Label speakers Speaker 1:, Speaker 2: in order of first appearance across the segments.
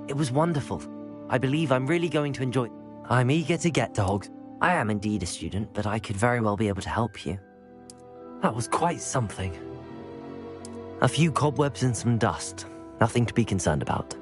Speaker 1: It was wonderful. I believe I'm really going to enjoy... I'm eager to get to Hogs. I am indeed a student, but I could very well be able to help you. That was quite something. A few cobwebs and some dust. Nothing to be concerned about.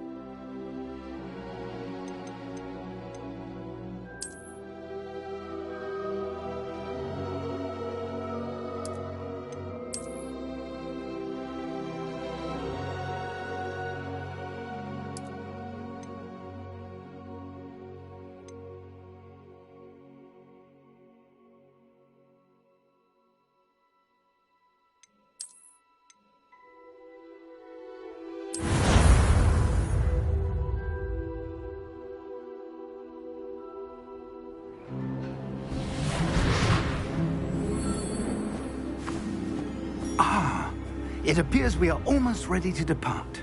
Speaker 2: It appears we are almost ready to depart.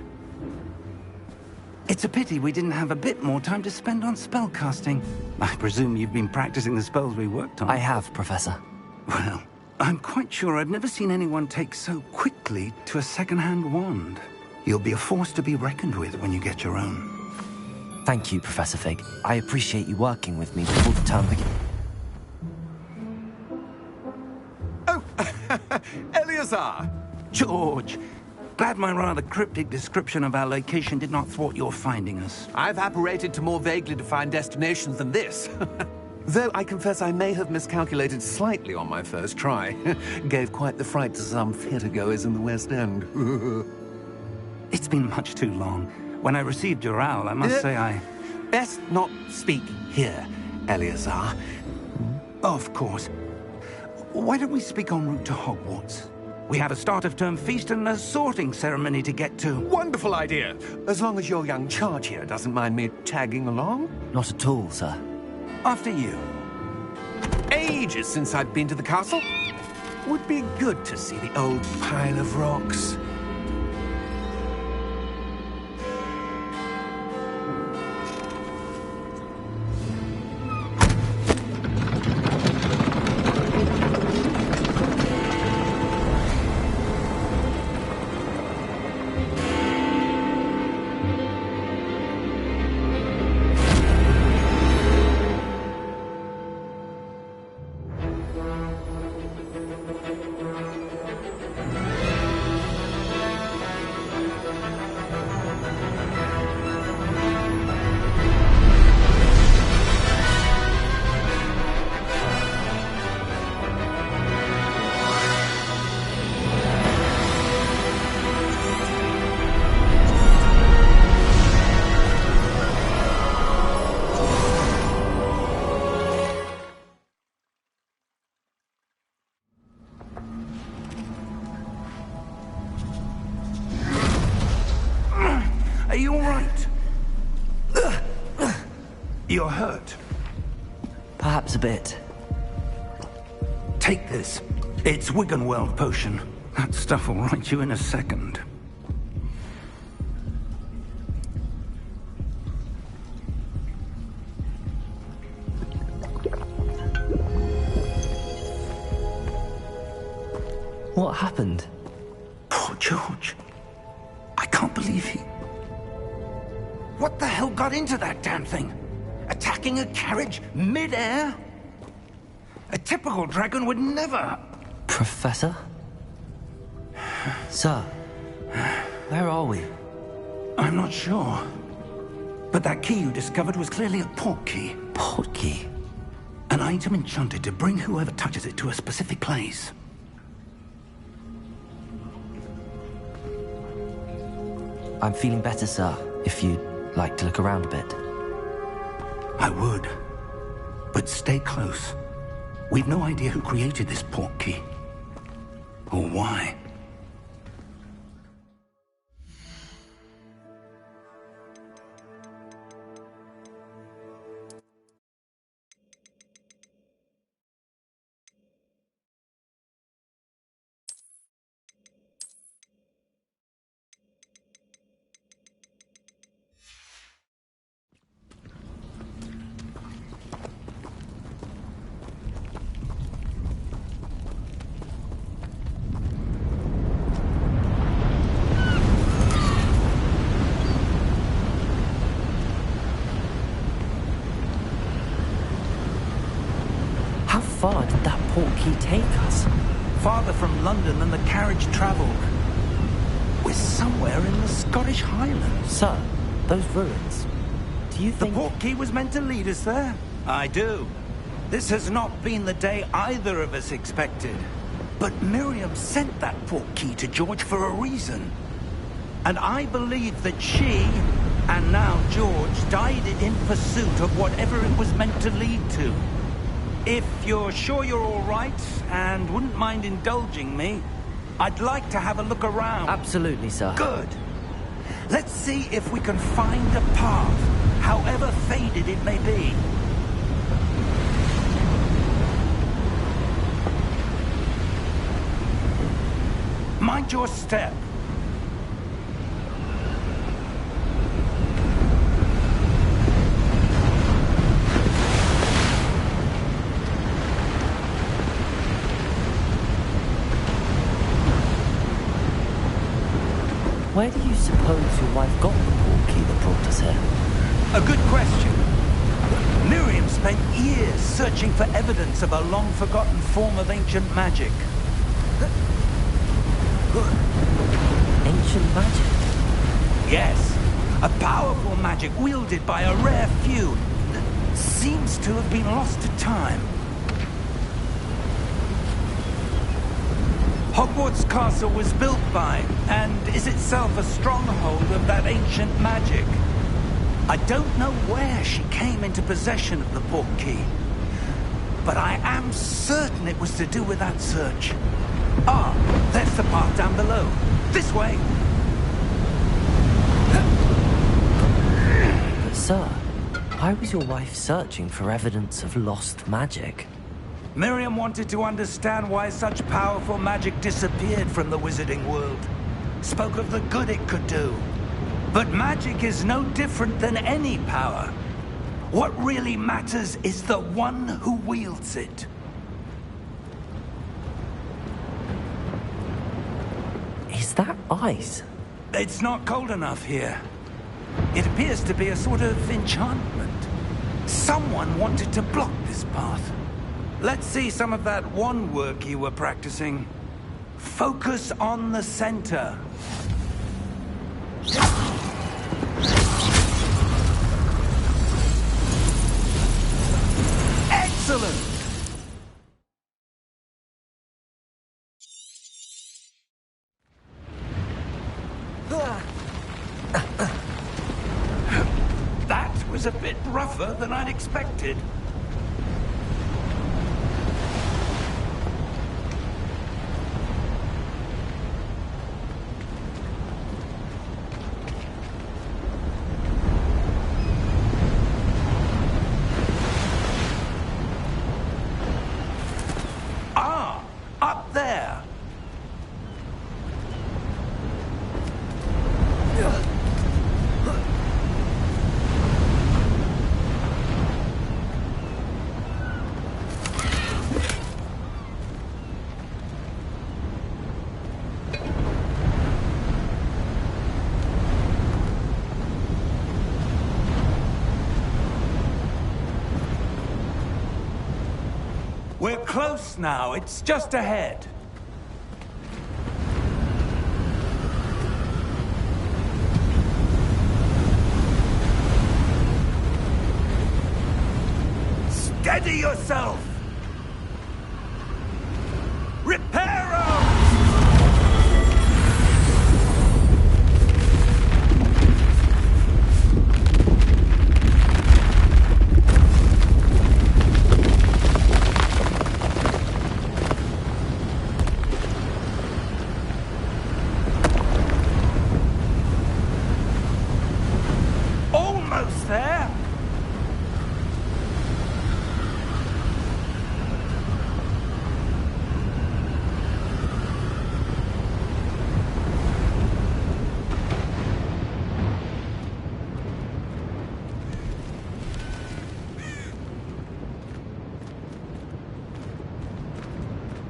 Speaker 2: It's a pity we didn't have a bit more time to spend on spellcasting. I presume you've been practicing the spells we worked on.
Speaker 1: I have, Professor.
Speaker 2: Well, I'm quite sure I've never seen anyone take so quickly to a second-hand wand. You'll be a force to be reckoned with when you get your own.
Speaker 1: Thank you, Professor Fig. I appreciate you working with me before the term begins.
Speaker 3: Oh, Eleazar!
Speaker 2: George, glad my rather cryptic description of our location did not thwart your finding us.
Speaker 3: I've apparated to more vaguely defined destinations than this. Though I confess I may have miscalculated slightly on my first try. Gave quite the fright to some theatre-goers in the West End.
Speaker 2: It's been much too long. When I received your owl, I must say I...
Speaker 3: Best not speak here, Eleazar.
Speaker 2: Of course. Why don't we speak en route to Hogwarts? We have a start-of-term feast and a sorting ceremony to get to.
Speaker 3: Wonderful idea! As long as your young charge here doesn't mind me tagging along.
Speaker 1: Not at all, sir.
Speaker 2: After you.
Speaker 3: Ages since I've been to the castle. Would be good to see the old pile of rocks.
Speaker 2: You're hurt.
Speaker 1: Perhaps a bit.
Speaker 2: Take this. It's Wiggenweld potion. That stuff will right you in a second.
Speaker 1: What happened?
Speaker 2: Poor George. I can't believe he... What the hell got into that damn thing? Attacking a carriage mid-air? A typical dragon would never...
Speaker 1: Professor? Sir, where are we?
Speaker 2: I'm not sure. But that key you discovered was clearly a port key.
Speaker 1: Port key?
Speaker 2: An item enchanted to bring whoever touches it to a specific place.
Speaker 1: I'm feeling better, sir, if you'd like to look around a bit.
Speaker 2: I would. But stay close. We've no idea who created this port key. Or why.
Speaker 1: How far did that port key take us?
Speaker 2: Farther from London than the carriage travelled. We're somewhere in the Scottish Highlands.
Speaker 1: Sir, those ruins. Do you
Speaker 2: The
Speaker 1: think...
Speaker 2: port key was meant to lead us there? I do. This has not been the day either of us expected. But Miriam sent that port key to George for a reason. And I believe that she, and now George, died in pursuit of whatever it was meant to lead to. If you're sure you're all right, and wouldn't mind indulging me, I'd like to have a look around.
Speaker 1: Absolutely, sir.
Speaker 2: Good. Let's see if we can find a path, however faded it may be. Mind your step.
Speaker 1: Where do you suppose your wife got the port key that brought us here?
Speaker 2: A good question. Miriam spent years searching for evidence of a long-forgotten form of ancient magic.
Speaker 1: Ancient magic?
Speaker 2: Yes, a powerful magic wielded by a rare few that seems to have been lost to time. Hogwarts Castle was built by, and is itself a stronghold of that ancient magic. I don't know where she came into possession of the port key, but I am certain it was to do with that search. Ah, there's the path down below. This way.
Speaker 1: But sir, why was your wife searching for evidence of lost magic?
Speaker 2: Miriam wanted to understand why such powerful magic disappeared from the wizarding world. Spoke of the good it could do. But magic is no different than any power. What really matters is the one who wields it.
Speaker 1: Is that ice?
Speaker 2: It's not cold enough here. It appears to be a sort of enchantment. Someone wanted to block this path. Let's see some of that wand work you were practicing. Focus on the center. Excellent! That was a bit rougher than I'd expected. close now. It's just ahead. Steady yourself! Reparo! Almost there!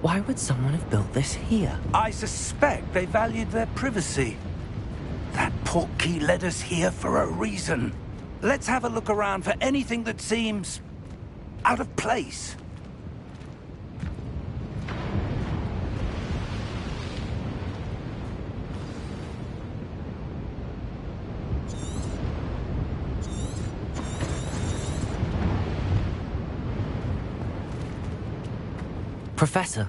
Speaker 1: Why would someone have built this here?
Speaker 2: I suspect they valued their privacy. That portkey led us here for a reason. Let's have a look around for anything that seems out of place.
Speaker 1: Professor,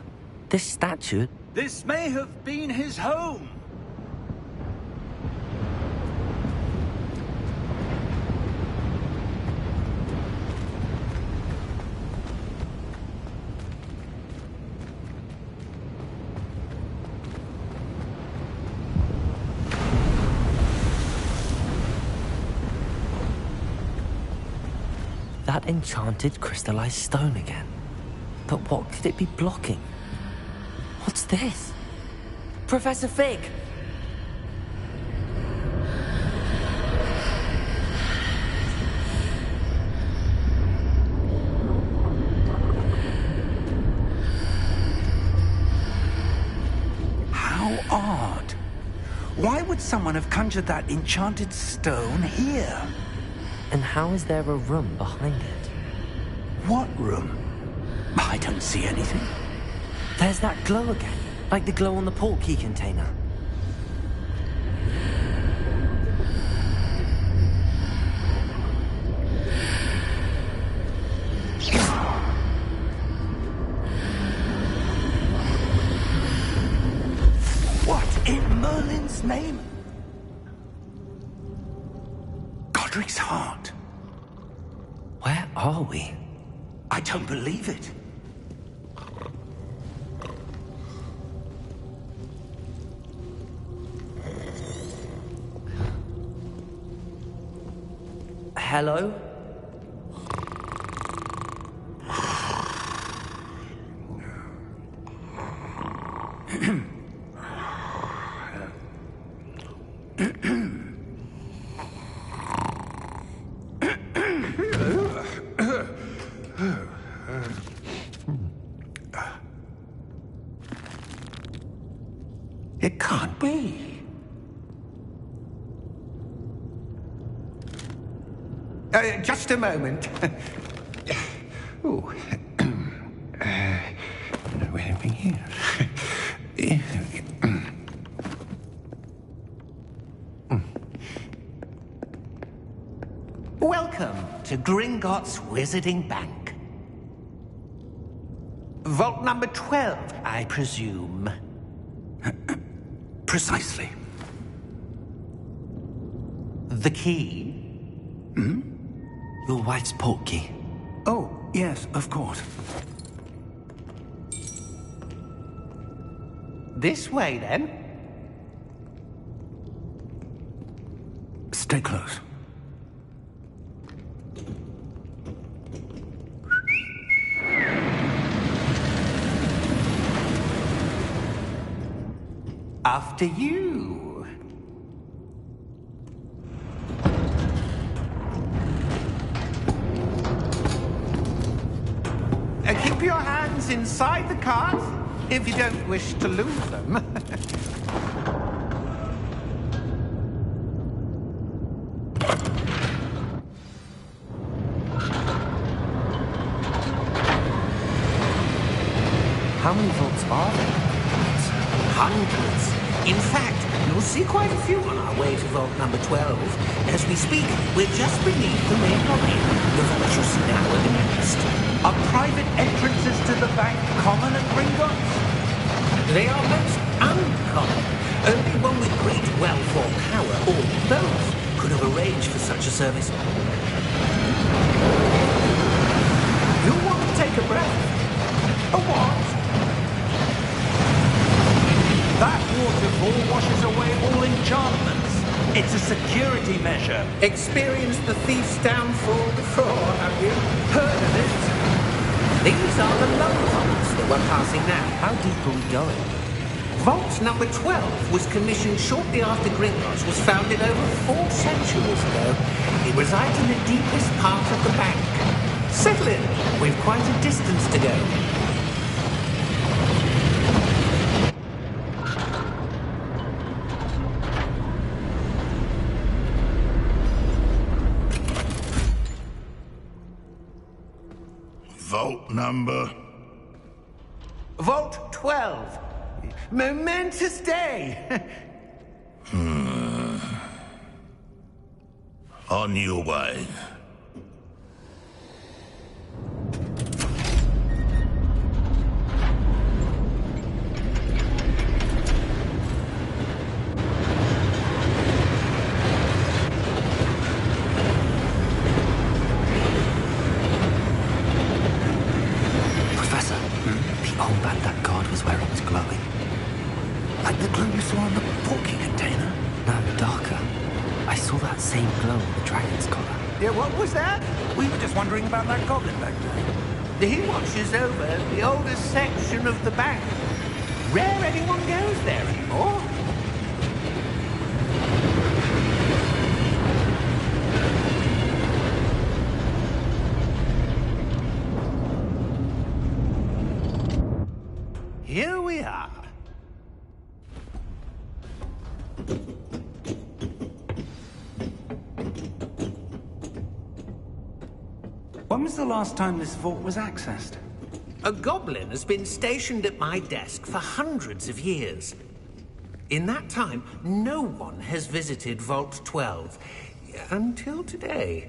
Speaker 1: this statue...
Speaker 2: This may have been his home.
Speaker 1: That enchanted crystallized stone again. But what could it be blocking? What's this? Professor Fig!
Speaker 2: How odd. Why would someone have conjured that enchanted stone here?
Speaker 1: And how is there a room behind it?
Speaker 2: What room? I don't see anything.
Speaker 1: There's that glow again, like the glow on the portkey container.
Speaker 2: What in Merlin's name? Godric's heart.
Speaker 1: Where are we?
Speaker 2: I don't believe it.
Speaker 1: Hello?
Speaker 2: It can't be. Just a moment. Oh. Where are we here?
Speaker 4: Welcome to Gringotts Wizarding Bank. Vault number 12, I presume.
Speaker 2: Precisely.
Speaker 4: The key?
Speaker 1: Your wife's portkey.
Speaker 2: Oh, yes, of course.
Speaker 4: This way, then.
Speaker 2: Stay close.
Speaker 4: After you. Keep your hands inside the cart if you don't wish to lose them.
Speaker 1: How many vaults are there?
Speaker 5: Hundreds. In fact, you'll see quite a few on our way to vault number 12. As we speak, we're just beneath the main lobby. The vault you see now are the nearest.
Speaker 2: Are private entrances to the bank common at Gringotts?
Speaker 5: They are most uncommon. Only one with great wealth or power, or both, could have arranged for such a service.
Speaker 4: You want to take a breath? A what? That waterfall washes away all enchantments. It's a security measure.
Speaker 5: Experienced the thief's downfall before, have you?
Speaker 4: Heard of it?
Speaker 5: These are the low vaults that we're passing now.
Speaker 1: How deep are we going?
Speaker 5: Vault number 12 was commissioned shortly after Gringotts was founded over 4 centuries ago. It resides in the deepest part of the bank. Settle in. We've quite a distance to go.
Speaker 6: Vault number?
Speaker 4: Vault 12. Momentous day.
Speaker 6: On your way.
Speaker 2: Professor, the old that guard was wearing was glowing. Like the glow you saw on the porky container?
Speaker 1: No, darker. I saw that same glow on the dragon's collar.
Speaker 4: Yeah, what was that?
Speaker 2: We were just wondering about that goblin back there.
Speaker 4: He watches over the oldest section of the bank. Rare anyone goes there anymore. Here we are.
Speaker 2: When was the last time this vault was accessed?
Speaker 5: A goblin has been stationed at my desk for hundreds of years. In that time, no one has visited Vault 12. Until today.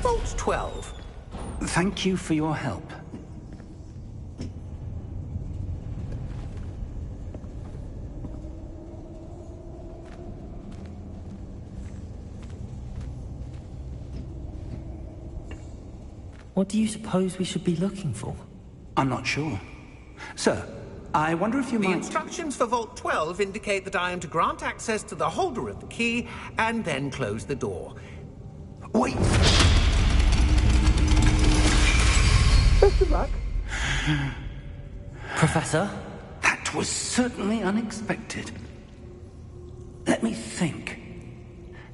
Speaker 5: Vault 12.
Speaker 2: Thank you for your help.
Speaker 1: What do you suppose we should be looking for?
Speaker 2: I'm not sure. Sir, I wonder if you
Speaker 5: The
Speaker 2: might...
Speaker 5: instructions for Vault 12 indicate that I am to grant access to the holder of the key and then close the door.
Speaker 2: Wait!
Speaker 5: Best of luck.
Speaker 1: Professor?
Speaker 2: That was certainly unexpected. Let me think.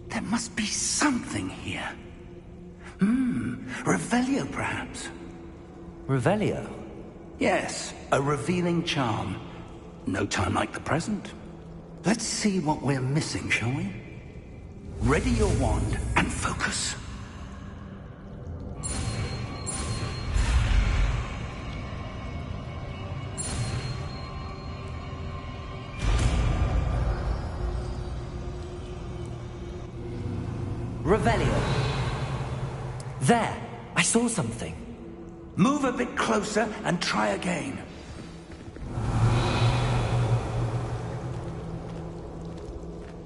Speaker 2: There must be something here. Revelio, perhaps?
Speaker 1: Revelio?
Speaker 2: Yes, a revealing charm. No time like the present. Let's see what we're missing, shall we? Ready your wand and focus.
Speaker 1: Revelio. There! I saw something.
Speaker 2: Move a bit closer and try again.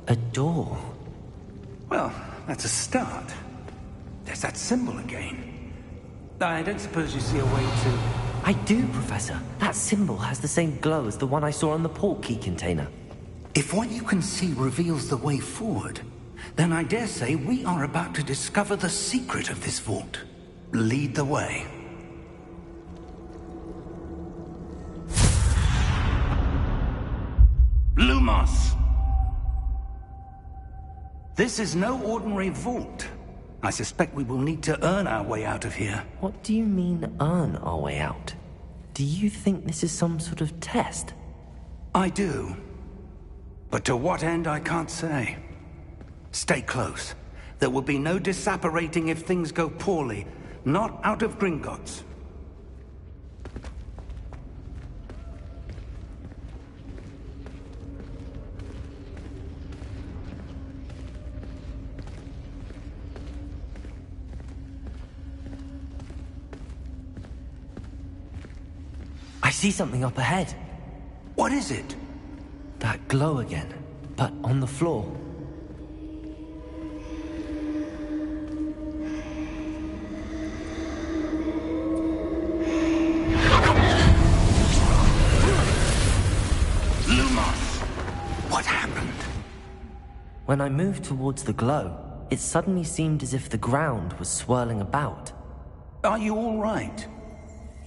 Speaker 1: A door.
Speaker 2: Well, that's a start. There's that symbol again. I don't suppose you see a way to...
Speaker 1: I do, Professor. That symbol has the same glow as the one I saw on the port key container.
Speaker 2: If what you can see reveals the way forward, then I dare say we are about to discover the secret of this vault. Lead the way. Lumos! This is no ordinary vault. I suspect we will need to earn our way out of here.
Speaker 1: What do you mean, earn our way out? Do you think this is some sort of test?
Speaker 2: I do. But to what end, I can't say. Stay close. There will be no disapparating if things go poorly. Not out of Gringotts.
Speaker 1: I see something up ahead.
Speaker 2: What is it?
Speaker 1: That glow again, but on the floor.
Speaker 2: Lumos! What happened?
Speaker 1: When I moved towards the glow, it suddenly seemed as if the ground was swirling about.
Speaker 2: Are you all right?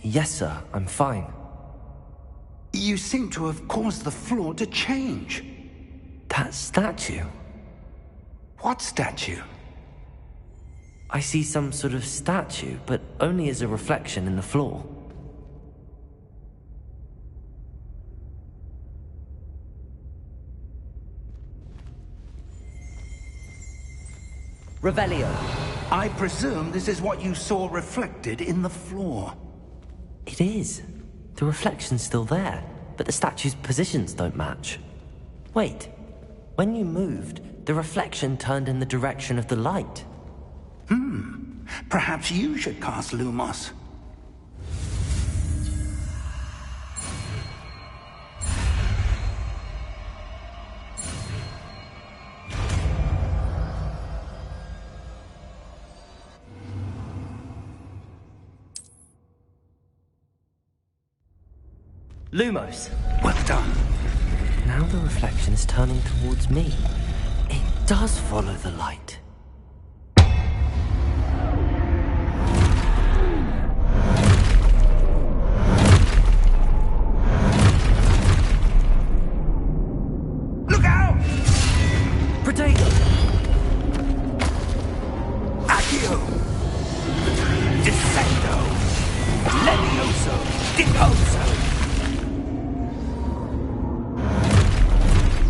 Speaker 1: Yes, sir, I'm fine.
Speaker 2: You seem to have caused the floor to change.
Speaker 1: That statue?
Speaker 2: What statue?
Speaker 1: I see some sort of statue, but only as a reflection in the floor. Revelio.
Speaker 2: I presume this is what you saw reflected in the floor.
Speaker 1: It is. The reflection's still there, but the statue's positions don't match. Wait. When you moved, the reflection turned in the direction of the light.
Speaker 2: Perhaps you should cast Lumos.
Speaker 1: Lumos!
Speaker 2: Well done.
Speaker 1: Now the reflection is turning towards me. It does follow the light.
Speaker 2: Look out!
Speaker 1: Protego!
Speaker 2: Accio! Descendo! Levioso! Deposo!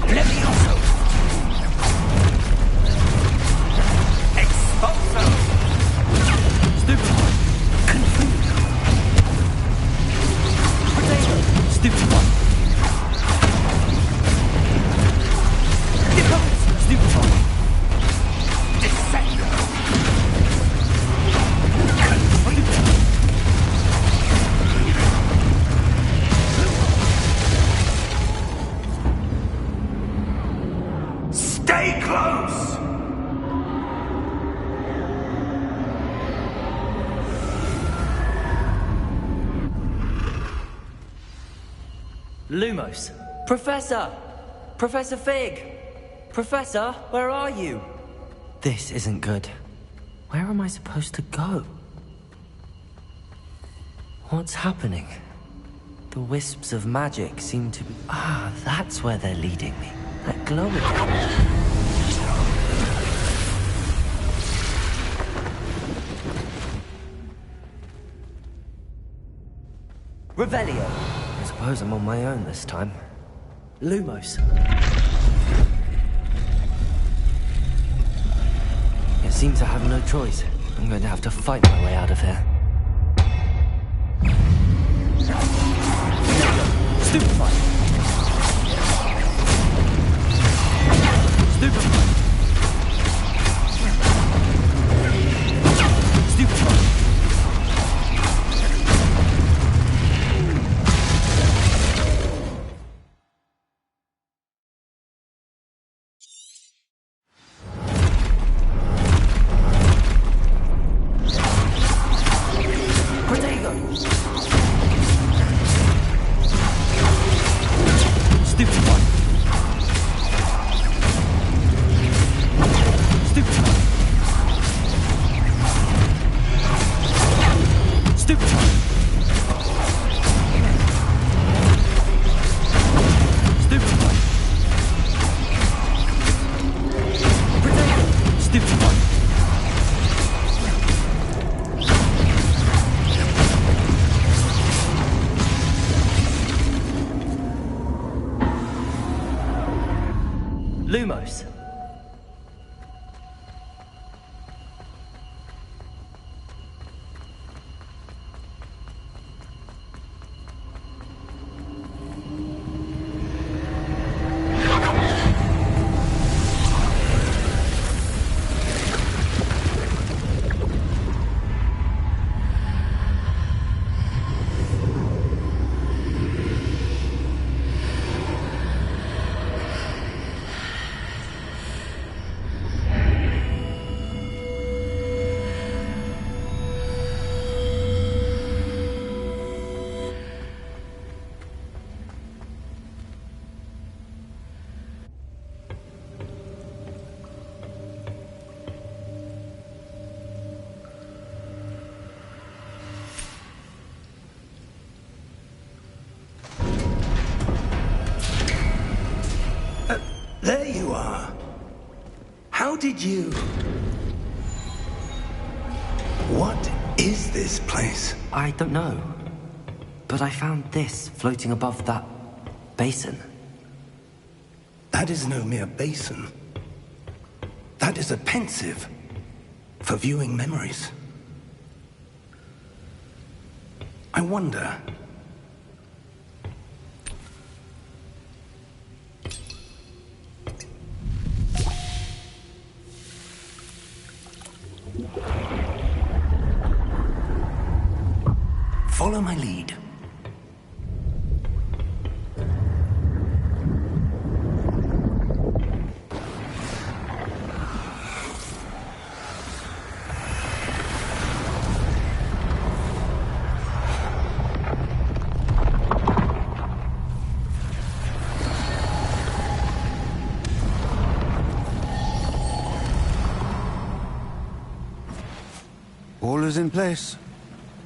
Speaker 2: Levioso! Expulso!
Speaker 1: Stupefy!
Speaker 2: Confuso!
Speaker 1: Protego! Stupefy!
Speaker 2: Deposo!
Speaker 1: Stupefy!
Speaker 2: Descendo! Stay close!
Speaker 1: Lumos! Professor! Professor Fig! Professor, where are you? This isn't good. Where am I supposed to go? What's happening? The wisps of magic seem to be... Ah, that's where they're leading me. That glow again. Revelio! I suppose I'm on my own this time. Lumos. It seems I have no choice. I'm going to have to fight my way out of here. Stupefy! Stupefy! Stupefy! Lumos.
Speaker 2: There you are. How did you... What is this place?
Speaker 1: I don't know. But I found this floating above that basin.
Speaker 2: That is no mere basin. That is a pensive for viewing memories. I wonder... Follow my lead.
Speaker 7: All is in place.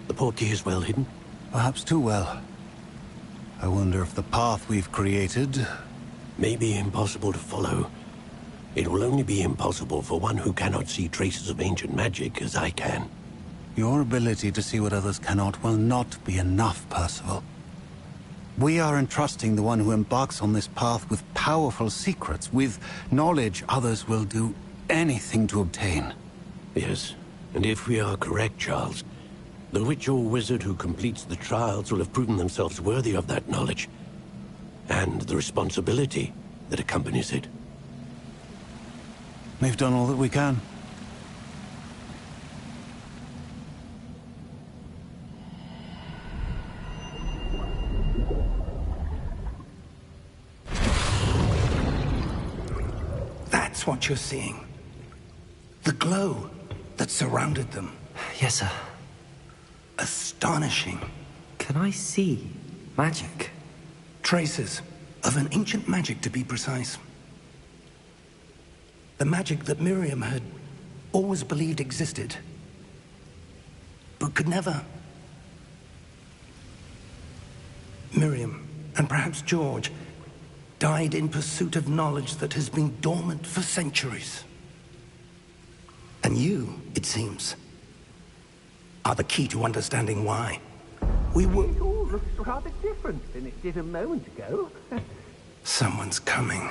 Speaker 8: The portkey is well hidden.
Speaker 7: Perhaps too well. I wonder if the path we've created...
Speaker 8: May be impossible to follow. It will only be impossible for one who cannot see traces of ancient magic as I can.
Speaker 7: Your ability to see what others cannot will not be enough, Percival. We are entrusting the one who embarks on this path with powerful secrets, with knowledge others will do anything to obtain.
Speaker 8: Yes, and if we are correct, Charles, the witch or wizard who completes the trials will have proven themselves worthy of that knowledge, and the responsibility that accompanies it.
Speaker 7: We've done all that we can.
Speaker 2: That's what you're seeing. The glow that surrounded them.
Speaker 1: Yes, sir.
Speaker 2: Astonishing.
Speaker 1: Can I see magic?
Speaker 2: Traces of an ancient magic, to be precise. The magic that Miriam had always believed existed, but could never. Miriam, and perhaps George, died in pursuit of knowledge that has been dormant for centuries. And you, it seems, are the key to understanding why. We were...
Speaker 5: It all looks rather different than it did a moment ago.
Speaker 2: Someone's coming.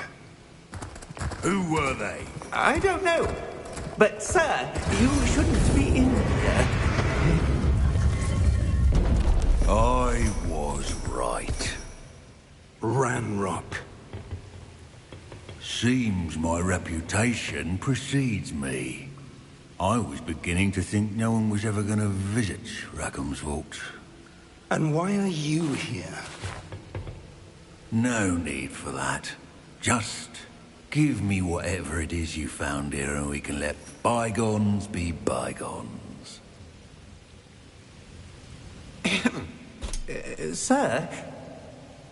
Speaker 6: Who were they?
Speaker 5: I don't know. But, sir, you shouldn't be in here.
Speaker 6: I was right.
Speaker 2: Ranrock.
Speaker 6: Seems my reputation precedes me. I was beginning to think no one was ever going to visit Rackham's Vault.
Speaker 2: And why are you here?
Speaker 6: No need for that. Just give me whatever it is you found here and we can let bygones be bygones.
Speaker 5: Sir,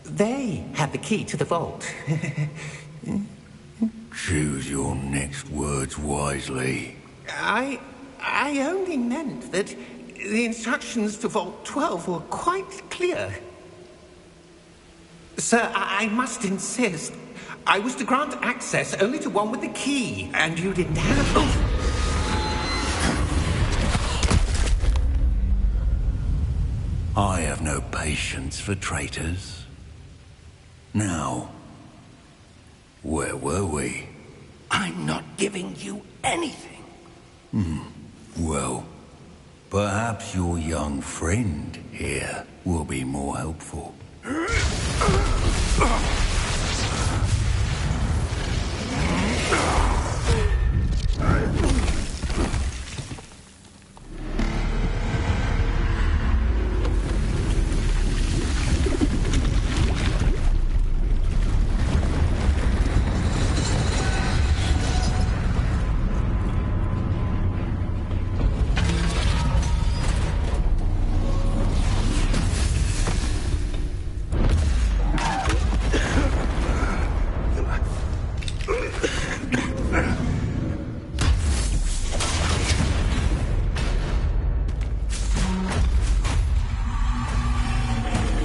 Speaker 5: they had the key to the vault.
Speaker 6: Choose your next words wisely.
Speaker 5: I only meant that the instructions to Vault 12 were quite clear. Sir, I must insist. I was to grant access only to one with the key, and you didn't have...
Speaker 6: I have no patience for traitors. Now, Where were we?
Speaker 2: I'm not giving you anything.
Speaker 6: Well, perhaps your young friend here will be more helpful.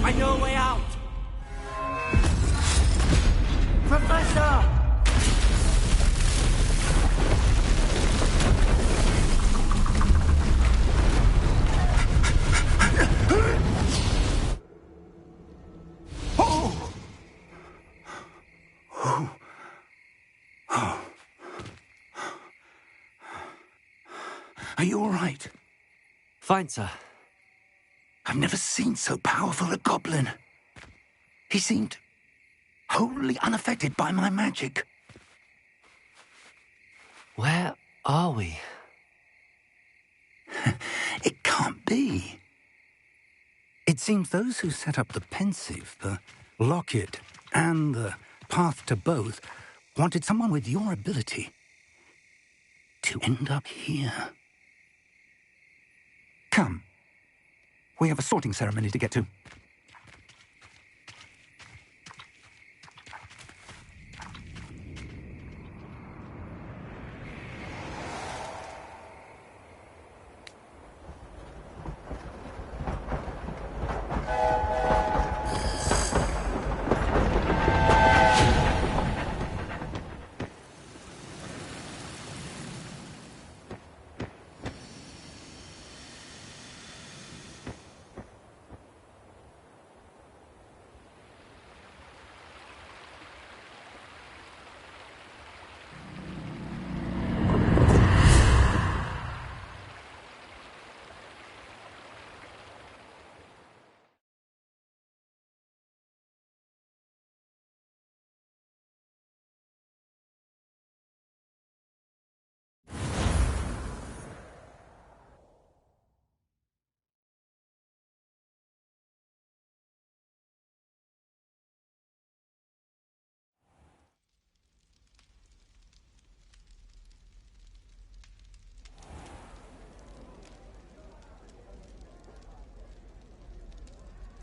Speaker 1: I know a way out!
Speaker 5: Professor!
Speaker 2: Are you all right?
Speaker 1: Fine, sir.
Speaker 2: I've never seen so powerful a goblin. He seemed wholly unaffected by my magic.
Speaker 1: Where are we?
Speaker 2: It can't be. It seems those who set up the pensive, the locket, and the path to both wanted someone with your ability to end up here. Come. We have a sorting ceremony to get to.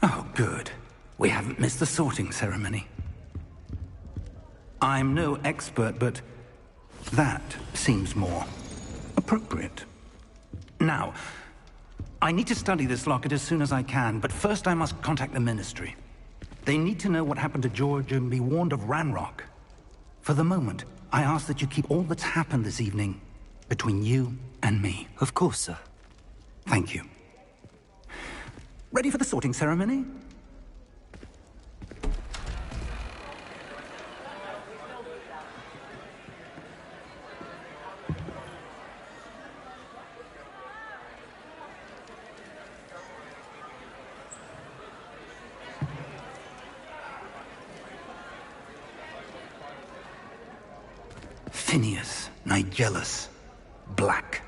Speaker 2: Oh, good. We haven't missed the sorting ceremony. I'm no expert, but that seems more appropriate. Now, I need to study this locket as soon as I can, but first I must contact the Ministry. They need to know what happened to George and be warned of Ranrock. For the moment, I ask that you keep all that's happened this evening between you and me.
Speaker 1: Of course, sir.
Speaker 2: Thank you. Ready for the sorting ceremony? Phineas, Nigellus, Black.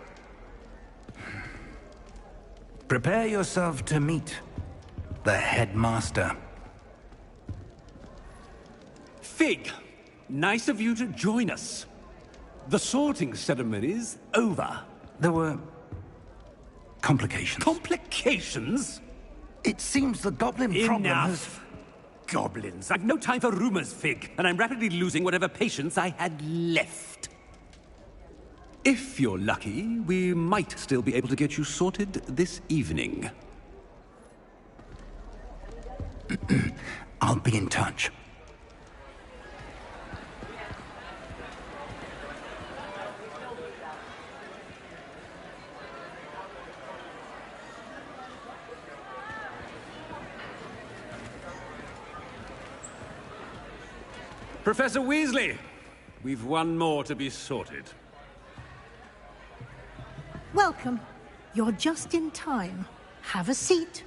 Speaker 2: Prepare yourself to meet the headmaster.
Speaker 9: Fig, nice of you to join us. The sorting ceremony's over.
Speaker 2: There were complications.
Speaker 9: Complications?
Speaker 2: It seems the goblin problem has...
Speaker 9: Enough! Goblins. I've no time for rumors, Fig, and I'm rapidly losing whatever patience I had left. If you're lucky, we might still be able to get you sorted this evening.
Speaker 2: I'll be in touch.
Speaker 9: Professor Weasley, we've one more to be sorted.
Speaker 10: Welcome. You're just in time. Have a seat.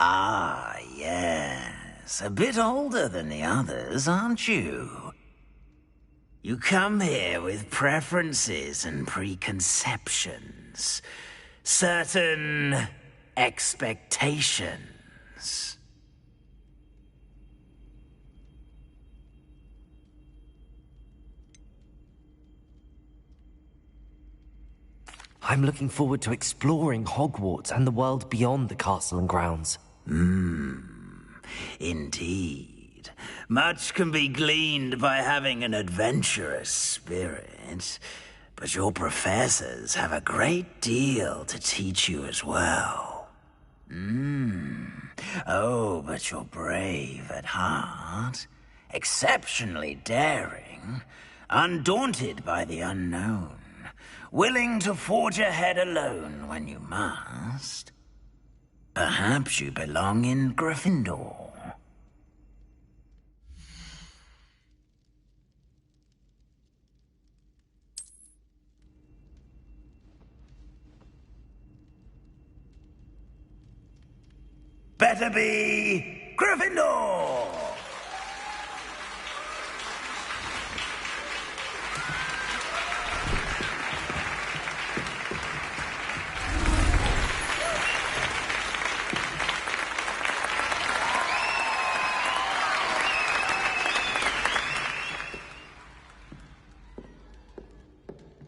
Speaker 11: Ah, yes. A bit older than the others, aren't you? You come here with preferences and preconceptions. Certain expectations.
Speaker 1: I'm looking forward to exploring Hogwarts and the world beyond the castle and grounds.
Speaker 11: Indeed. Much can be gleaned by having an adventurous spirit, but your professors have a great deal to teach you as well. Oh, but you're brave at heart, exceptionally daring, undaunted by the unknown, willing to forge ahead alone when you must. Perhaps you belong in Gryffindor. Better be Gryffindor!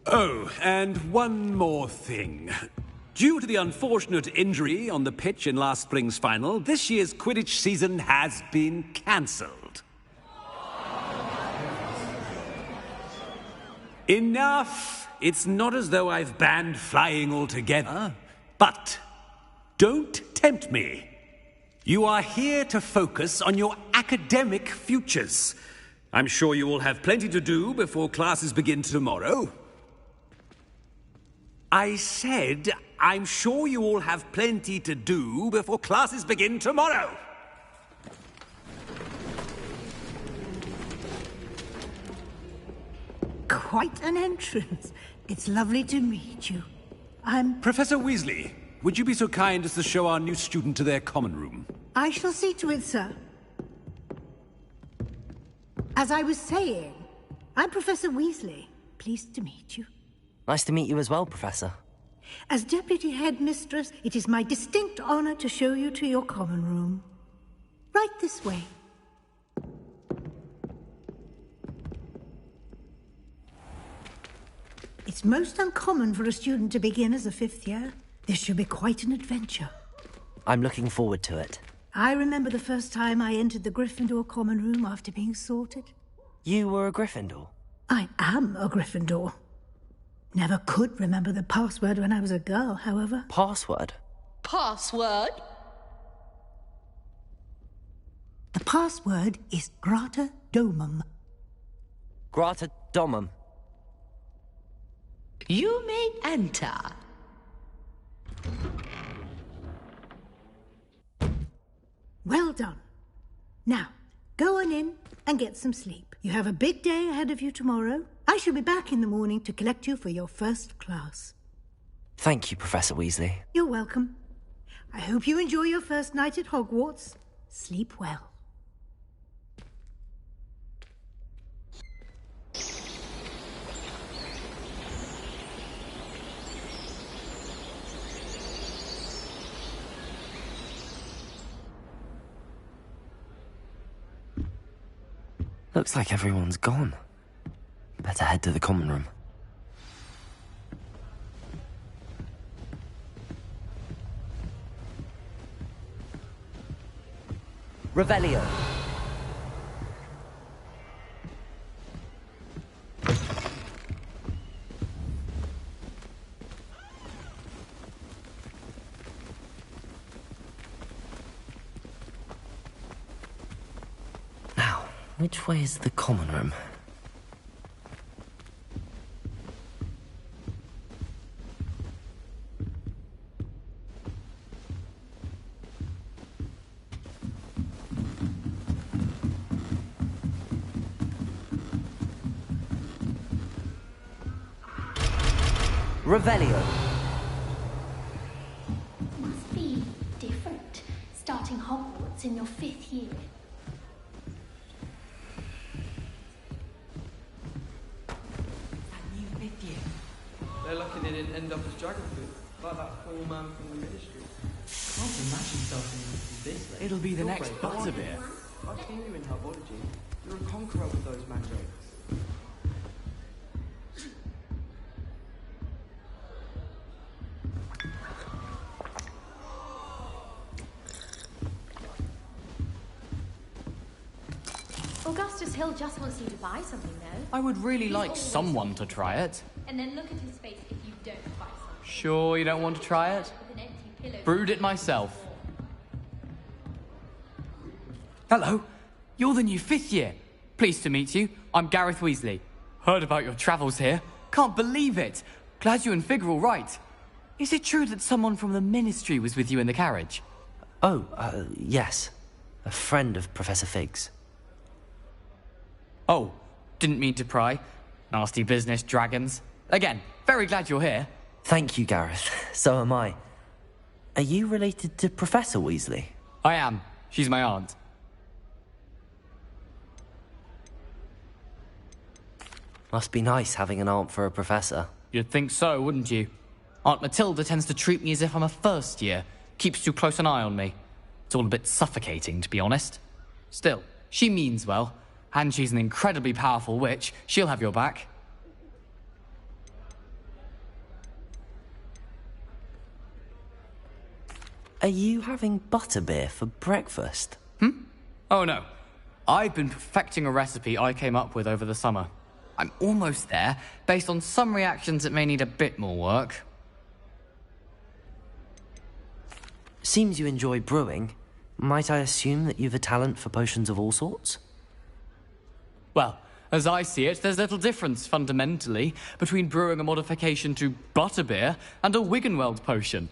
Speaker 9: Oh, and one more thing. Due to the unfortunate injury on the pitch in last spring's final, this year's Quidditch season has been cancelled. Enough! It's not as though I've banned flying altogether. But don't tempt me. You are here to focus on your academic futures. I'm sure you all have plenty to do before classes begin tomorrow. I said, I'm sure you all have plenty to do before classes begin tomorrow.
Speaker 10: Quite an entrance. It's lovely to meet you. I'm...
Speaker 9: Professor Weasley, would you be so kind as to show our new student to their common room?
Speaker 10: I shall see to it, sir. As I was saying, I'm Professor Weasley. Pleased to meet you.
Speaker 1: Nice to meet you as well, Professor.
Speaker 10: As Deputy Headmistress, it is my distinct honor to show you to your common room. Right this way. It's most uncommon for a student to begin as a fifth year. This should be quite an adventure.
Speaker 1: I'm looking forward to it.
Speaker 10: I remember the first time I entered the Gryffindor common room after being sorted.
Speaker 1: You were a Gryffindor?
Speaker 10: I am a Gryffindor. Never could remember the password when I was a girl, however.
Speaker 1: Password?
Speaker 12: Password?
Speaker 10: The password is Grata Domum.
Speaker 1: Grata Domum.
Speaker 12: You may enter.
Speaker 10: Well done. Now, go on in and get some sleep. You have a big day ahead of you tomorrow. I shall be back in the morning to collect you for your first class.
Speaker 1: Thank you, Professor Weasley.
Speaker 10: You're welcome. I hope you enjoy your first night at Hogwarts. Sleep well.
Speaker 1: Looks like everyone's gone. Better head to the common room. Revelio. Now, which way is the common room? Revelio.
Speaker 13: Must be different, starting Hogwarts in your 5th year.
Speaker 14: That new 5th year. They're lucky they didn't end up as dragon food, like that poor man from the ministry. Can't imagine starting this late. It'll be the next Butterbeer. I've seen you in herbology. You're a conqueror with those mandrakes.
Speaker 13: Augustus Hill just wants you to buy something, though.
Speaker 14: I would really like someone to try it.
Speaker 13: And then look at his face if you don't buy something.
Speaker 14: Sure you don't want to try it?
Speaker 13: With an empty pillow.
Speaker 14: Brewed it myself. Hello, you're the new 5th year. Pleased to meet you. I'm Gareth Weasley. Heard about your travels here. Can't believe it. Glad you and Fig are all right. Is it true that someone from the ministry was with you in the carriage?
Speaker 1: Oh, yes. A friend of Professor Fig's.
Speaker 14: Oh, didn't mean to pry. Nasty business, dragons. Again, very glad you're here.
Speaker 1: Thank you, Gareth. So am I. Are you related to Professor Weasley?
Speaker 14: I am. She's my aunt.
Speaker 1: Must be nice having an aunt for a professor.
Speaker 14: You'd think so, wouldn't you? Aunt Matilda tends to treat me as if I'm a first year. Keeps too close an eye on me. It's all a bit suffocating, to be honest. Still, she means well. And she's an incredibly powerful witch. She'll have your back.
Speaker 1: Are you having butterbeer for breakfast?
Speaker 14: Oh no. I've been perfecting a recipe I came up with over the summer. I'm almost there. Based on some reactions, it may need a bit more work.
Speaker 1: Seems you enjoy brewing. Might I assume that you've a talent for potions of all sorts?
Speaker 14: Well, as I see it, there's little difference, fundamentally, between brewing a modification to butterbeer and a Wiggenweld potion.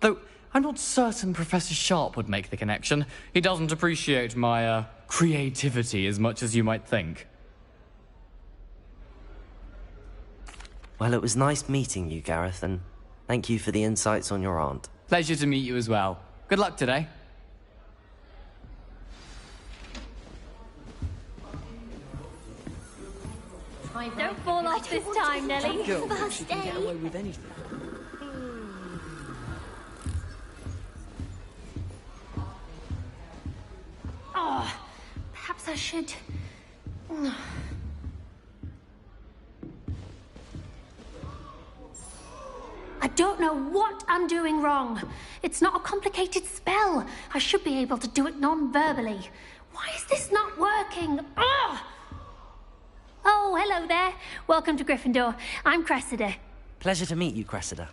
Speaker 14: Though, I'm not certain Professor Sharp would make the connection. He doesn't appreciate my, creativity as much as you might think.
Speaker 1: Well, it was nice meeting you, Gareth, and thank you for the insights on your aunt.
Speaker 14: Pleasure to meet you as well. Good luck today.
Speaker 13: Don't fall off this time, Nelly.
Speaker 14: She can get away with anything.
Speaker 13: Oh, perhaps I should... I don't know what I'm doing wrong. It's not a complicated spell. I should be able to do it non-verbally. Why is this not working? Ugh! Oh, hello there. Welcome to Gryffindor. I'm Cressida.
Speaker 1: Pleasure to meet you, Cressida.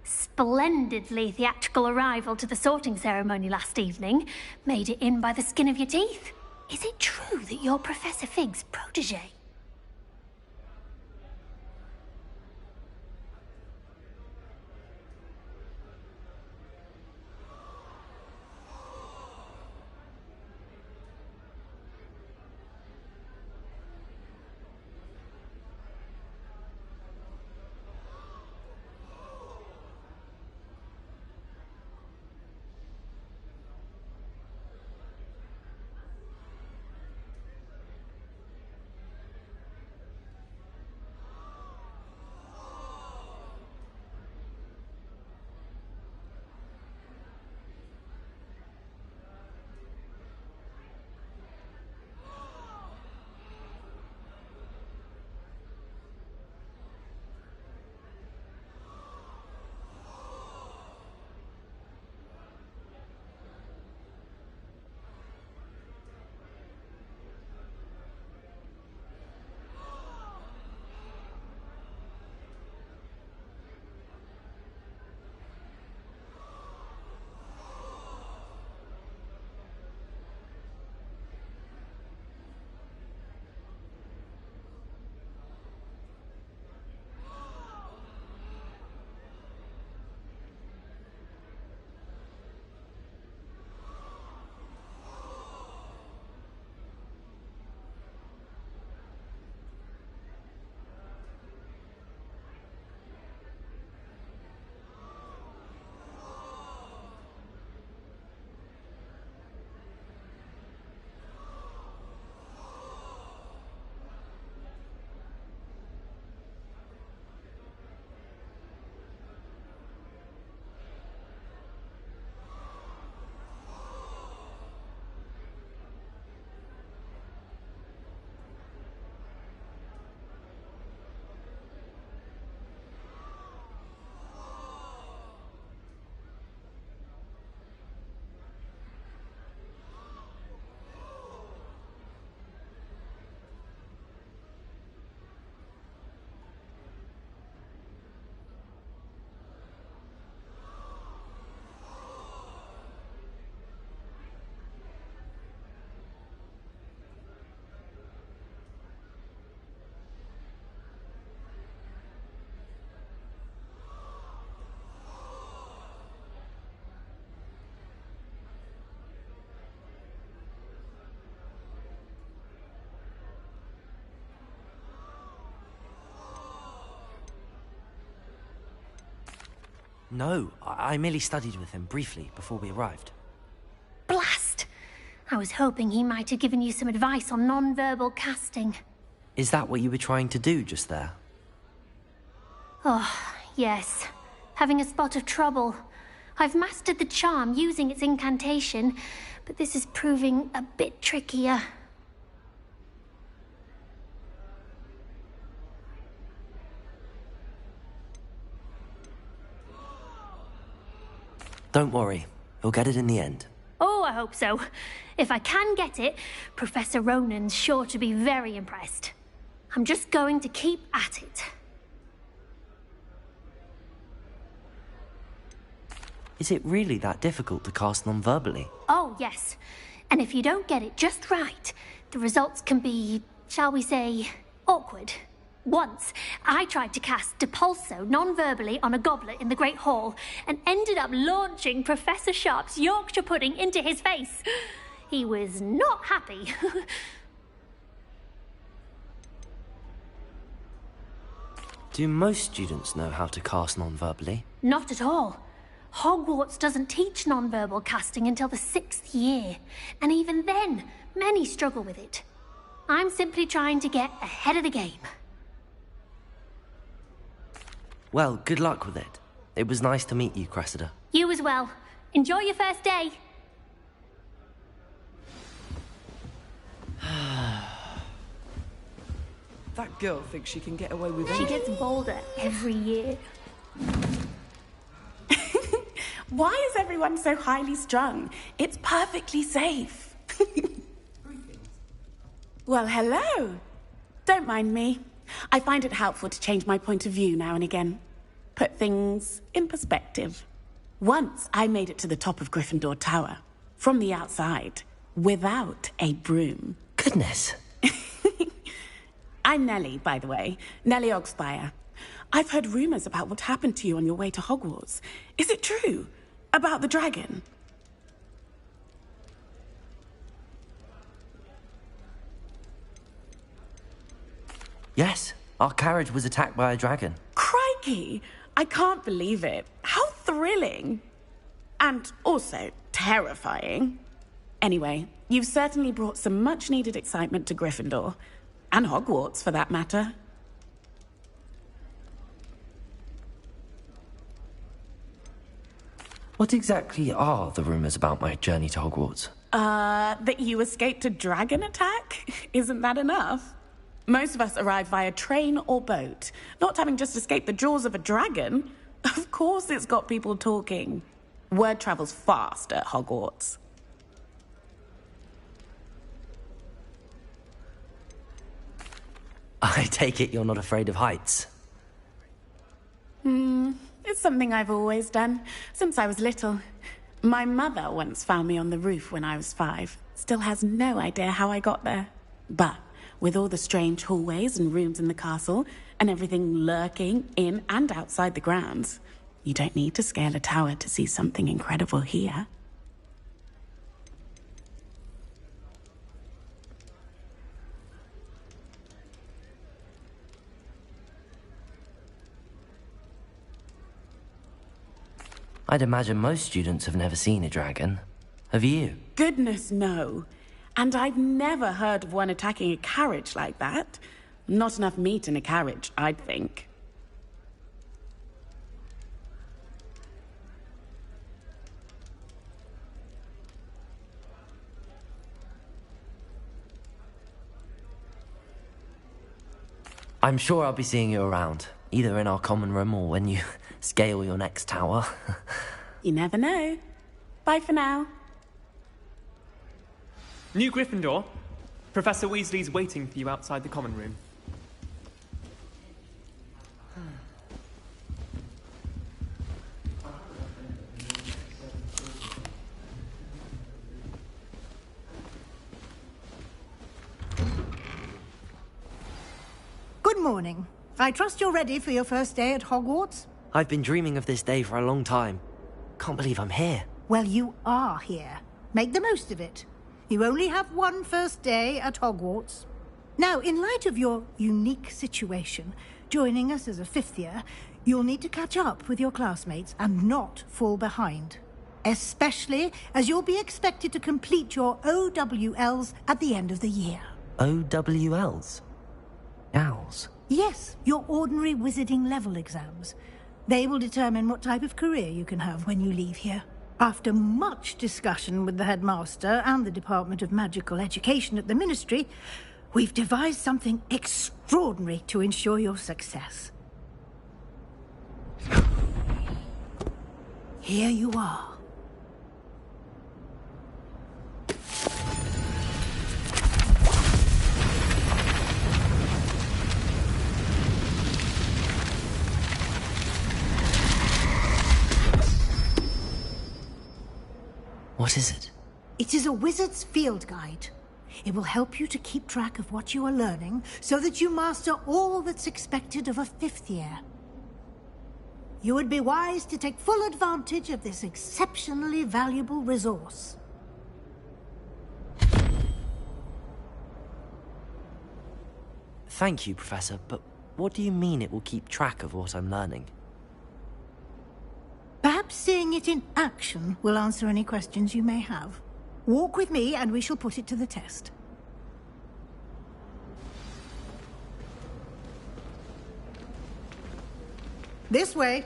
Speaker 13: Splendidly theatrical arrival to the sorting ceremony last evening. Made it in by the skin of your teeth. Is it true that you're Professor Fig's protégé?
Speaker 1: No, I merely studied with him briefly before we arrived.
Speaker 13: Blast! I was hoping he might have given you some advice on non-verbal casting.
Speaker 1: Is that what you were trying to do just there?
Speaker 13: Oh, yes. Having a spot of trouble. I've mastered the charm using its incantation, but this is proving a bit trickier.
Speaker 1: Don't worry, you'll get it in the end.
Speaker 13: Oh, I hope so. If I can get it, Professor Ronan's sure to be very impressed. I'm just going to keep at it.
Speaker 1: Is it really that difficult to cast non-verbally?
Speaker 13: Oh, yes. And if you don't get it just right, the results can be, shall we say, awkward. Once, I tried to cast Depulso non-verbally on a goblet in the Great Hall and ended up launching Professor Sharp's Yorkshire pudding into his face. He was not happy.
Speaker 1: Do most students know how to cast non-verbally?
Speaker 13: Not at all. Hogwarts doesn't teach non-verbal casting until the 6th year, and even then, many struggle with it. I'm simply trying to get ahead of the game.
Speaker 1: Well, good luck with it. It was nice to meet you, Cressida.
Speaker 13: You as well. Enjoy your first day.
Speaker 15: That girl thinks she can get away with
Speaker 13: She
Speaker 15: anything.
Speaker 13: gets bolder every year.
Speaker 16: Why is everyone so highly strung? It's perfectly safe. Well, hello. Don't mind me. I find it helpful to change my point of view now and again. Put things in perspective. Once I made it to the top of Gryffindor Tower, from the outside, without a broom.
Speaker 1: Goodness.
Speaker 16: I'm Nellie, by the way. Nellie Ogspire. I've heard rumors about what happened to you on your way to Hogwarts. Is it true? About the dragon?
Speaker 1: Yes, our carriage was attacked by a dragon.
Speaker 16: Crikey! I can't believe it. How thrilling! And also terrifying. Anyway, you've certainly brought some much-needed excitement to Gryffindor. And Hogwarts, for that matter.
Speaker 1: What exactly are the rumors about my journey to Hogwarts?
Speaker 16: That you escaped a dragon attack? Isn't that enough? Most of us arrive via train or boat, not having just escaped the jaws of a dragon. Of course it's got people talking. Word travels fast at Hogwarts.
Speaker 1: I take it you're not afraid of heights.
Speaker 16: It's something I've always done, since I was little. My mother once found me on the roof when I was 5. Still has no idea how I got there. But with all the strange hallways and rooms in the castle, and everything lurking in and outside the grounds, you don't need to scale a tower to see something incredible here.
Speaker 1: I'd imagine most students have never seen a dragon. Have you?
Speaker 16: Goodness, no. And I've never heard of one attacking a carriage like that. Not enough meat in a carriage, I'd think.
Speaker 1: I'm sure I'll be seeing you around, either in our common room or when you scale your next tower.
Speaker 16: You never know. Bye for now.
Speaker 15: New Gryffindor. Professor Weasley's waiting for you outside the common room.
Speaker 10: Good morning. I trust you're ready for your first day at Hogwarts?
Speaker 1: I've been dreaming of this day for a long time. Can't believe I'm here.
Speaker 10: Well, you are here. Make the most of it. You only have one first day at Hogwarts. Now, in light of your unique situation, joining us as a 5th year, you'll need to catch up with your classmates and not fall behind. Especially as you'll be expected to complete your OWLs at the end of the year.
Speaker 1: OWLs? Owls?
Speaker 10: Yes, your ordinary wizarding level exams. They will determine what type of career you can have when you leave here. After much discussion with the headmaster and the Department of Magical Education at the Ministry, we've devised something extraordinary to ensure your success. Here you are.
Speaker 1: What is it?
Speaker 10: It is a wizard's field guide. It will help you to keep track of what you are learning so that you master all that's expected of a 5th year. You would be wise to take full advantage of this exceptionally valuable resource.
Speaker 1: Thank you, Professor, but what do you mean it will keep track of what I'm learning?
Speaker 10: Perhaps seeing it in action will answer any questions you may have. Walk with me and we shall put it to the test. This way.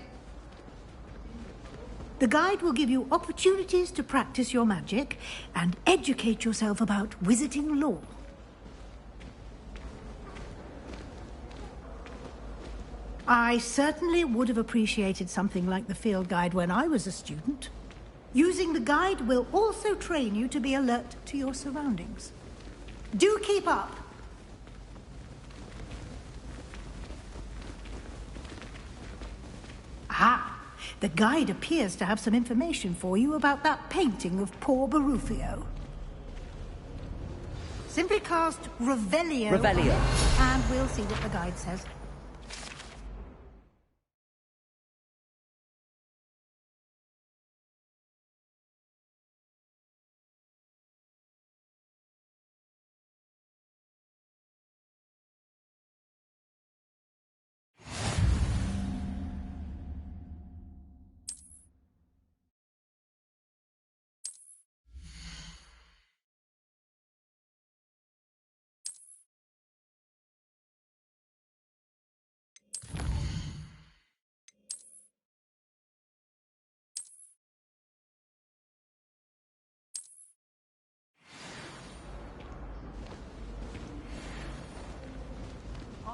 Speaker 10: The guide will give you opportunities to practice your magic and educate yourself about wizarding lore. I certainly would have appreciated something like the field guide when I was a student. Using the guide will also train you to be alert to your surroundings. Do keep up! Ah, the guide appears to have some information for you about that painting of poor Barufio. Simply cast Revelio.
Speaker 1: Revelio.
Speaker 10: And we'll see what the guide says.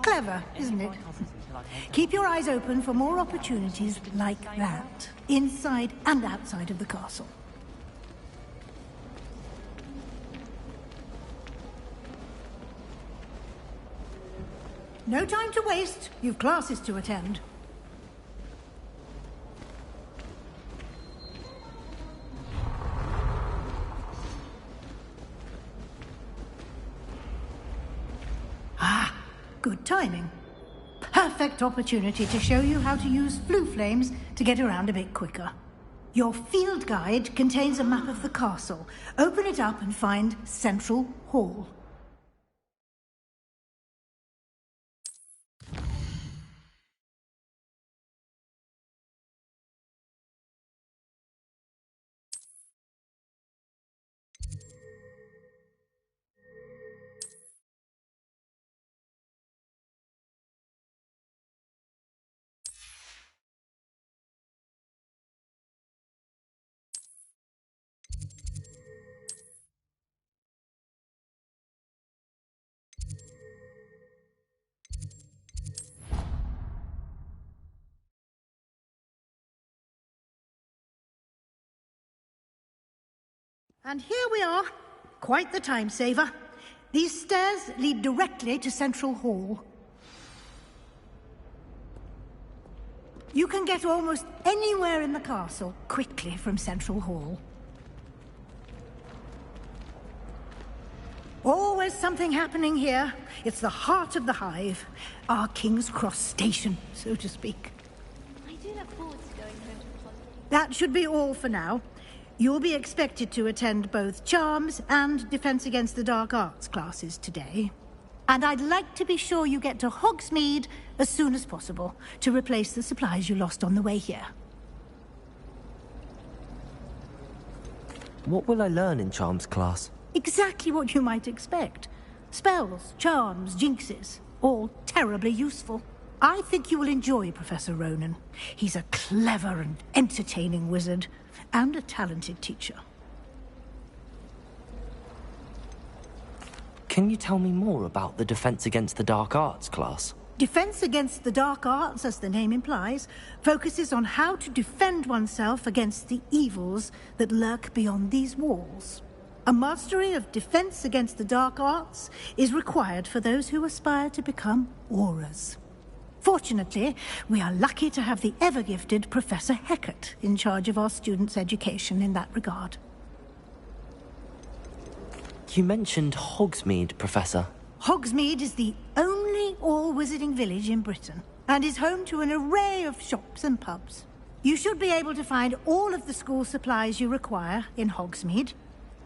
Speaker 10: Clever, isn't it? Keep your eyes open for more opportunities like that, inside and outside of the castle. No time to waste. You've classes to attend. Ah, good timing. Perfect opportunity to show you how to use flue flames to get around a bit quicker. Your field guide contains a map of the castle. Open it up and find Central Hall. And here we are. Quite the time saver. These stairs lead directly to Central Hall. You can get almost anywhere in the castle quickly from Central Hall. Always something happening here. It's the heart of the hive. Our King's Cross station, so to speak.
Speaker 17: I do look forward to going home to holiday.
Speaker 10: That should be all for now. You'll be expected to attend both Charms and Defense Against the Dark Arts classes today. And I'd like to be sure you get to Hogsmeade as soon as possible to replace the supplies you lost on the way here.
Speaker 1: What will I learn in Charms class?
Speaker 10: Exactly what you might expect. Spells, charms, jinxes, all terribly useful. I think you will enjoy Professor Ronan. He's a clever and entertaining wizard, and a talented teacher.
Speaker 1: Can you tell me more about the Defense Against the Dark Arts class?
Speaker 10: Defense Against the Dark Arts, as the name implies, focuses on how to defend oneself against the evils that lurk beyond these walls. A mastery of Defense Against the Dark Arts is required for those who aspire to become Aurors. Fortunately, we are lucky to have the ever-gifted Professor Hecat in charge of our students' education in that regard.
Speaker 1: You mentioned Hogsmeade, Professor.
Speaker 10: Hogsmeade is the only all-wizarding village in Britain, and is home to an array of shops and pubs. You should be able to find all of the school supplies you require in Hogsmeade.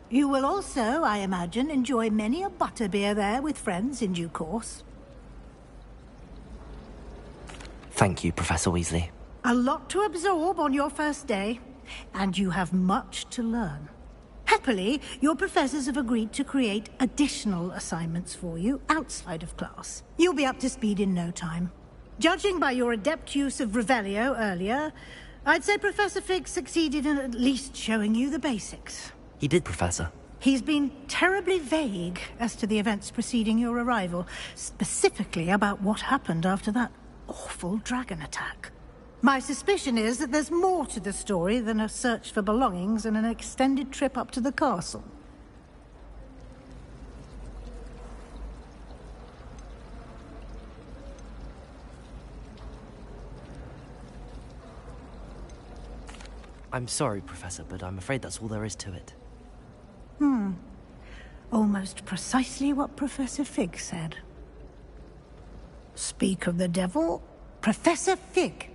Speaker 10: You will also, I imagine, enjoy many a butterbeer there with friends in due course.
Speaker 1: Thank you, Professor Weasley.
Speaker 10: A lot to absorb on your first day, and you have much to learn. Happily, your professors have agreed to create additional assignments for you outside of class. You'll be up to speed in no time. Judging by your adept use of Revelio earlier, I'd say Professor Fig succeeded in at least showing you the basics.
Speaker 1: He did, Professor.
Speaker 10: He's been terribly vague as to the events preceding your arrival, specifically about what happened after that awful dragon attack. My suspicion is that there's more to the story than a search for belongings and an extended trip up to the castle.
Speaker 1: I'm sorry, Professor, but I'm afraid that's all there is to it.
Speaker 10: Almost precisely what Professor Fig said. Speak of the devil, Professor Fig.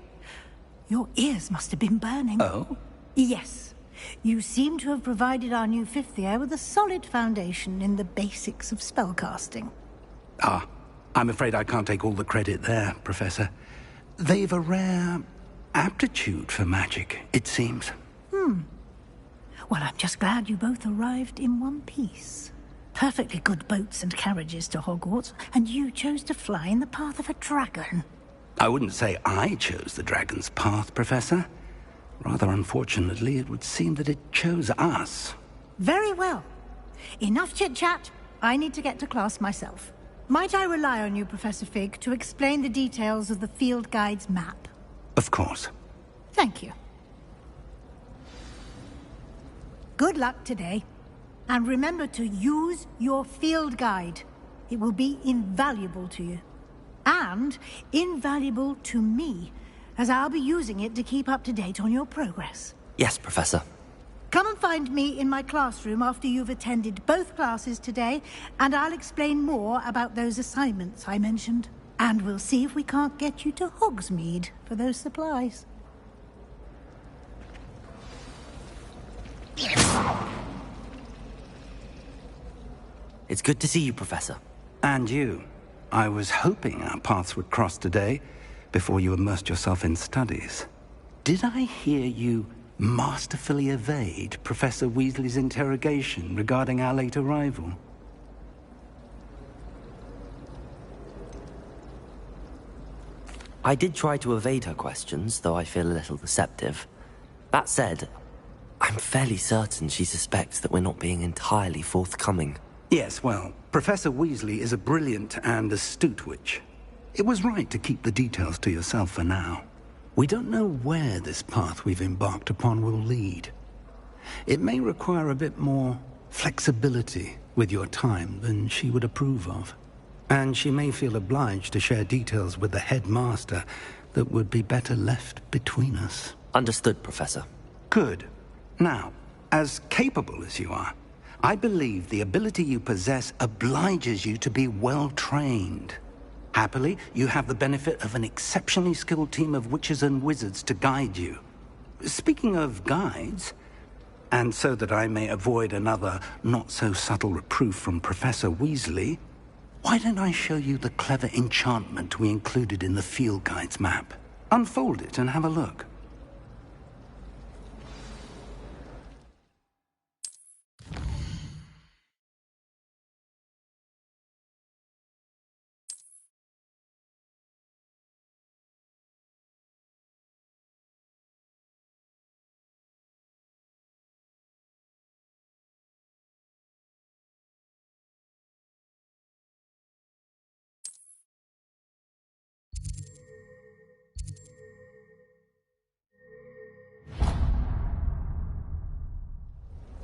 Speaker 10: Your ears must have been burning.
Speaker 2: Oh?
Speaker 10: Yes. You seem to have provided our new fifth year with a solid foundation in the basics of spellcasting.
Speaker 2: Ah, I'm afraid I can't take all the credit there, Professor. They've a rare aptitude for magic, it seems.
Speaker 10: Well, I'm just glad you both arrived in one piece. Perfectly good boats and carriages to Hogwarts, and you chose to fly in the path of a dragon.
Speaker 2: I wouldn't say I chose the dragon's path, Professor. Rather unfortunately, it would seem that it chose us.
Speaker 10: Very well. Enough chit-chat. I need to get to class myself. Might I rely on you, Professor Fig, to explain the details of the field guide's map?
Speaker 2: Of course.
Speaker 10: Thank you. Good luck today. And remember to use your field guide. It will be invaluable to you. And invaluable to me, as I'll be using it to keep up to date on your progress.
Speaker 1: Yes, Professor.
Speaker 10: Come and find me in my classroom after you've attended both classes today, and I'll explain more about those assignments I mentioned. And we'll see if we can't get you to Hogsmeade for those supplies.
Speaker 1: It's good to see you, Professor.
Speaker 2: And you. I was hoping our paths would cross today, before you immersed yourself in studies. Did I hear you masterfully evade Professor Weasley's interrogation regarding our late arrival?
Speaker 1: I did try to evade her questions, though I feel a little deceptive. That said, I'm fairly certain she suspects that we're not being entirely forthcoming.
Speaker 2: Yes, well, Professor Weasley is a brilliant and astute witch. It was right to keep the details to yourself for now. We don't know where this path we've embarked upon will lead. It may require a bit more flexibility with your time than she would approve of. And she may feel obliged to share details with the headmaster that would be better left between us.
Speaker 1: Understood, Professor.
Speaker 2: Good. Now, as capable as you are, I believe the ability you possess obliges you to be well-trained. Happily, you have the benefit of an exceptionally skilled team of witches and wizards to guide you. Speaking of guides, and so that I may avoid another not-so-subtle reproof from Professor Weasley, Why don't I show you the clever enchantment we included in the field guide's map? Unfold it and have a look.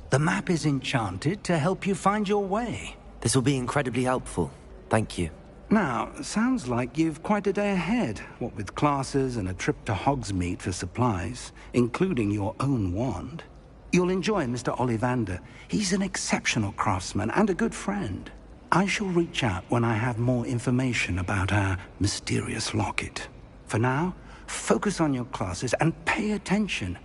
Speaker 2: The map is enchanted to help you find your way.
Speaker 1: This will be incredibly helpful. Thank you.
Speaker 2: Now, sounds like you've quite a day ahead, what with classes and a trip to Hogsmeade for supplies, including your own wand. You'll enjoy Mr. Ollivander. He's an exceptional craftsman and a good friend. I shall reach out when I have more information about our mysterious locket. For now, focus on your classes and pay attention.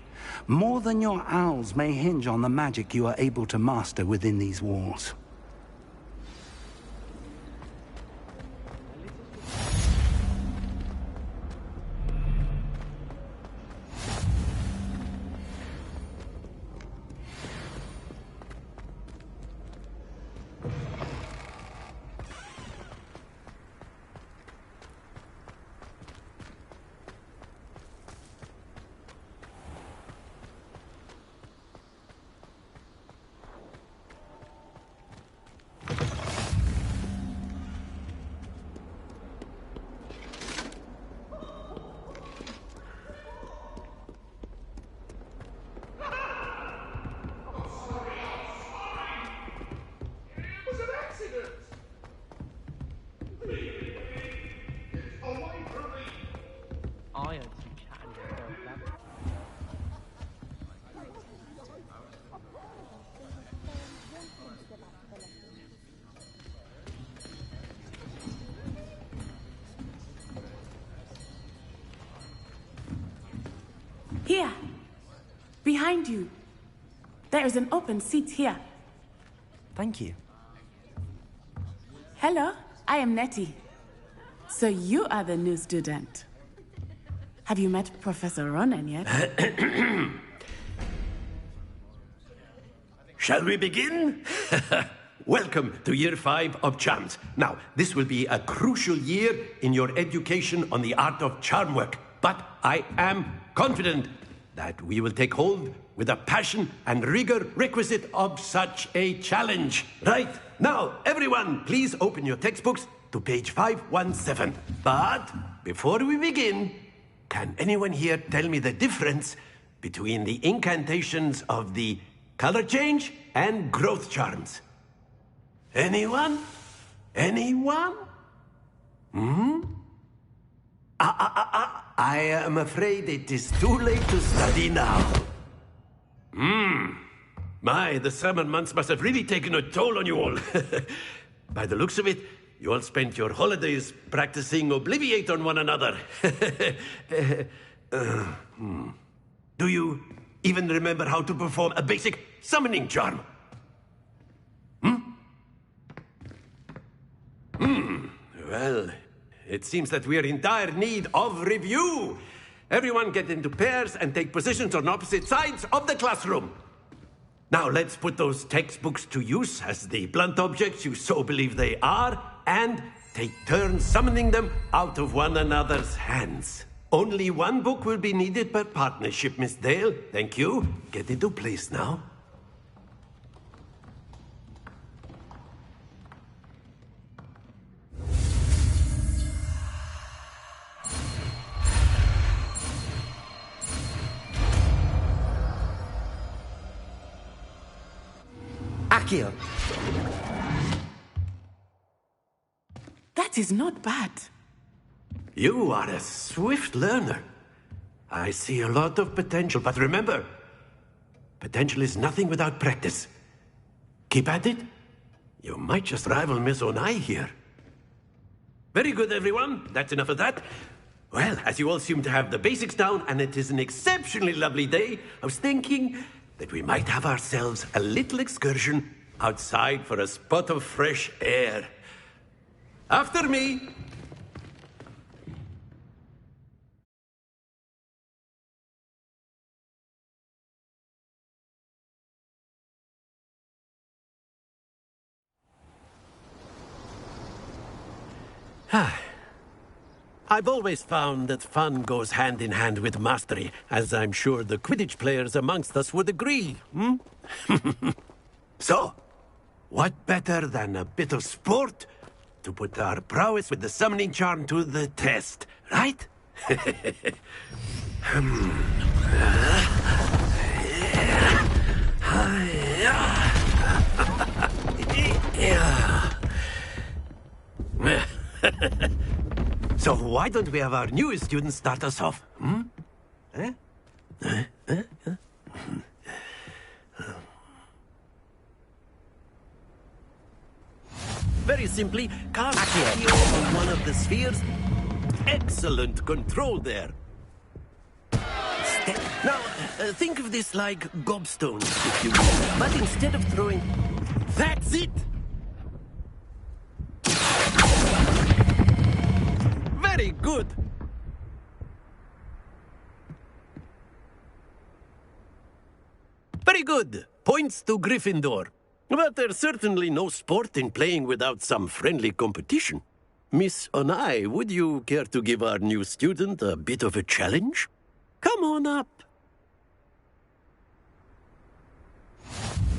Speaker 2: More than your owls may hinge on the magic you are able to master within these walls.
Speaker 16: Here, behind you. There is an open seat here.
Speaker 1: Thank you.
Speaker 16: Hello, I am Nettie. So you are the new student. Have you met Professor Ronan yet?
Speaker 8: Shall we begin? Welcome to Year 5 of Charms. Now, this will be a crucial year in your education on the art of charm work. But I am confident that we will take hold with the passion and rigor requisite of such a challenge. Right, now, everyone, please open your textbooks to page 517. But before we begin, can anyone here tell me the difference between the incantations of the color change and growth charms? Anyone? Anyone? I am afraid it is too late to study now. My, the summer months must have really taken a toll on you all. By the looks of it, you all spent your holidays practicing Obliviate on one another. Do you even remember how to perform a basic summoning charm? Well, it seems that we are in dire need of review. Everyone get into pairs and take positions on opposite sides of the classroom. Now let's put those textbooks to use as the blunt objects you so believe they are, and take turns summoning them out of one another's hands. Only one book will be needed per partnership, Miss Dale. Thank you. Get into place now.
Speaker 1: Accio.
Speaker 16: That is not bad.
Speaker 8: You are a swift learner. I see a lot of potential, but remember, potential is nothing without practice. Keep at it. You might just rival Miss Onai here. Very good, everyone. That's enough of that. Well, as you all seem to have the basics down, and it is an exceptionally lovely day, I was thinking that we might have ourselves a little excursion outside for a spot of fresh air. After me. I've always found that fun goes hand in hand with mastery, as I'm sure the Quidditch players amongst us would agree, hmm? So, what better than a bit of sport to put our prowess with the summoning charm to the test, right? So why don't we have our newest student start us off, hmm? Very simply, cast here on one of the spheres. Excellent control there. Now, think of this like gobstones, if you will. But instead of throwing... That's it! Very good! Very good! Points to Gryffindor. But there's certainly no sport in playing without some friendly competition. Miss Onai, would you care to give our new student a bit of a challenge? Come on up.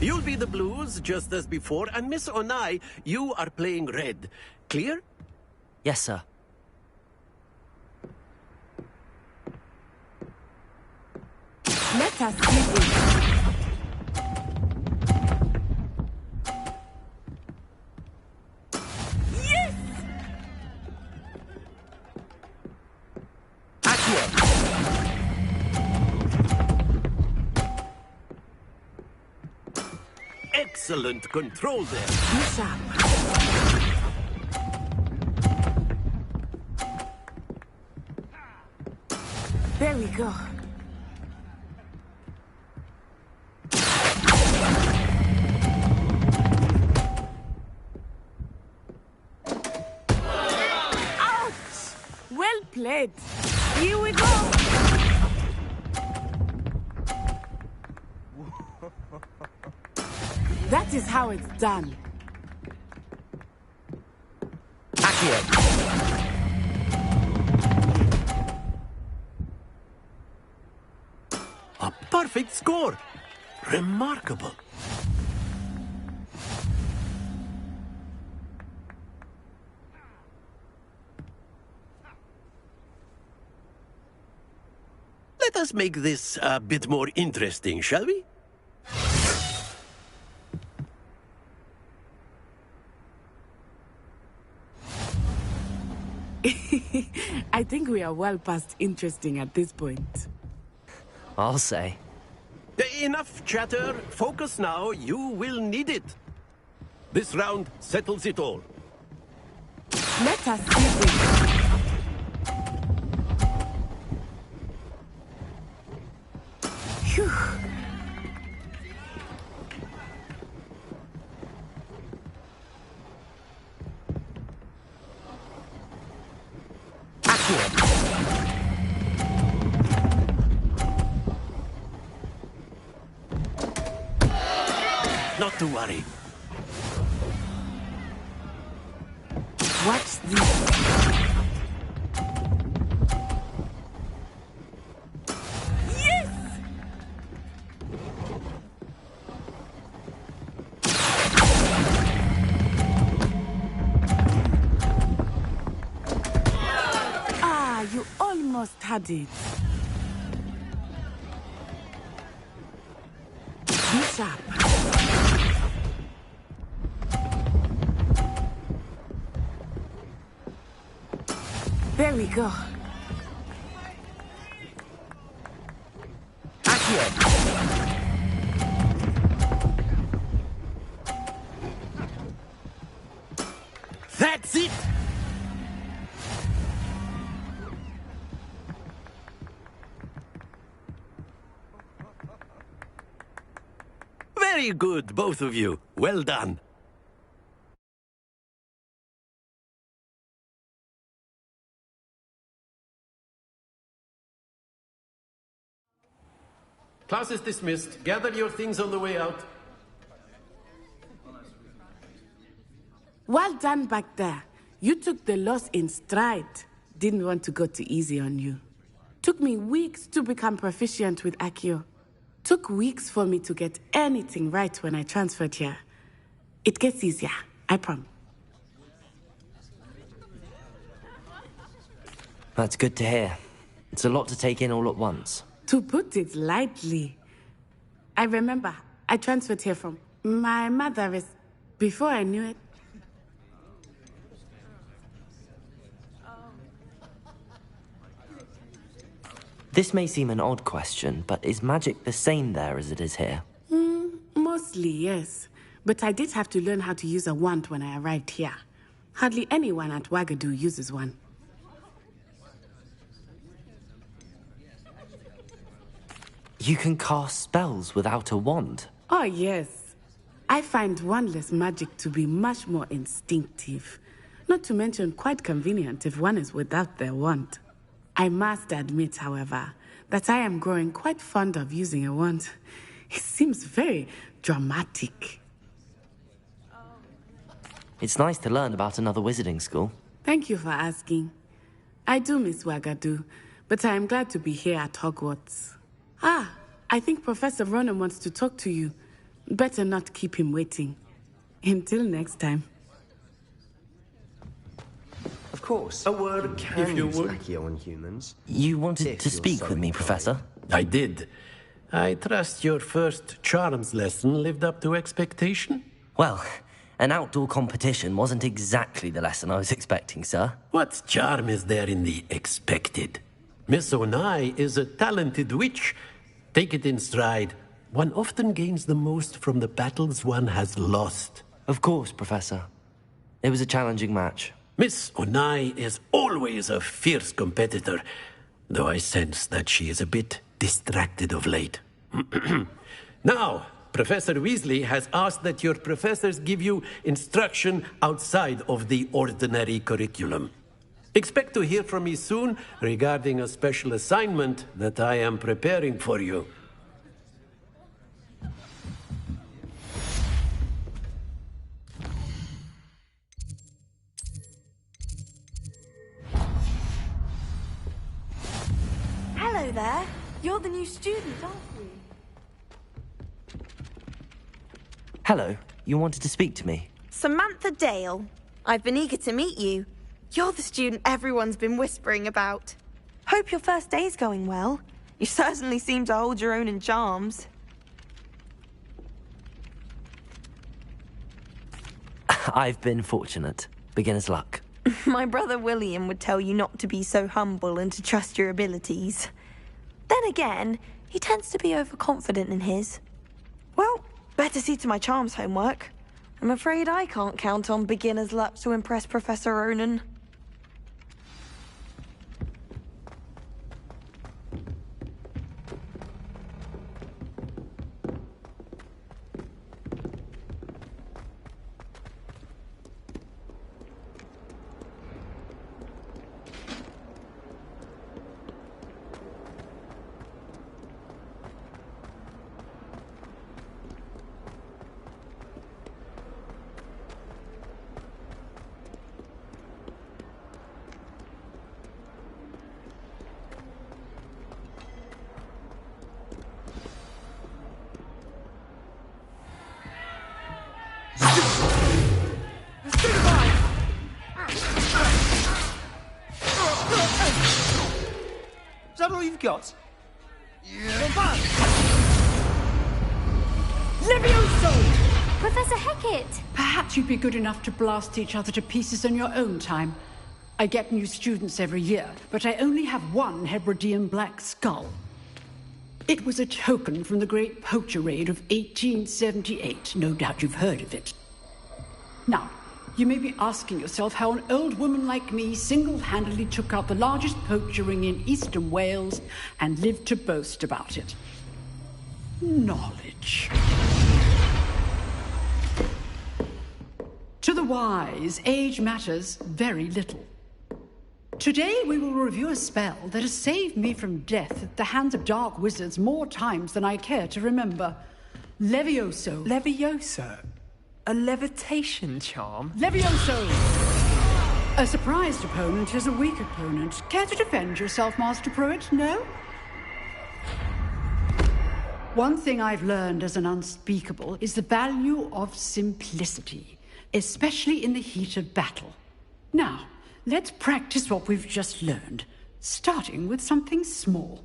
Speaker 8: You'll be the blues, just as before, and Miss Onai, you are playing red. Clear?
Speaker 1: Yes, sir.
Speaker 16: Let us see this. Yes!
Speaker 8: Excellent control there.
Speaker 16: Bishop. There we go. Ouch! Well played. Here we go. That is how it's done.
Speaker 8: A perfect score. Remarkable. Let us make this a bit more interesting, shall we?
Speaker 16: I think we are well past interesting at this point.
Speaker 1: I'll say.
Speaker 8: Enough chatter. Focus now. You will need it. This round settles it all.
Speaker 16: Let us see this. Phew.
Speaker 8: Not to worry.
Speaker 16: Watch this. Yes! Ah, you almost had it. Bishop. There we go.
Speaker 8: That's it! Very good, both of you. Well done. Class is dismissed. Gather your things on the way out.
Speaker 16: Well done back there. You took the loss in stride. Didn't want to go too easy on you. Took me weeks to become proficient with Accio. Took weeks for me to get anything right when I transferred here. It gets easier, I promise.
Speaker 1: That's good to hear. It's a lot to take in all at once.
Speaker 16: To put it lightly, I remember I transferred here from my mother is... Before I knew it...
Speaker 1: This may seem an odd question, but is magic the same there as it is here?
Speaker 16: Mostly, yes. But I did have to learn how to use a wand when I arrived here. Hardly anyone at Wagadu uses one.
Speaker 1: You can cast spells without a wand?
Speaker 16: Oh, yes. I find wandless magic to be much more instinctive. Not to mention quite convenient if one is without their wand. I must admit, however, that I am growing quite fond of using a wand. It seems very dramatic.
Speaker 1: It's nice to learn about another wizarding school.
Speaker 16: Thank you for asking. I do miss Wagadu, but I am glad to be here at Hogwarts. I think Professor Ronan wants to talk to you. Better not keep him waiting. Until next time.
Speaker 18: Of course.
Speaker 6: A word
Speaker 18: Can use Accio on humans.
Speaker 1: You wanted to speak with me, Professor?
Speaker 8: I did. I trust your first charms lesson lived up to expectation?
Speaker 1: Well, an outdoor competition wasn't exactly the lesson I was expecting, sir.
Speaker 8: What charm is there in the expected? Miss Onai is a talented witch. Take it in stride. One often gains the most from the battles one has lost.
Speaker 1: Of course, Professor. It was a challenging match.
Speaker 8: Miss Onai is always a fierce competitor, though I sense that she is a bit distracted of late. Now, Professor Weasley has asked that your professors give you instruction outside of the ordinary curriculum. Expect to hear from me soon regarding a special assignment that I am preparing for you.
Speaker 19: Hello there. You're the new student, aren't you?
Speaker 1: Hello. You wanted to speak to me?
Speaker 19: Samantha Dale. I've been eager to meet you. You're the student everyone's been whispering about. Hope your first day's going well. You certainly seem to hold your own in charms.
Speaker 1: I've been fortunate. Beginner's luck.
Speaker 19: My brother William would tell you not to be so humble and to trust your abilities. Then again, he tends to be overconfident in his. Well, better see to my charms homework. I'm afraid I can't count on beginner's luck to impress Professor Ronan.
Speaker 18: Is that all you've got?
Speaker 20: Levioso!
Speaker 13: Professor Hecat!
Speaker 20: Perhaps you'd be good enough to blast each other to pieces in your own time. I get new students every year, but I only have one Hebridean black skull. It was a token from the Great Poacher Raid of 1878. No doubt you've heard of it. Now, you may be asking yourself how an old woman like me single-handedly took out the largest poacher ring in eastern Wales and lived to boast about it. Knowledge. To the wise, age matters very little. Today we will review a spell that has saved me from death at the hands of dark wizards more times than I care to remember. Levioso.
Speaker 15: Levioso? A levitation charm?
Speaker 20: Levioso! A surprised opponent is a weak opponent. Care to defend yourself, Master Pruitt? No? One thing I've learned as an unspeakable is the value of simplicity, especially in the heat of battle. Now, let's practice what we've just learned, starting with something small.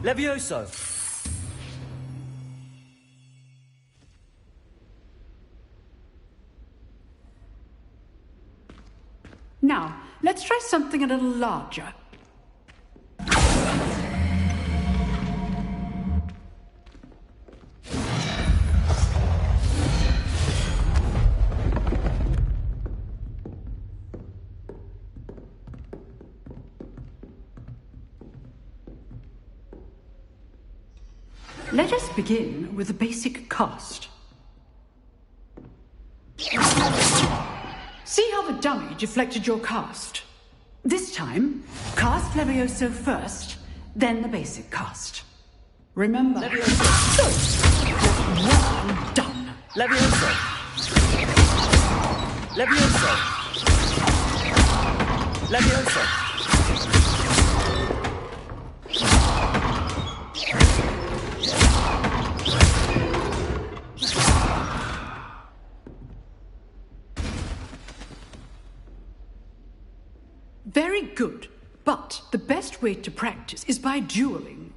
Speaker 1: Levioso!
Speaker 20: Now, let's try something a little larger. Let us begin with a basic cast. See how the dummy deflected your cast? This time, cast Levioso first, then the basic cast. Remember... Levioso! Good. Well done.
Speaker 1: Levioso! Levioso! Levioso!
Speaker 20: Very good, but the best way to practice is by dueling.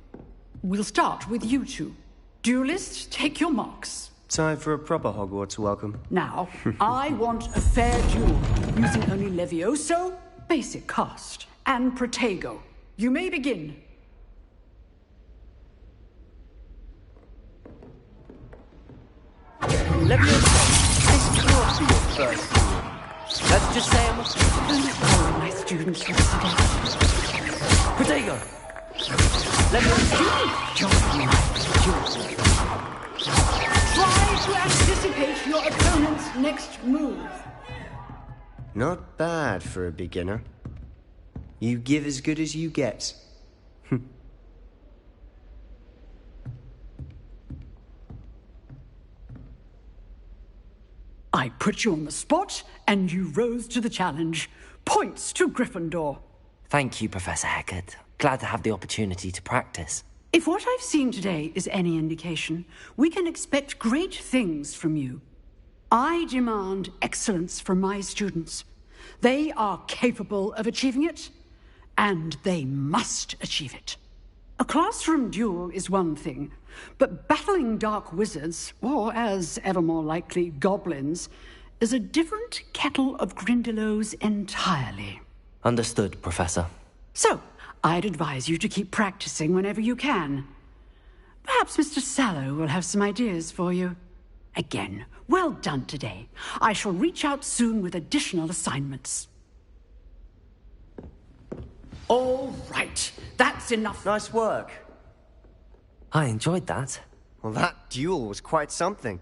Speaker 20: We'll start with you two. Duelists, take your marks.
Speaker 18: Time for a proper Hogwarts welcome.
Speaker 20: Now, I want a fair duel, using only Levioso, basic cast, and Protego. You may begin.
Speaker 1: Levioso! This can't be your first duel. Let's just say I'm
Speaker 20: All my students yesterday.
Speaker 1: Protego! Levioso!
Speaker 20: Try to anticipate your opponent's next move.
Speaker 18: Not bad for a beginner. You give as good as you get.
Speaker 20: I put you on the spot, and you rose to the challenge. Points to Gryffindor.
Speaker 1: Thank you, Professor Hecat. Glad to have the opportunity to practice.
Speaker 20: If what I've seen today is any indication, we can expect great things from you. I demand excellence from my students. They are capable of achieving it, and they must achieve it. A classroom duel is one thing, but battling dark wizards, or as ever more likely, goblins, is a different kettle of Grindylows entirely.
Speaker 1: Understood, Professor.
Speaker 20: So, I'd advise you to keep practicing whenever you can. Perhaps Mr. Sallow will have some ideas for you. Again, well done today. I shall reach out soon with additional assignments. All right, that's enough.
Speaker 18: Nice work.
Speaker 1: I enjoyed that.
Speaker 18: Well, that duel was quite something.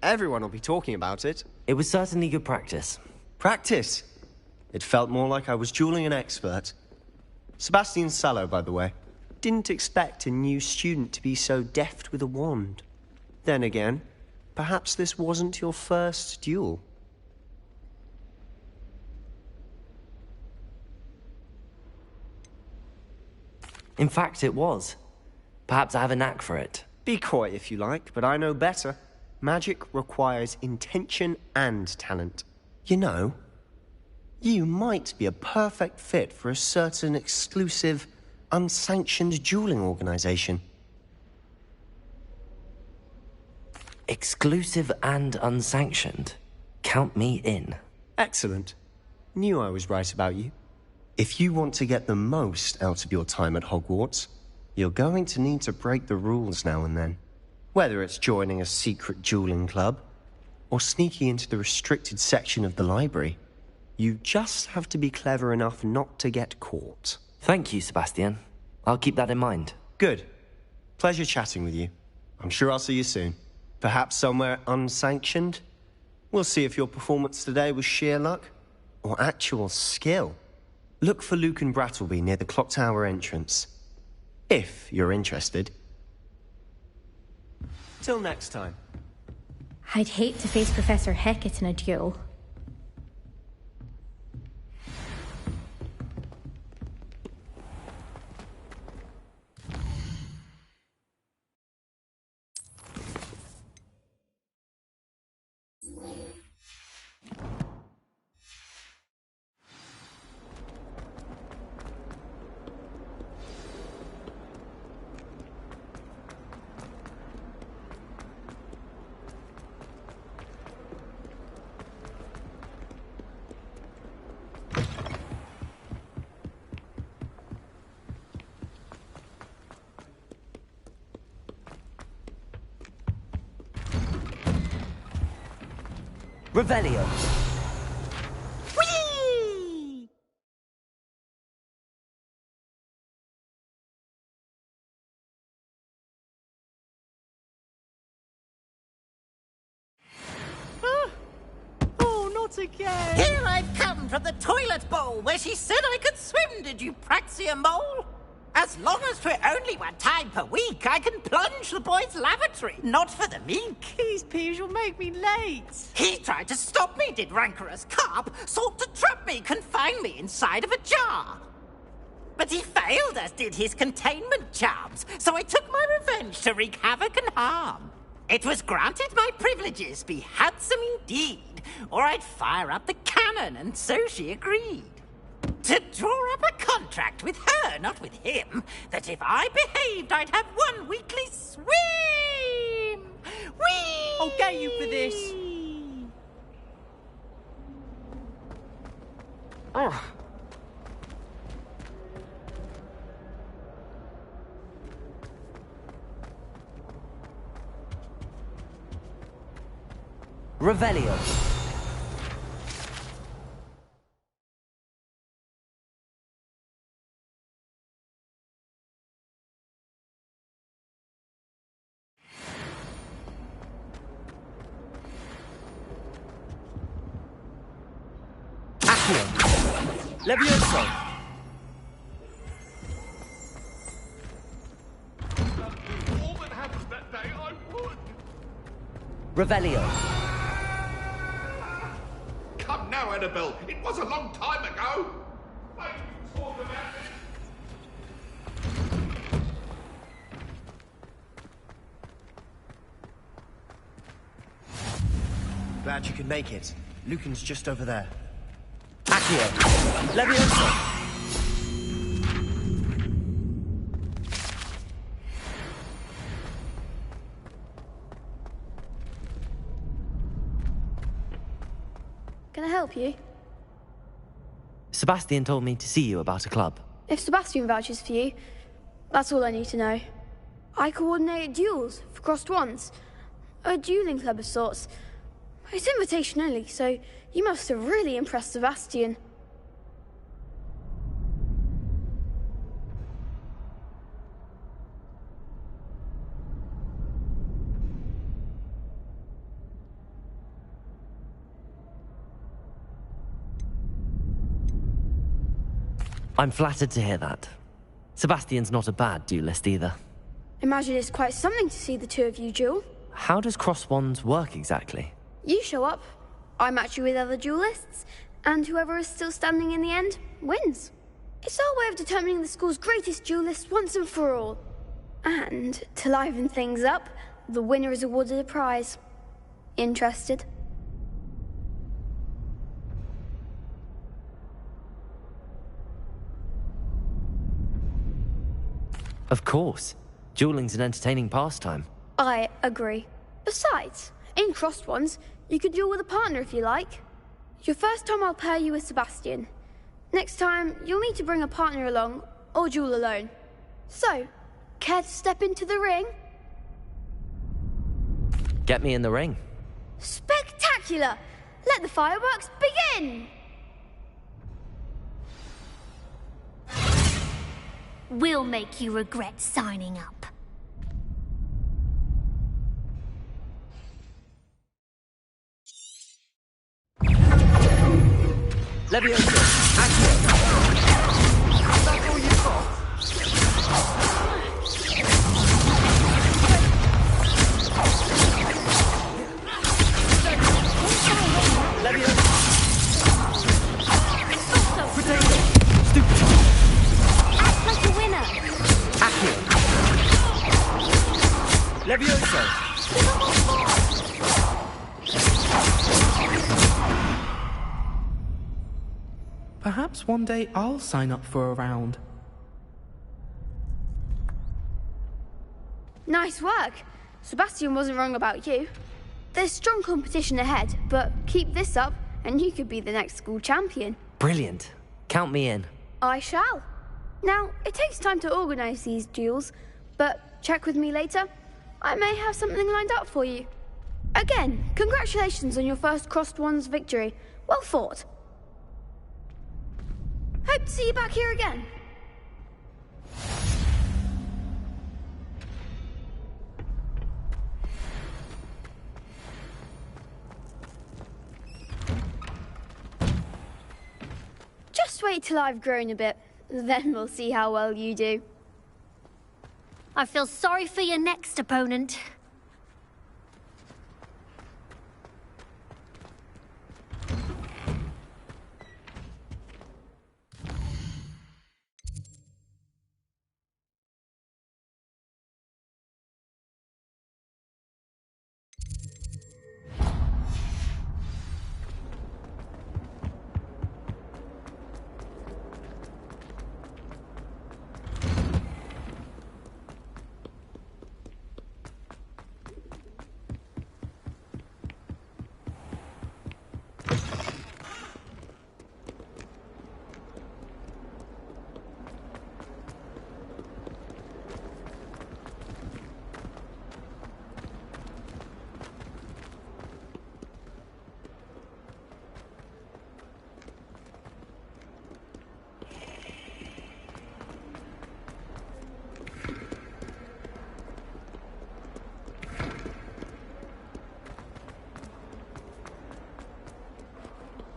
Speaker 18: Everyone will be talking about it.
Speaker 1: It was certainly good practice.
Speaker 18: Practice? It felt more like I was dueling an expert. Sebastian Sallow, by the way. Didn't expect a new student to be so deft with a wand. Then again, perhaps this wasn't your first duel.
Speaker 1: In fact, it was. Perhaps I have a knack for it.
Speaker 18: Be coy if you like, but I know better. Magic requires intention and talent. You know, you might be a perfect fit for a certain exclusive, unsanctioned dueling organization.
Speaker 1: Exclusive and unsanctioned? Count me in.
Speaker 18: Excellent. Knew I was right about you. If you want to get the most out of your time at Hogwarts, you're going to need to break the rules now and then. Whether it's joining a secret dueling club, or sneaking into the restricted section of the library. You just have to be clever enough not to get caught.
Speaker 1: Thank you, Sebastian. I'll keep that in mind.
Speaker 18: Good. Pleasure chatting with you. I'm sure I'll see you soon. Perhaps somewhere unsanctioned? We'll see if your performance today was sheer luck or actual skill. Look for Luke and Brattleby near the clock tower entrance. If you're interested. Till next time.
Speaker 21: I'd hate to face Professor Hecat in a duel.
Speaker 1: Revelio.
Speaker 19: Whee!
Speaker 22: Oh, not again!
Speaker 23: Here I've come from the toilet bowl where she said I could swim, did you praxia mole? As long as for only one time per week, I can plunge the boy's lavatory, not for the meek.
Speaker 22: These peas will make me late.
Speaker 23: He tried to stop me, did rancorous carp, sought to trap me, confine me inside of a jar. But he failed, as did his containment charms, so I took my revenge to wreak havoc and harm. It was granted my privileges be handsome indeed, or I'd fire up the cannon, and so she agreed. To draw up a contract with her, not with him, that if I behaved, I'd have one weekly swim! Whee!
Speaker 22: I'll get you for this.
Speaker 1: Oh. Revelio. Levioso.
Speaker 24: All that happened that day, I would.
Speaker 1: Revelio.
Speaker 24: Come now, Annabelle. It was a long time ago. Talk about it.
Speaker 18: Glad you could make it. Lucan's just over there.
Speaker 1: Accio. Levioso.
Speaker 17: Can I help you?
Speaker 1: Sebastian told me to see you about a club.
Speaker 17: If Sebastian vouches for you, that's all I need to know. I coordinate duels for crossed ones. A dueling club of sorts. It's invitation only, so you must have really impressed Sebastian.
Speaker 1: I'm flattered to hear that. Sebastian's not a bad duelist either.
Speaker 17: Imagine it's quite something to see the two of you duel.
Speaker 1: How does cross wands work exactly?
Speaker 17: You show up, I match you with other duelists, and whoever is still standing in the end wins. It's our way of determining the school's greatest duelist once and for all. And, to liven things up, the winner is awarded a prize. Interested?
Speaker 1: Of course. Dueling's an entertaining pastime.
Speaker 17: I agree. Besides, in crossed ones, you could duel with a partner if you like. Your first time I'll pair you with Sebastian. Next time, you'll need to bring a partner along, or duel alone. So, care to step into the ring?
Speaker 1: Get me in the ring.
Speaker 17: Spectacular! Let the fireworks begin!
Speaker 13: We'll make you regret signing up.
Speaker 1: Leviosa! Accio! Is that all you've got? Leviosa! Potato! Stupid!
Speaker 13: Act like a winner!
Speaker 1: Accio! Leviosa!
Speaker 3: Perhaps one day I'll sign up for a round.
Speaker 17: Nice work. Sebastian wasn't wrong about you. There's strong competition ahead, but keep this up and you could be the next school champion.
Speaker 1: Brilliant. Count me in.
Speaker 17: I shall. Now, it takes time to organise these duels, but check with me later. I may have something lined up for you. Again, congratulations on your first Crossed Ones victory. Well fought. Hope to see you back here again. Just wait till I've grown a bit, then we'll see how well you do.
Speaker 13: I feel sorry for your next opponent.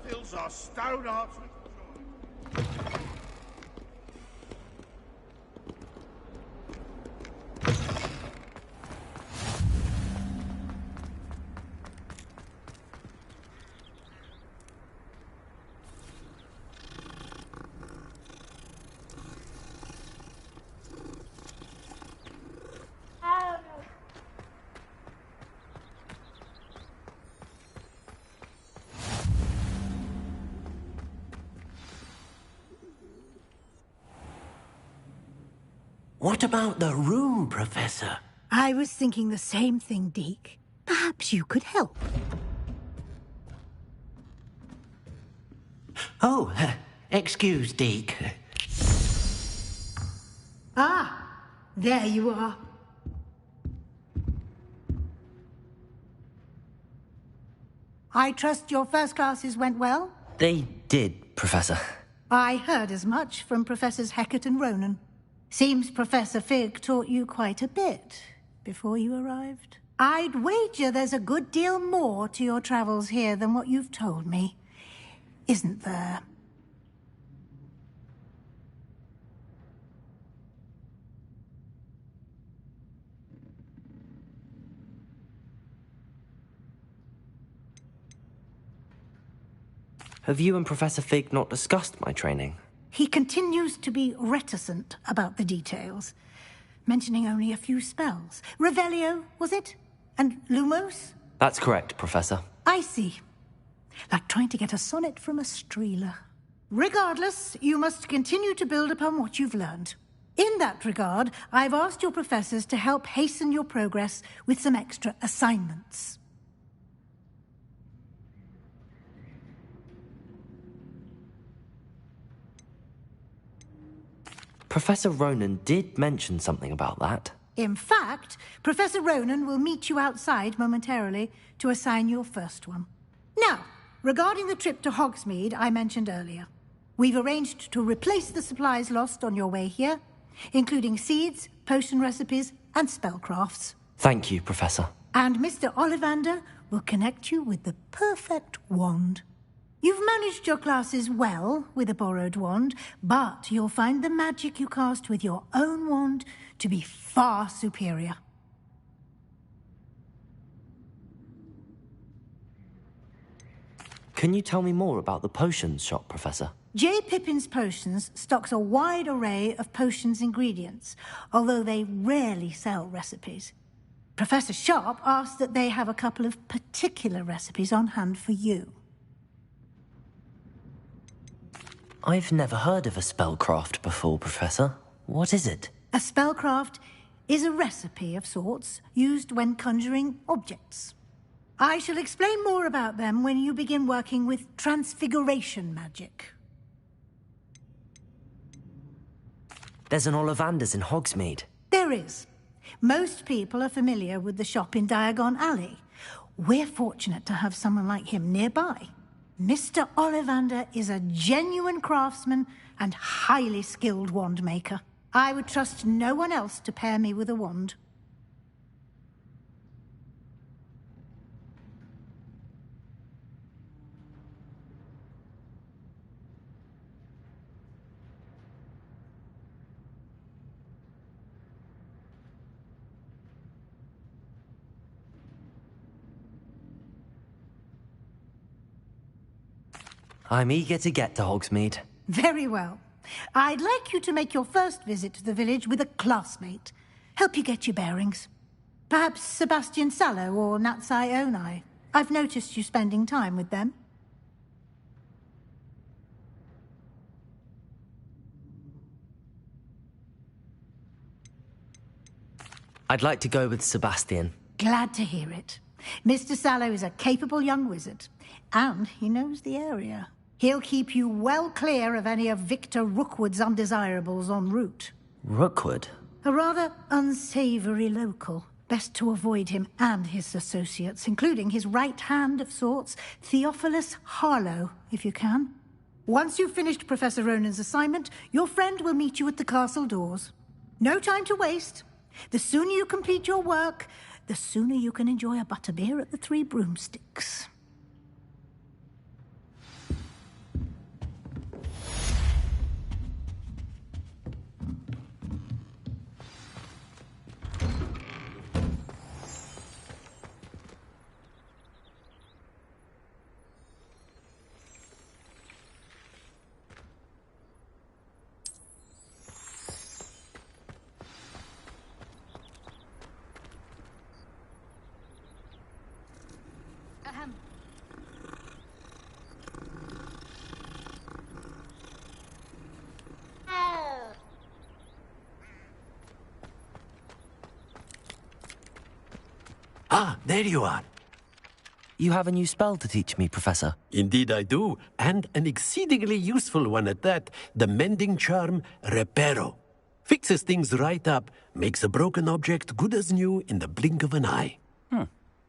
Speaker 24: Fills our stone hearts with joy.
Speaker 8: What about the room, Professor?
Speaker 10: I was thinking the same thing, Deke. Perhaps you could help.
Speaker 8: Oh, excuse, Deke.
Speaker 10: Ah, there you are. I trust your first classes went well?
Speaker 1: They did, Professor.
Speaker 10: I heard as much from Professors Hecat and Ronan. Seems Professor Fig taught you quite a bit before you arrived. I'd wager there's a good deal more to your travels here than what you've told me. Isn't there?
Speaker 1: Have you and Professor Fig not discussed my training?
Speaker 10: He continues to be reticent about the details, mentioning only a few spells. Revelio, was it? And Lumos?
Speaker 1: That's correct, Professor.
Speaker 10: I see. Like trying to get a sonnet from a streeler. Regardless, you must continue to build upon what you've learned. In that regard, I've asked your professors to help hasten your progress with some extra assignments.
Speaker 1: Professor Ronan did mention something about that.
Speaker 10: In fact, Professor Ronan will meet you outside momentarily to assign your first one. Now, regarding the trip to Hogsmeade I mentioned earlier, we've arranged to replace the supplies lost on your way here including seeds, potion recipes, and spellcrafts.
Speaker 1: Thank you, Professor.
Speaker 10: And Mr. Ollivander will connect you with the perfect wand. You've managed your classes well with a borrowed wand, but you'll find the magic you cast with your own wand to be far superior.
Speaker 1: Can you tell me more about the potions shop, Professor?
Speaker 10: J. Pippin's Potions stocks a wide array of potions ingredients, although they rarely sell recipes. Professor Sharp asked that they have a couple of particular recipes on hand for you.
Speaker 1: I've never heard of a spellcraft before, Professor. What is it?
Speaker 10: A spellcraft is a recipe of sorts used when conjuring objects. I shall explain more about them when you begin working with transfiguration magic.
Speaker 1: There's an Ollivander's in Hogsmeade.
Speaker 10: There is. Most people are familiar with the shop in Diagon Alley. We're fortunate to have someone like him nearby. Mr. Ollivander is a genuine craftsman and highly skilled wand maker. I would trust no one else to pair me with a wand.
Speaker 1: I'm eager to get to Hogsmeade.
Speaker 10: Very well. I'd like you to make your first visit to the village with a classmate. Help you get your bearings. Perhaps Sebastian Sallow or Natsai Onai. I've noticed you spending time with them.
Speaker 1: I'd like to go with Sebastian.
Speaker 10: Glad to hear it. Mr. Sallow is a capable young wizard, and he knows the area. He'll keep you well clear of any of Victor Rookwood's undesirables en route.
Speaker 1: Rookwood?
Speaker 10: A rather unsavory local. Best to avoid him and his associates, including his right hand of sorts, Theophilus Harlow, if you can. Once you've finished Professor Ronan's assignment, your friend will meet you at the castle doors. No time to waste. The sooner you complete your work, the sooner you can enjoy a butterbeer at the Three Broomsticks.
Speaker 8: Ah, there you are.
Speaker 1: You have a new spell to teach me, Professor.
Speaker 8: Indeed I do, and an exceedingly useful one at that. The mending charm, Reparo. Fixes things right up, makes a broken object good as new in the blink of an eye.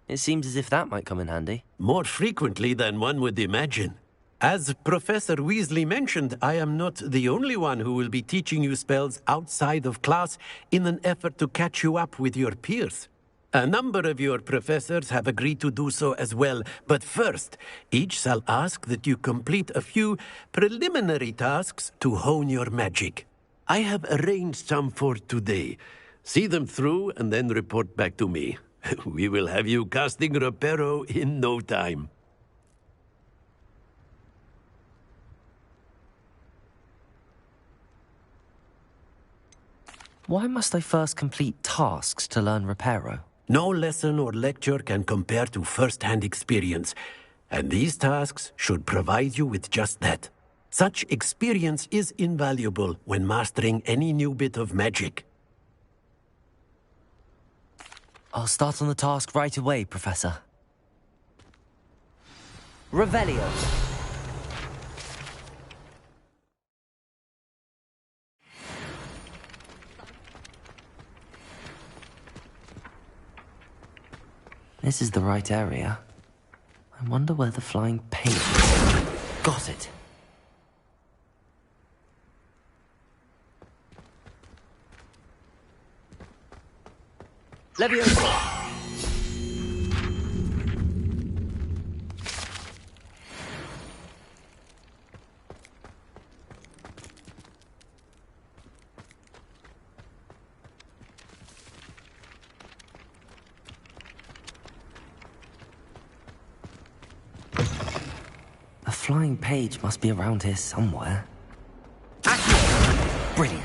Speaker 1: It seems as if that might come in handy.
Speaker 8: More frequently than one would imagine. As Professor Weasley mentioned, I am not the only one who will be teaching you spells outside of class in an effort to catch you up with your peers. A number of your professors have agreed to do so as well, but first, each shall ask that you complete a few preliminary tasks to hone your magic. I have arranged some for today. See them through and then report back to me. We will have you casting Reparo in no time.
Speaker 1: Why must I first complete tasks to learn Reparo?
Speaker 8: No lesson or lecture can compare to first-hand experience, and these tasks should provide you with just that. Such experience is invaluable when mastering any new bit of magic.
Speaker 1: I'll start on the task right away, Professor. Revelio. This is the right area. I wonder where the flying paint is. Got it.
Speaker 8: Leviosa!
Speaker 1: A flying page must be around here somewhere. Brilliant.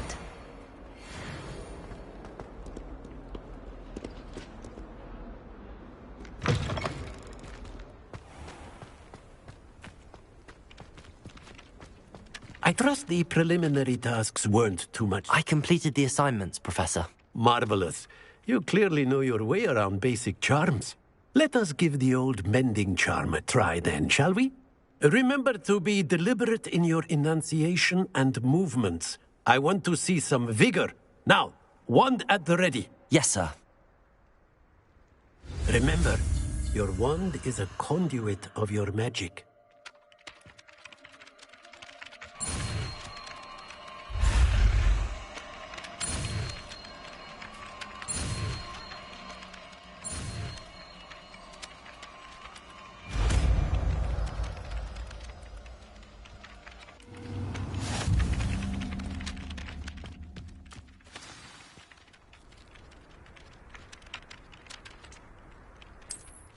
Speaker 8: I trust the preliminary tasks weren't too much.
Speaker 1: I completed the assignments, Professor.
Speaker 8: Marvelous. You clearly know your way around basic charms. Let us give the old mending charm a try then, shall we? Remember to be deliberate in your enunciation and movements. I want to see some vigor. Now, wand at the ready.
Speaker 1: Yes, sir.
Speaker 8: Remember, your wand is a conduit of your magic.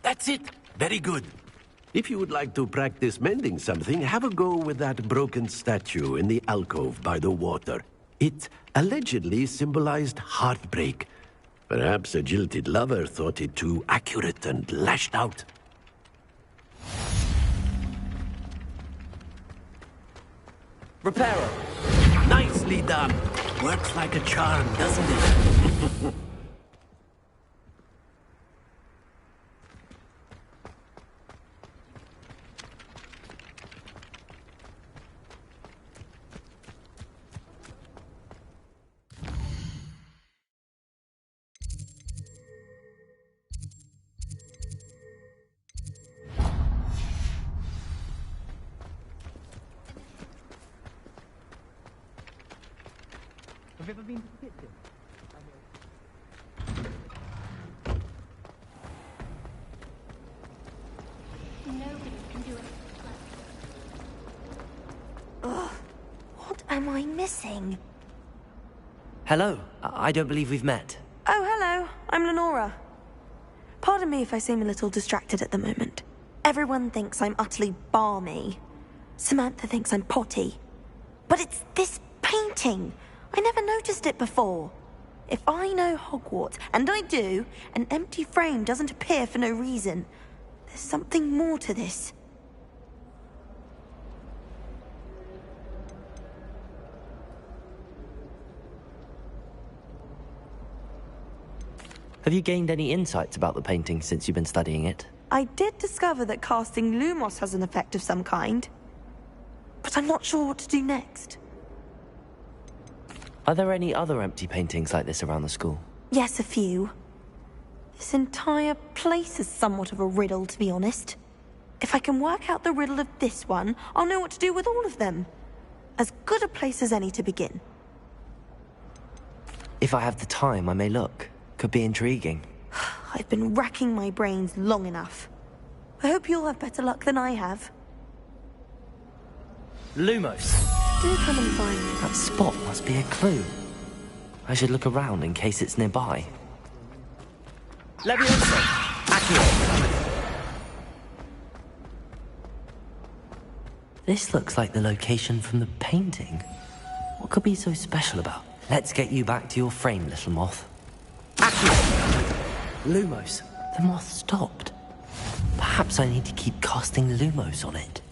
Speaker 8: That's it. Very good. If you would like to practice mending something, have a go with that broken statue in the alcove by the water. It allegedly symbolized heartbreak. Perhaps a jilted lover thought it too accurate and lashed out.
Speaker 1: Reparo!
Speaker 8: Nicely done. Works like a charm, doesn't it?
Speaker 22: Have you ever been to Pittsburgh?
Speaker 13: Nobody can do it.
Speaker 19: Ugh. What am I missing?
Speaker 1: Hello. I don't believe we've met.
Speaker 19: Oh, hello. I'm Lenora. Pardon me if I seem a little distracted at the moment. Everyone thinks I'm utterly balmy. Samantha thinks I'm potty. But it's this painting. I never noticed it before. If I know Hogwarts, and I do, an empty frame doesn't appear for no reason. There's something more to this.
Speaker 1: Have you gained any insights about the painting since you've been studying it?
Speaker 19: I did discover that casting Lumos has an effect of some kind. But I'm not sure what to do next.
Speaker 1: Are there any other empty paintings like this around the school?
Speaker 19: Yes, a few. This entire place is somewhat of a riddle, to be honest. If I can work out the riddle of this one, I'll know what to do with all of them. As good a place as any to begin.
Speaker 1: If I have the time, I may look. Could be intriguing.
Speaker 19: I've been racking my brains long enough. I hope you'll have better luck than I have.
Speaker 1: Lumos.
Speaker 19: Do come and find me.
Speaker 1: That spot must be a clue. I should look around in case it's nearby. Leviosa! Accio! This looks like the location from the painting. What could be so special about? Let's get you back to your frame, little moth. Accio! Lumos. The moth stopped. Perhaps I need to keep casting Lumos on it.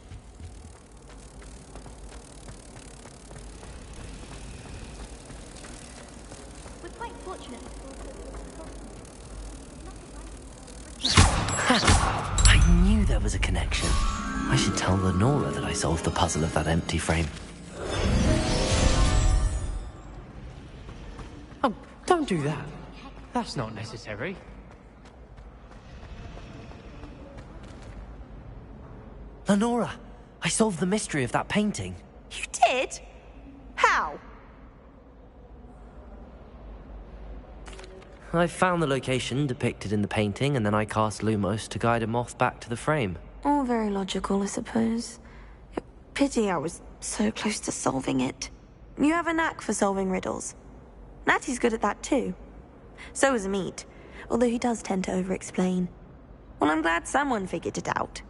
Speaker 13: We're quite fortunate.
Speaker 1: I knew there was a connection. I should tell Lenora that I solved the puzzle of that empty frame.
Speaker 22: Oh, don't do that. That's not necessary.
Speaker 1: Lenora, I solved the mystery of that painting.
Speaker 19: You did? How?
Speaker 1: I found the location depicted in the painting, and then I cast Lumos to guide a moth back to the frame.
Speaker 19: All very logical, I suppose. Pity I was so close to solving it. You have a knack for solving riddles. Natty's good at that too. So is Meat, although he does tend to over-explain. Well, I'm glad someone figured it out.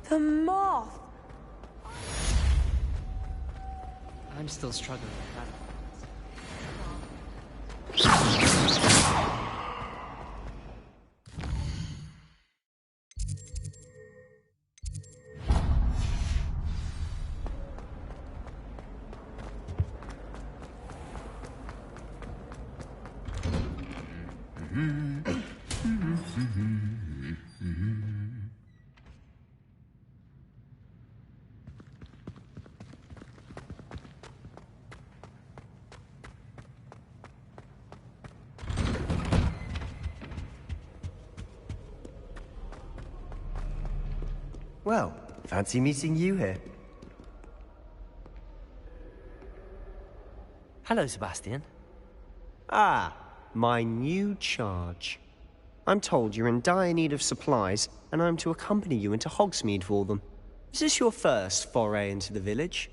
Speaker 19: The moth!
Speaker 14: I'm still struggling with that.
Speaker 18: Well, fancy meeting you here.
Speaker 1: Hello, Sebastian.
Speaker 18: Ah, my new charge. I'm told you're in dire need of supplies, and I'm to accompany you into Hogsmeade for them. Is this your first foray into the village?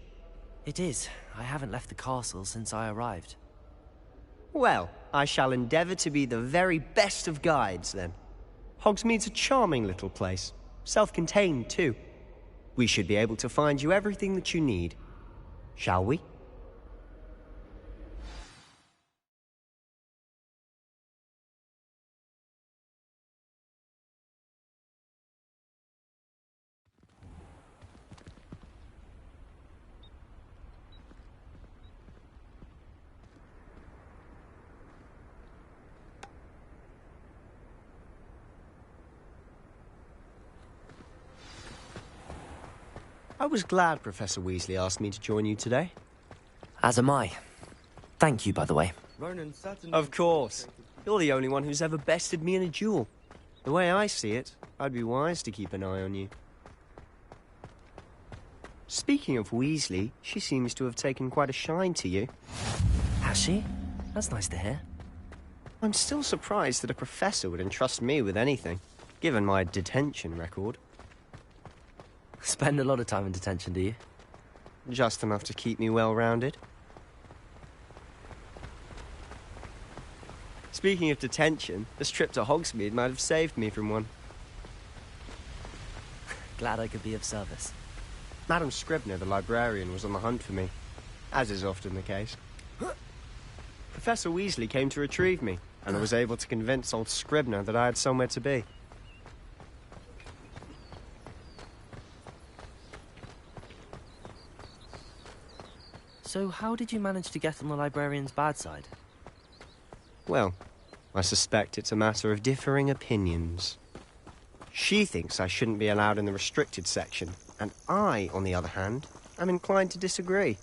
Speaker 1: It is. I haven't left the castle since I arrived.
Speaker 18: Well, I shall endeavour to be the very best of guides, then. Hogsmeade's a charming little place. Self-contained, too. We should be able to find you everything that you need. Shall we? I was glad Professor Weasley asked me to join you today.
Speaker 1: As am I. Thank you, by the way.
Speaker 18: Of course. You're the only one who's ever bested me in a duel. The way I see it, I'd be wise to keep an eye on you. Speaking of Weasley, she seems to have taken quite a shine to you.
Speaker 1: Has she? That's nice to hear.
Speaker 18: I'm still surprised that a professor would entrust me with anything, given my detention record.
Speaker 1: Spend a lot of time in detention, do you?
Speaker 18: Just enough to keep me well-rounded. Speaking of detention, this trip to Hogsmeade might have saved me from one.
Speaker 1: Glad I could be of service.
Speaker 18: Madam Scribner, the librarian, was on the hunt for me, as is often the case. Professor Weasley came to retrieve me, and I was able to convince old Scribner that I had somewhere to be.
Speaker 1: So how did you manage to get on the librarian's bad side?
Speaker 18: Well, I suspect it's a matter of differing opinions. She thinks I shouldn't be allowed in the restricted section, and I, on the other hand, am inclined to disagree.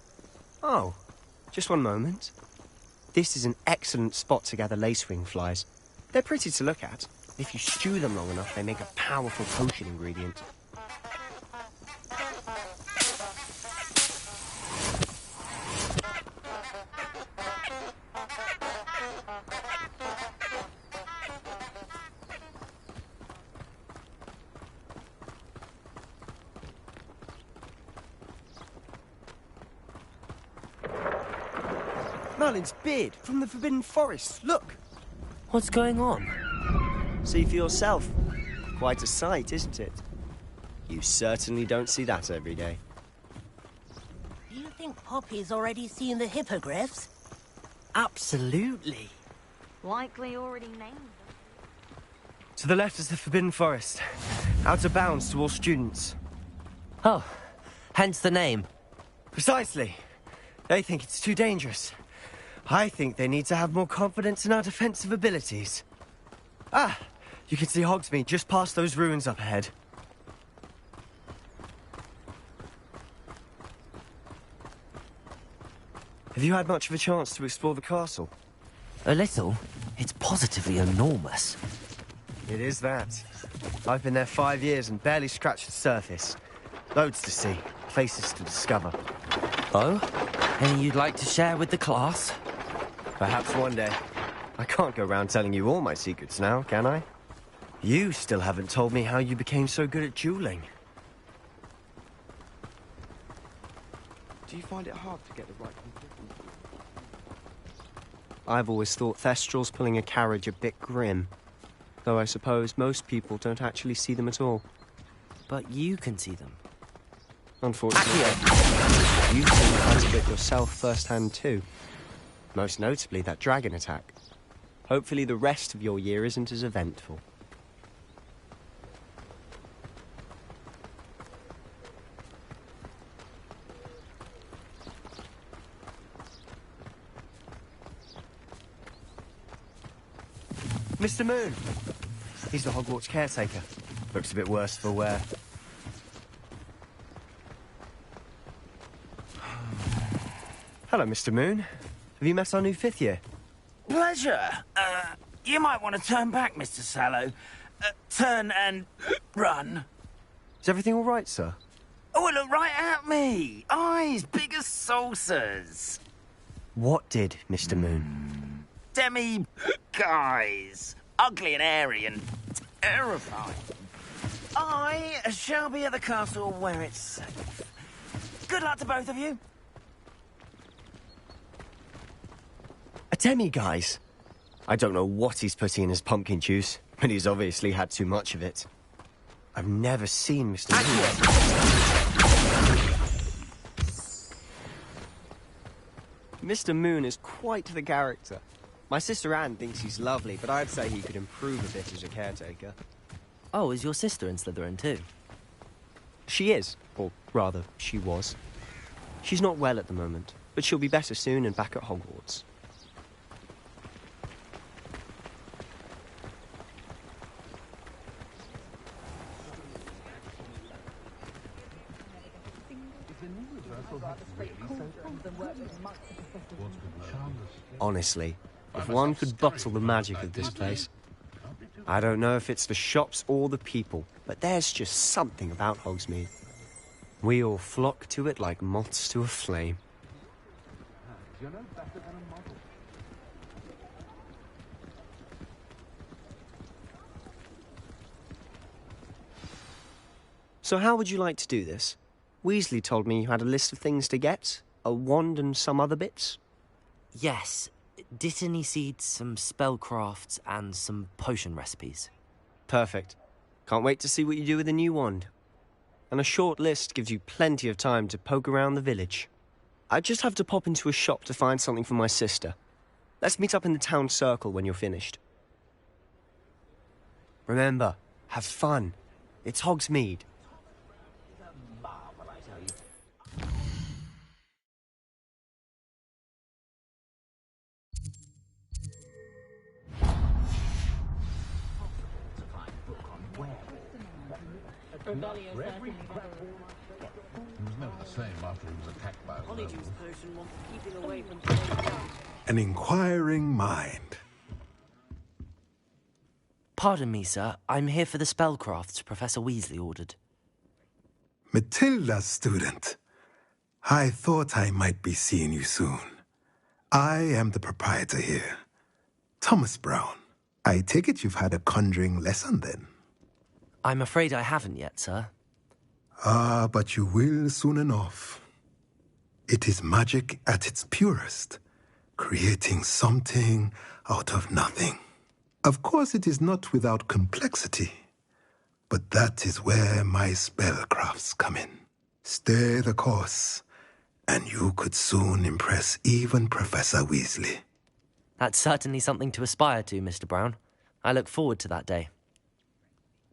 Speaker 18: Oh, just one moment. This is an excellent spot to gather lacewing flies. They're pretty to look at. If you stew them long enough, they make a powerful potion ingredient. Merlin's beard from the Forbidden Forest. Look!
Speaker 1: What's going on?
Speaker 18: See for yourself. Quite a sight, isn't it? You certainly don't see that every day.
Speaker 4: Do you think Poppy's already seen the hippogriffs?
Speaker 5: Absolutely.
Speaker 19: Likely already named them.
Speaker 18: To the left is the Forbidden Forest. Out of bounds to all students.
Speaker 1: Oh, hence the name.
Speaker 18: Precisely. They think it's too dangerous. I think they need to have more confidence in our defensive abilities. Ah, you can see Hogsmeade just past those ruins up ahead. Have you had much of a chance to explore the castle?
Speaker 1: A little. It's positively enormous.
Speaker 18: It is that. I've been there 5 years and barely scratched the surface. Loads to see, places to discover.
Speaker 1: Oh? Any you'd like to share with the class?
Speaker 18: Perhaps one day. I can't go around telling you all my secrets now, can I? You still haven't told me how you became so good at dueling.
Speaker 7: Do you find it hard to get the right conclusion?
Speaker 18: I've always thought Thestrals pulling a carriage a bit grim. Though I suppose most people don't actually see them at all.
Speaker 1: But you can see them.
Speaker 18: Unfortunately, you've seen quite a bit yourself firsthand too. Most notably that dragon attack. Hopefully the rest of your year isn't as eventful. Mr. Moon! He's the Hogwarts caretaker. Looks a bit worse for wear. Hello, Mr. Moon. Have you met our new 5th year?
Speaker 9: Pleasure. You might want to turn back, Mr. Sallow. Turn and run.
Speaker 18: Is everything all right, sir?
Speaker 9: Oh, look right at me. Eyes big as saucers.
Speaker 18: What did, Mr. Moon?
Speaker 9: Guys. Ugly and airy and terrifying. I shall be at the castle where it's safe. Good luck to both of you.
Speaker 18: A demi-guise? I don't know what he's putting in his pumpkin juice, but he's obviously had too much of it. I've never seen Mr. Moon. Mr. Moon is quite the character. My sister Anne thinks he's lovely, but I'd say he could improve a bit as a caretaker.
Speaker 1: Oh, is your sister in Slytherin too?
Speaker 18: She is, or rather, she was. She's not well at the moment, but she'll be better soon and back at Hogwarts. Honestly, if one could bottle the magic of this place. I don't know if it's the shops or the people, but there's just something about Hogsmeade. We all flock to it like moths to a flame. So how would you like to do this? Weasley told me you had a list of things to get, a wand and some other bits.
Speaker 1: Yes. Dittany seeds, some spellcrafts, and some potion recipes.
Speaker 18: Perfect. Can't wait to see what you do with the new wand. And a short list gives you plenty of time to poke around the village. I just have to pop into a shop to find something for my sister. Let's meet up in the town circle when you're finished. Remember, have fun. It's Hogsmeade.
Speaker 11: An inquiring mind.
Speaker 1: Pardon me, sir. I'm here for the spellcrafts Professor Weasley ordered.
Speaker 11: Matilda's student. I thought I might be seeing you soon. I am the proprietor here, Thomas Brown. I take it you've had a conjuring lesson then?
Speaker 1: I'm afraid I haven't yet, sir.
Speaker 11: Ah, but you will soon enough. It is magic at its purest, creating something out of nothing. Of course, it is not without complexity, but that is where my spellcrafts come in. Stay the course, and you could soon impress even Professor Weasley.
Speaker 1: That's certainly something to aspire to, Mr. Brown. I look forward to that day.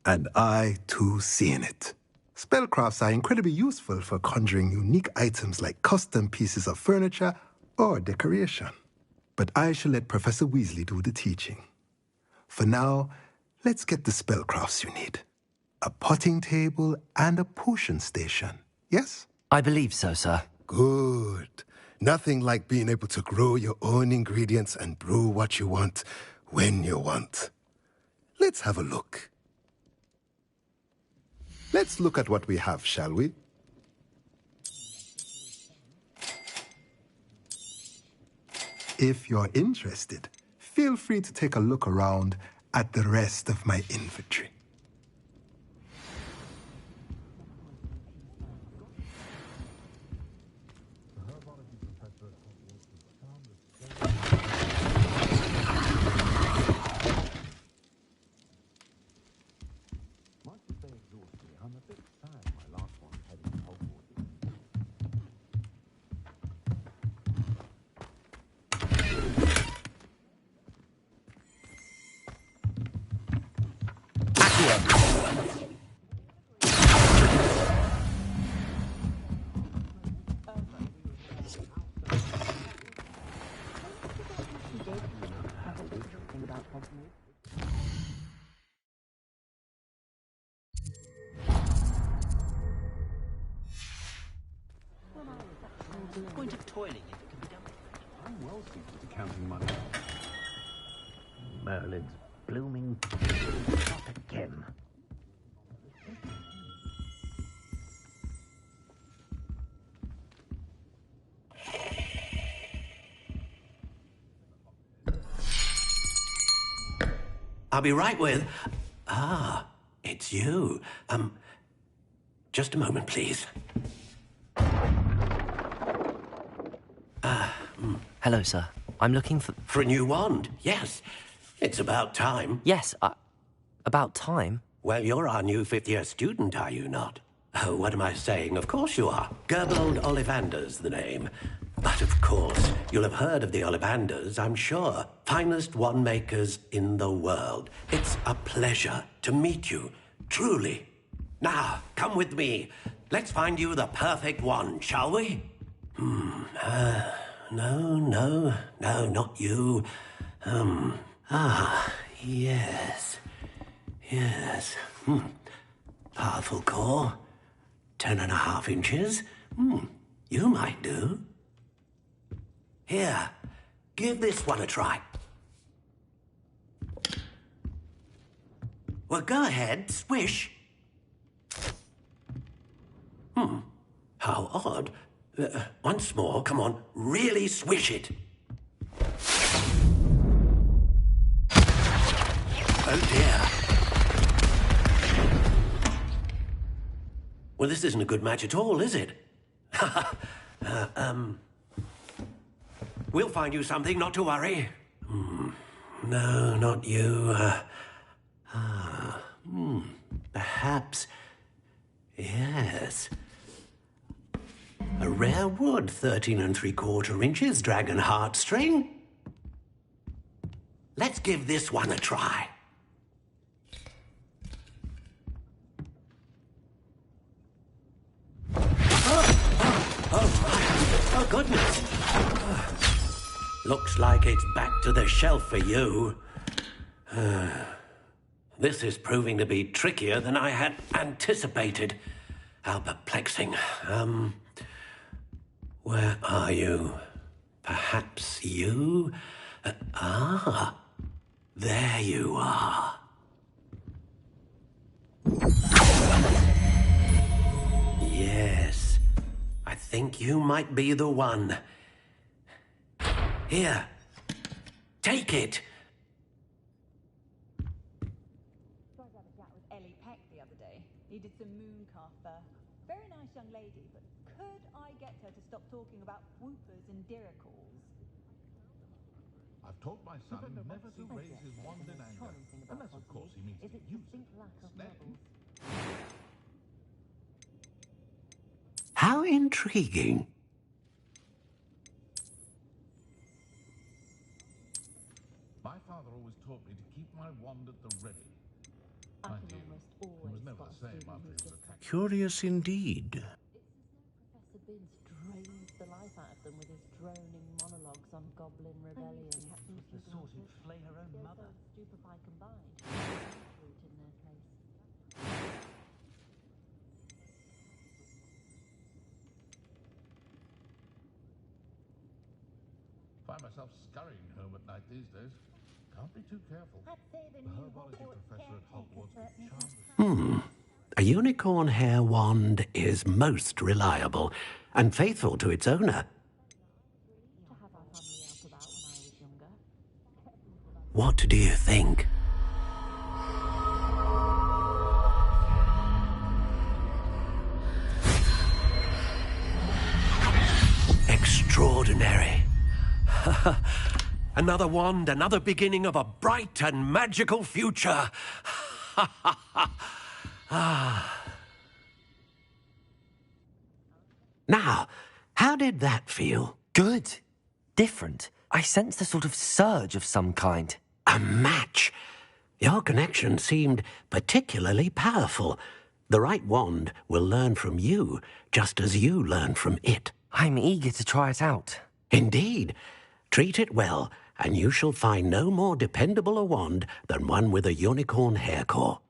Speaker 11: And I, too, seeing it. Spellcrafts are incredibly useful for conjuring unique items like custom pieces of furniture or decoration. But I shall let Professor Weasley do the teaching. For now, let's get the spellcrafts you need. A potting table and a potion station, yes?
Speaker 1: I believe so, sir.
Speaker 11: Good. Nothing like being able to grow your own ingredients and brew what you want when you want. Let's have a look. Let's look at what we have, shall we? If you're interested, feel free to take a look around at the rest of my inventory.
Speaker 8: What's the point of toiling if it can be done? I'm well suited to counting money. Merlin's blooming not again. I'll be right with... Ah, it's you. Just a moment, please.
Speaker 1: Hello, sir. I'm looking for...
Speaker 8: For a new wand, yes. It's about time.
Speaker 1: Yes, about time?
Speaker 8: Well, you're our new fifth-year student, are you not? Oh, what am I saying? Of course you are. Gerbold Ollivander's the name. But of course, you'll have heard of the Ollivanders, I'm sure. Finest wand makers in the world. It's a pleasure to meet you, truly. Now, come with me. Let's find you the perfect wand, shall we? No, not you. Yes. Powerful core. 10.5 inches. You might do. Here, give this one a try. Well, go ahead, swish. How odd. Once more, come on, really swish it. Oh dear. Well, this isn't a good match at all, is it? We'll find you something, not to worry. No, not you. Perhaps. Yes. A rare wood, 13 3/4 inches, dragon heartstring. Let's give this one a try. Oh, goodness. Looks like it's back to the shelf for you. This is proving to be trickier than I had anticipated. How perplexing. Where are you? Perhaps you? There you are. Yes, I think you might be the one. Here, take it.
Speaker 2: Tried to have a chat with Ellie Peck the other day. Needed some mooncalf fur. Very nice young lady, but could I get her to stop talking about whoopers and diricals?
Speaker 24: I've taught my son never to raise his wand in anger, unless, of course, he means to use it.
Speaker 8: How intriguing.
Speaker 24: My father always taught me to keep my wand at the ready. I hear he was never the same after he was attacked.
Speaker 8: Curious indeed.
Speaker 2: Professor Binns drains the life out of them with his droning monologues on goblin rebellion.
Speaker 6: The sort who'd flay her own mother.
Speaker 2: Stupefy combined. Fruit in their place.
Speaker 24: Find myself scurrying home at night these days. Can't be too careful. The herbology professor at Hogwarts.
Speaker 8: A unicorn hair wand is most reliable and faithful to its owner.
Speaker 2: To have our family out about when I was younger.
Speaker 8: What do you think? Extraordinary. Another wand, another beginning of a bright and magical future. Now, how did that feel?
Speaker 1: Good. Different. I sensed a sort of surge of some kind.
Speaker 8: A match. Your connection seemed particularly powerful. The right wand will learn from you, just as you learn from it.
Speaker 1: I'm eager to try it out.
Speaker 8: Indeed. Treat it well, and you shall find no more dependable a wand than one with a unicorn hair core.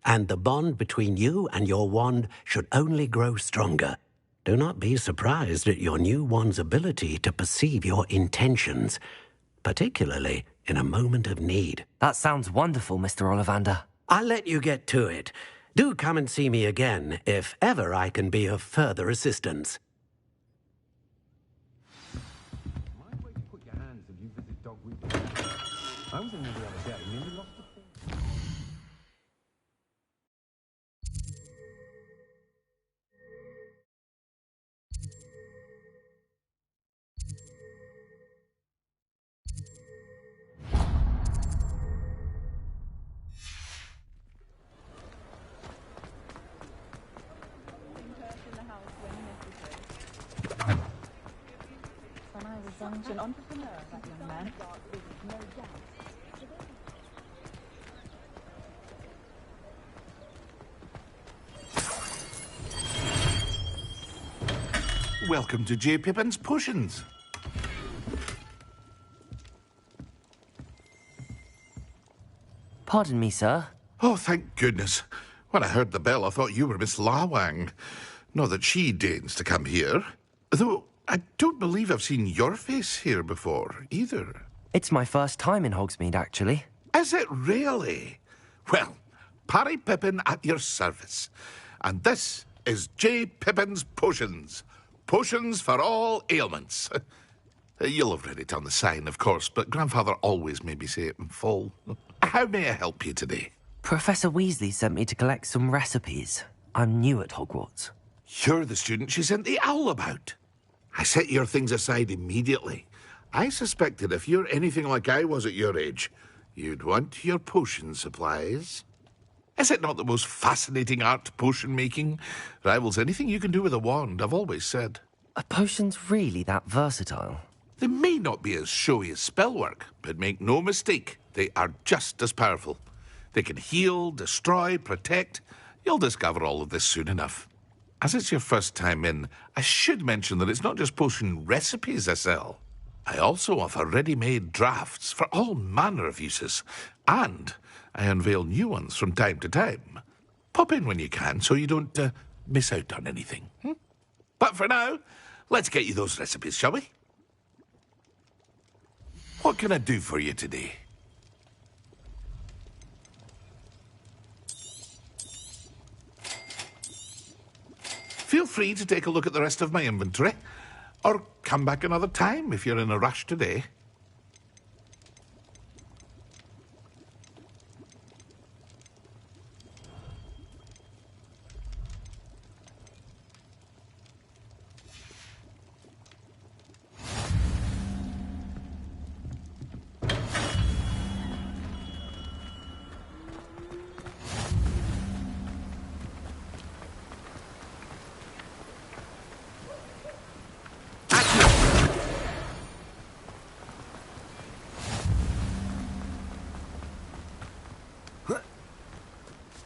Speaker 8: And the bond between you and your wand should only grow stronger. Do not be surprised at your new wand's ability to perceive your intentions, particularly in a moment of need.
Speaker 1: That sounds wonderful, Mr. Ollivander.
Speaker 8: I'll let you get to it. Do come and see me again if ever I can be of further assistance.
Speaker 24: I was in there the other day, nearly lost the thing.
Speaker 2: An entrepreneur, that young man. No doubt.
Speaker 24: Welcome to J. Pippin's Potions.
Speaker 1: Pardon me, sir.
Speaker 24: Oh, thank goodness. When I heard the bell, I thought you were Miss Lawang. Not that she deigns to come here. Though I don't believe I've seen your face here before, either.
Speaker 1: It's my first time in Hogsmeade, actually.
Speaker 24: Is it really? Well, Parry Pippin at your service. And this is J. Pippin's Potions. Potions for all ailments. You'll have read it on the sign, of course, but Grandfather always made me say it in full. How may I help you today?
Speaker 1: Professor Weasley sent me to collect some recipes. I'm new at Hogwarts.
Speaker 24: You're the student she sent the owl about. I set your things aside immediately. I suspected if you're anything like I was at your age, you'd want your potion supplies. Is it not the most fascinating art, potion making? Rivals anything you can do with a wand, I've always said.
Speaker 1: Are potions really that versatile?
Speaker 24: They may not be as showy as spellwork, but make no mistake, they are just as powerful. They can heal, destroy, protect. You'll discover all of this soon enough. As it's your first time in, I should mention that it's not just potion recipes I sell. I also offer ready-made drafts for all manner of uses, and I unveil new ones from time to time. Pop in when you can so you don't miss out on anything. But for now, let's get you those recipes, shall we? What can I do for you today? Feel free to take a look at the rest of my inventory, or come back another time if you're in a rush today.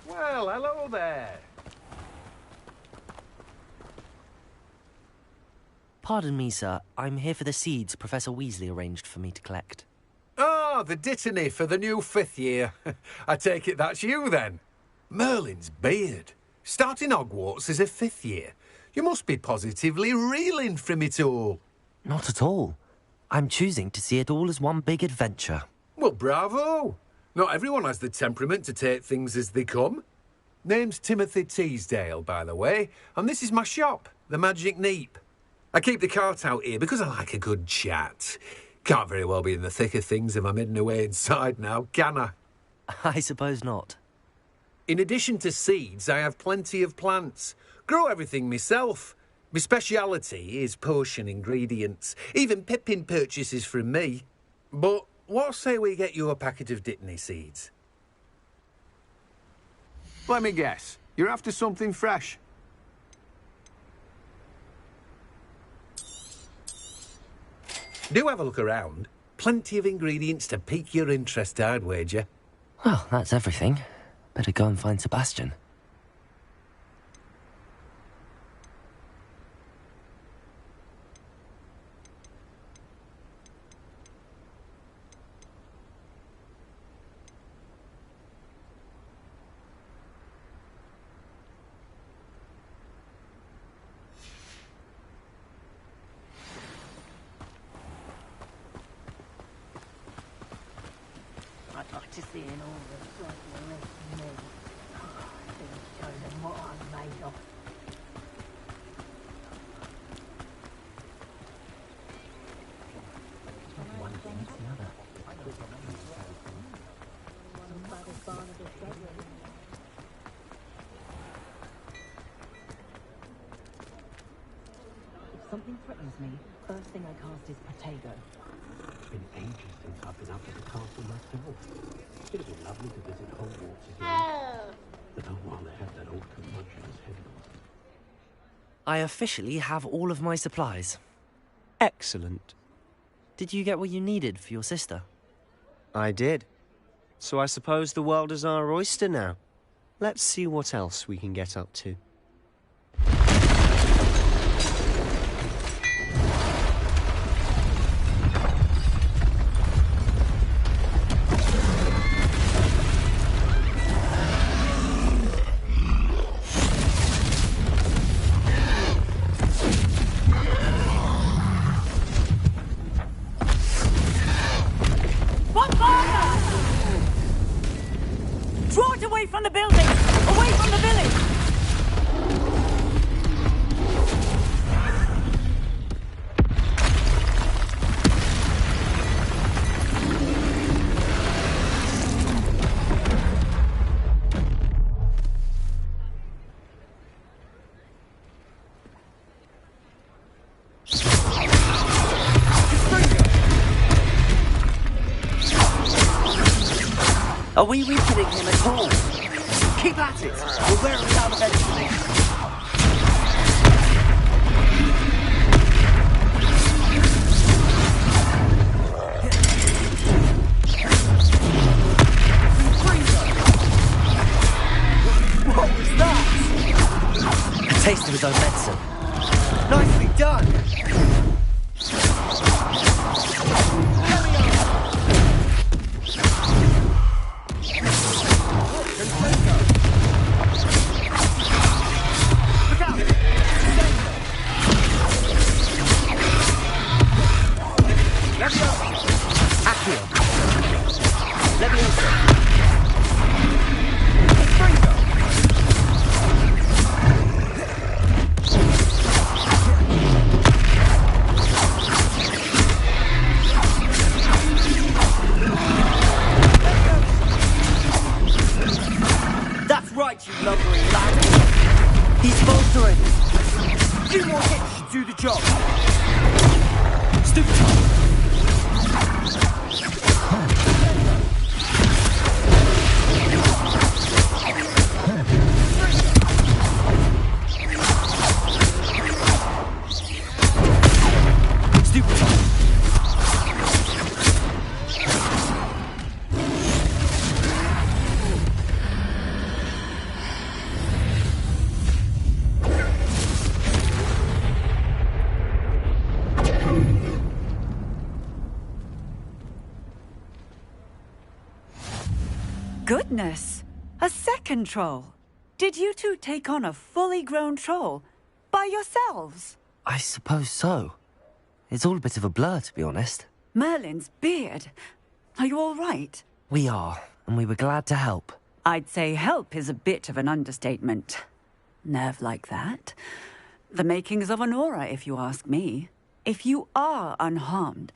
Speaker 12: Well, hello there.
Speaker 1: Pardon me, sir. I'm here for the seeds Professor Weasley arranged for me to collect.
Speaker 12: Oh, the dittany for the new 5th year. I take it that's you, then. Merlin's beard. Starting Hogwarts as a 5th year. You must be positively reeling from it all.
Speaker 1: Not at all. I'm choosing to see it all as one big adventure.
Speaker 12: Well, bravo. Not everyone has the temperament to take things as they come. Name's Timothy Teasdale, by the way, and this is my shop, the Magic Neep. I keep the cart out here because I like a good chat. Can't very well be in the thick of things if I'm hidden away inside now, can I?
Speaker 1: I suppose not.
Speaker 12: In addition to seeds, I have plenty of plants. Grow everything myself. My speciality is potion ingredients. Even Pippin purchases from me. But what say we get you a packet of Dittany seeds?
Speaker 15: Let me guess. You're after something fresh.
Speaker 12: Do have a look around. Plenty of ingredients to pique your interest, I'd wager.
Speaker 1: Well, that's everything. Better go and find Sebastian.
Speaker 4: I'd like to see in all the blood me. Show them what I'm made of.
Speaker 16: If something threatens me, first thing I cast is Protego.
Speaker 8: It's been ages since I've been up at the castle myself. It'd be lovely to visit Hogwarts again. But not while they have that old curmudgeon as headmaster.
Speaker 1: I officially have all of my supplies.
Speaker 18: Excellent.
Speaker 1: Did you get what you needed for your sister?
Speaker 18: I did. So I suppose the world is our oyster now. Let's see what else we can get up to.
Speaker 4: Draw it away from the building! Away from the village!
Speaker 1: Are we weakening him at all? Keep at it! We'll wear him down eventually. What was that? A taste of his own medicine. Nicely done! That's right, you lumbering lad. He's faltering. Few more hits should do the job. Stupid.
Speaker 20: Goodness! A second troll! Did you two take on a fully grown troll? By yourselves?
Speaker 1: I suppose so. It's all a bit of a blur, to be honest.
Speaker 20: Merlin's beard. Are you all right?
Speaker 1: We are, and we were glad to help.
Speaker 20: I'd say help is a bit of an understatement. Nerve like that. The makings of an aura, if you ask me. If you are unharmed,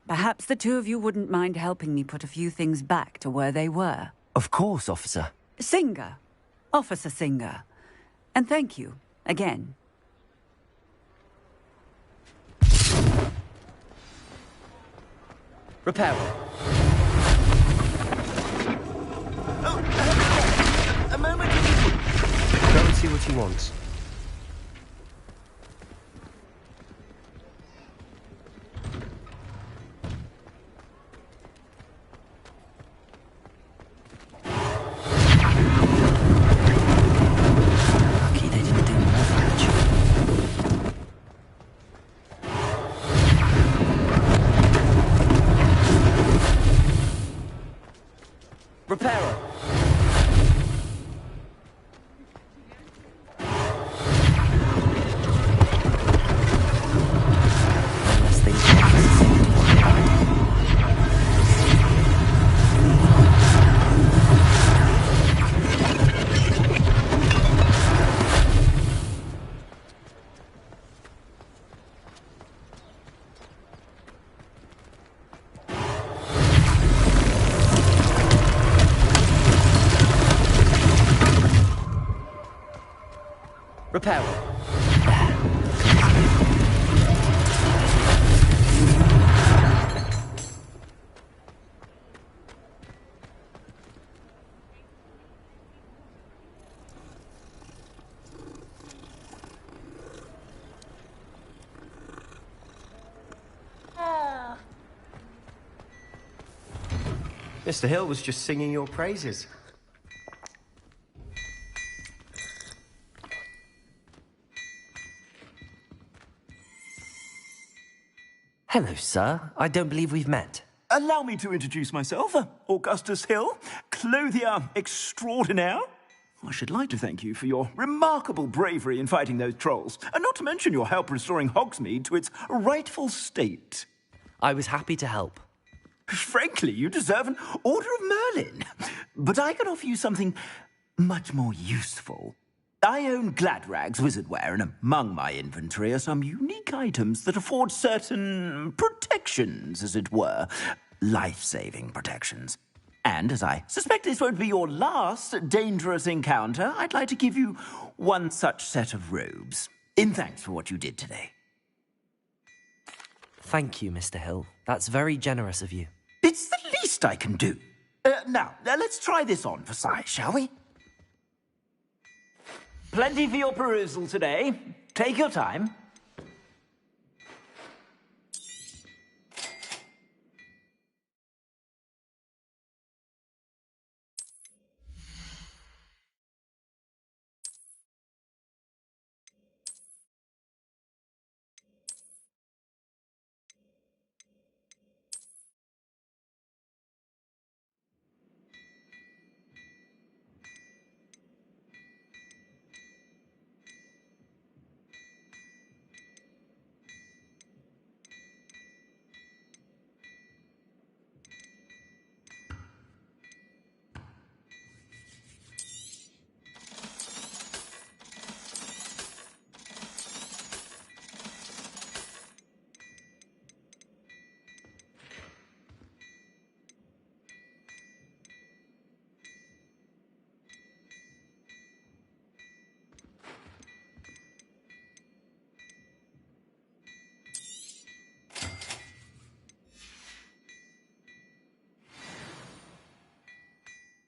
Speaker 20: Perhaps the two of you wouldn't mind helping me put a few things back to where they were.
Speaker 1: Of course, officer.
Speaker 20: Singer. Officer Singer. And thank you, again.
Speaker 1: Repairer.
Speaker 18: A moment. Go and see what he wants.
Speaker 1: Lucky they didn't do more damage. Repairer. Unless they Repairer.
Speaker 18: Mr. Hill was just singing your praises.
Speaker 1: Hello, sir. I don't believe we've met.
Speaker 3: Allow me to introduce myself, Augustus Hill, clothier extraordinaire. I should like to thank you for your remarkable bravery in fighting those trolls, and not to mention your help restoring Hogsmeade to its rightful state.
Speaker 1: I was happy to help.
Speaker 3: Frankly, you deserve an Order of Merlin. But I can offer you something much more useful. I own Gladrag's wizardware, and among my inventory are some unique items that afford certain protections, as it were. Life-saving protections. And as I suspect this won't be your last dangerous encounter, I'd like to give you one such set of robes, in thanks for what you did today.
Speaker 1: Thank you, Mr. Hill. That's very generous of you.
Speaker 3: It's the least I can do. Now, let's try this on for size, shall we? Plenty for your perusal today. Take your time.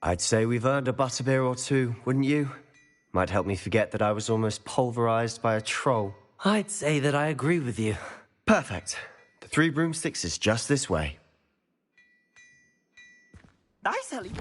Speaker 18: I'd say we've earned a butterbeer or two, wouldn't you? Might help me forget that I was almost pulverized by a troll.
Speaker 1: I'd say that I agree with you.
Speaker 18: Perfect. The 3 broomsticks is just this way.
Speaker 3: Nice, Ellie.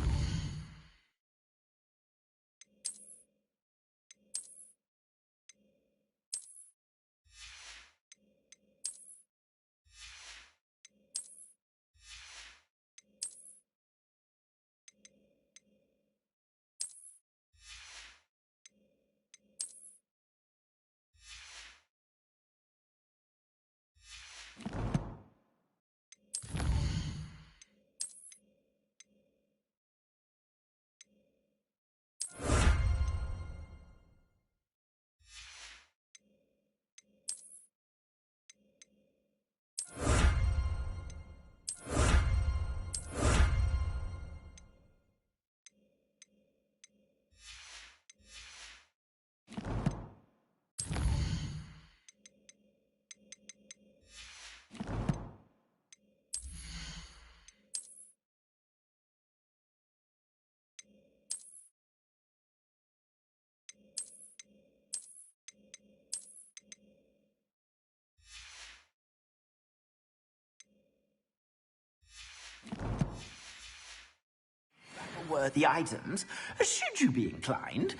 Speaker 3: worthy items, should you be inclined,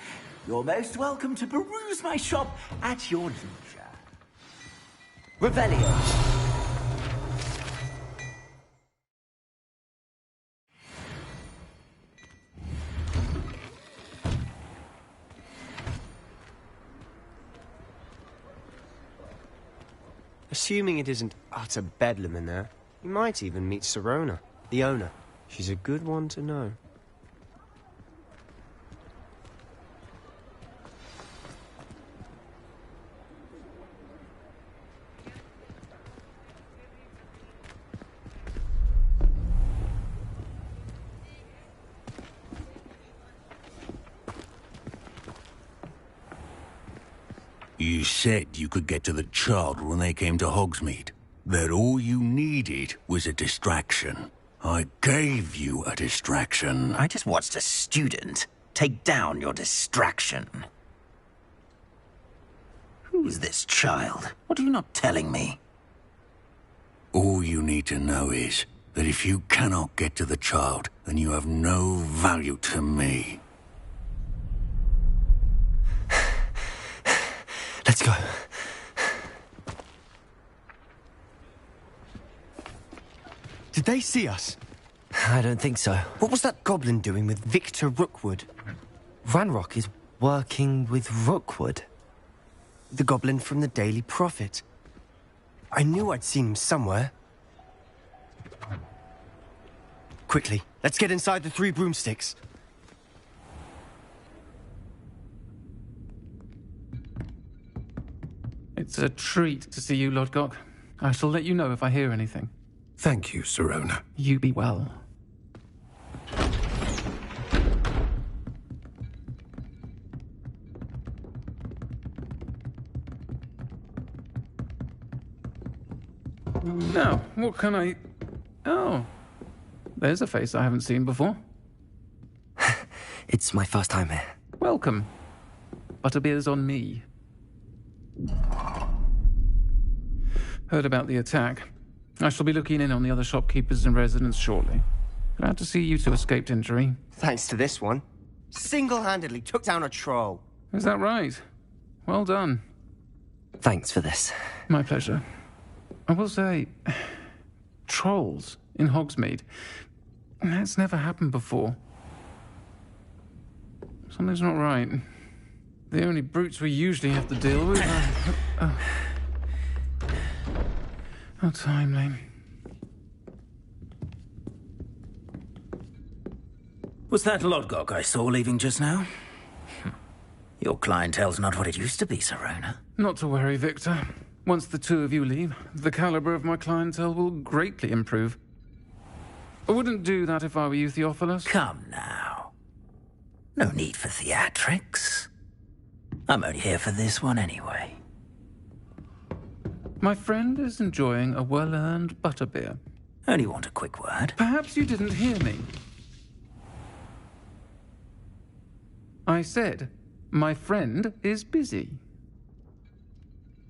Speaker 3: you're most welcome to peruse my shop at your leisure.
Speaker 18: Revelio. Assuming it isn't utter bedlam in there, you might even meet Sirona, the owner. She's a good one to know.
Speaker 10: You said you could get to the child when they came to Hogsmeade. That all you needed was a distraction. I gave you a distraction.
Speaker 3: I just watched a student take down your distraction. Who's this child? What are you not telling me?
Speaker 10: All you need to know is that if you cannot get to the child, then you have no value to me.
Speaker 18: Let's go. Did they see us?
Speaker 1: I don't think so.
Speaker 18: What was that goblin doing with Victor Rookwood?
Speaker 1: Ranrock is working with Rookwood.
Speaker 18: The goblin from the Daily Prophet. I knew I'd seen him somewhere. Quickly, let's get inside the 3 broomsticks.
Speaker 17: It's a treat to see you, Lodgok. I shall let you know if I hear anything.
Speaker 12: Thank you, Sirona.
Speaker 17: You be well. Now, what can I... Oh, there's a face I haven't seen before.
Speaker 1: It's my first time here.
Speaker 17: Welcome. Butterbeer's on me. Heard about the attack. I shall be looking in on the other shopkeepers and residents shortly. Glad to see you two escaped injury.
Speaker 18: Thanks to this one. Single-handedly took down a troll.
Speaker 17: Is that right? Well done.
Speaker 1: Thanks for this.
Speaker 17: My pleasure. I will say, trolls in Hogsmeade. That's never happened before. Something's not right. The only brutes we usually have to deal with are... How timely.
Speaker 3: Was that Lodgok I saw leaving just now? Your clientele's not what it used to be, Sirona.
Speaker 17: Not to worry, Victor. Once the two of you leave, the caliber of my clientele will greatly improve. I wouldn't do that if I were you, Theophilus.
Speaker 3: Come now. No need for theatrics. I'm only here for this one anyway.
Speaker 17: My friend is enjoying a well-earned butterbeer.
Speaker 3: Only want a quick word.
Speaker 17: Perhaps you didn't hear me. I said, my friend is busy.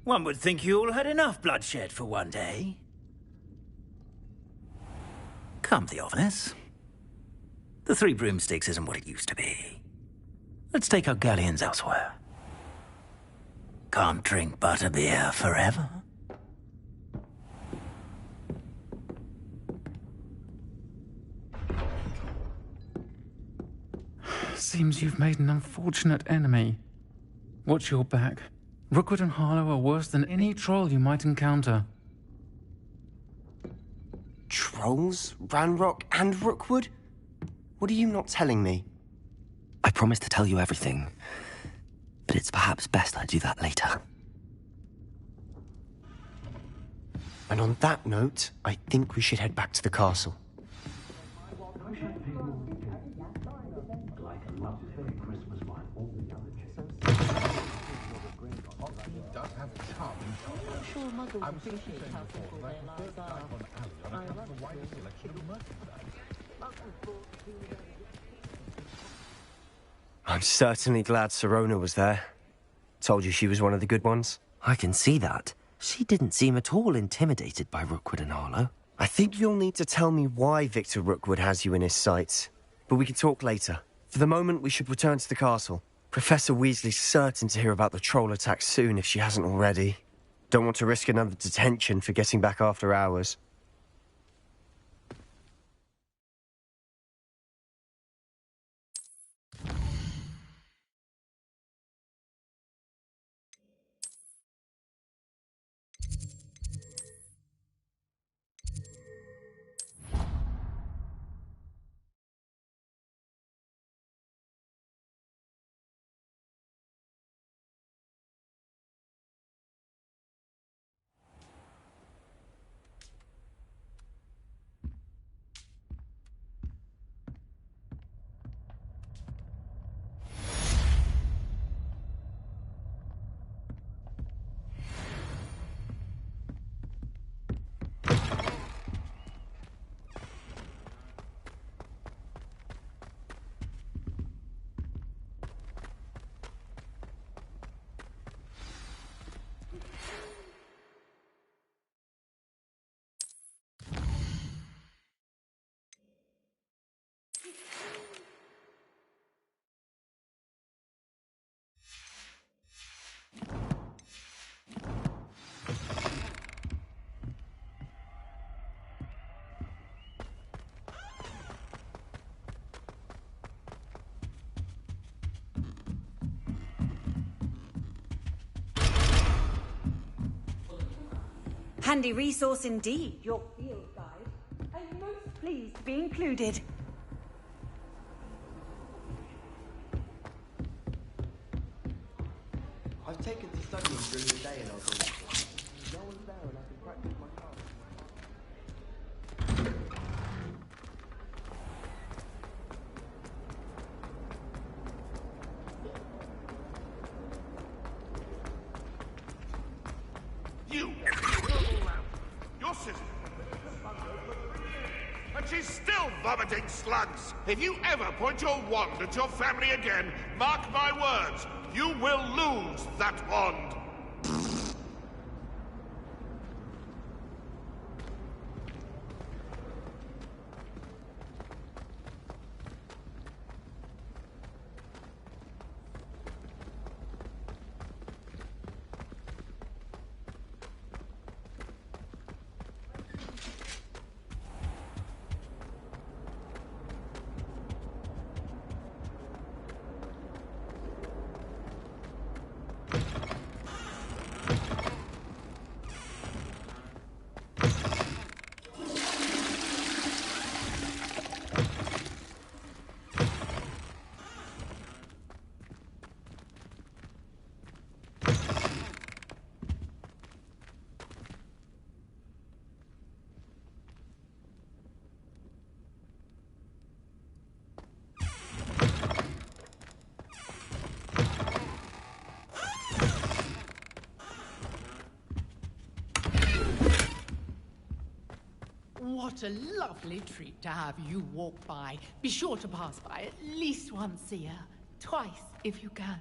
Speaker 3: One would think you all had enough bloodshed for one day. Come, Theophilus. The 3 broomsticks isn't what it used to be. Let's take our galleons elsewhere. Can't drink butterbeer forever.
Speaker 17: Seems you've made an unfortunate enemy. Watch your back. Rookwood and Harlow are worse than any troll you might encounter.
Speaker 18: Trolls? Ranrock and Rookwood? What are you not telling me?
Speaker 1: I promised to tell you everything, but it's perhaps best I do that later.
Speaker 18: And on that note, I think we should head back to the castle. I'm certainly glad Sirona was there. Told you she was one of the good ones.
Speaker 1: I can see that. She didn't seem at all intimidated by Rookwood and Harlow.
Speaker 18: I think you'll need to tell me why Victor Rookwood has you in his sights but we can talk later. For the moment, we should return to the castle. Professor Weasley's certain to hear about the troll attack soon if she hasn't already. Don't want to risk another detention for getting back after hours.
Speaker 20: Handy resource indeed, your field guide. I'm most pleased to be included.
Speaker 18: I've taken to studying during the day in Hogwarts. No one's there and I can practice my craft.
Speaker 24: Your sister. And she's still vomiting slugs. If you ever point your wand at your family again, mark my words, you will lose that wand.
Speaker 13: What a lovely treat to have you walk by. Be sure to pass by at least once a year. Twice, if you can.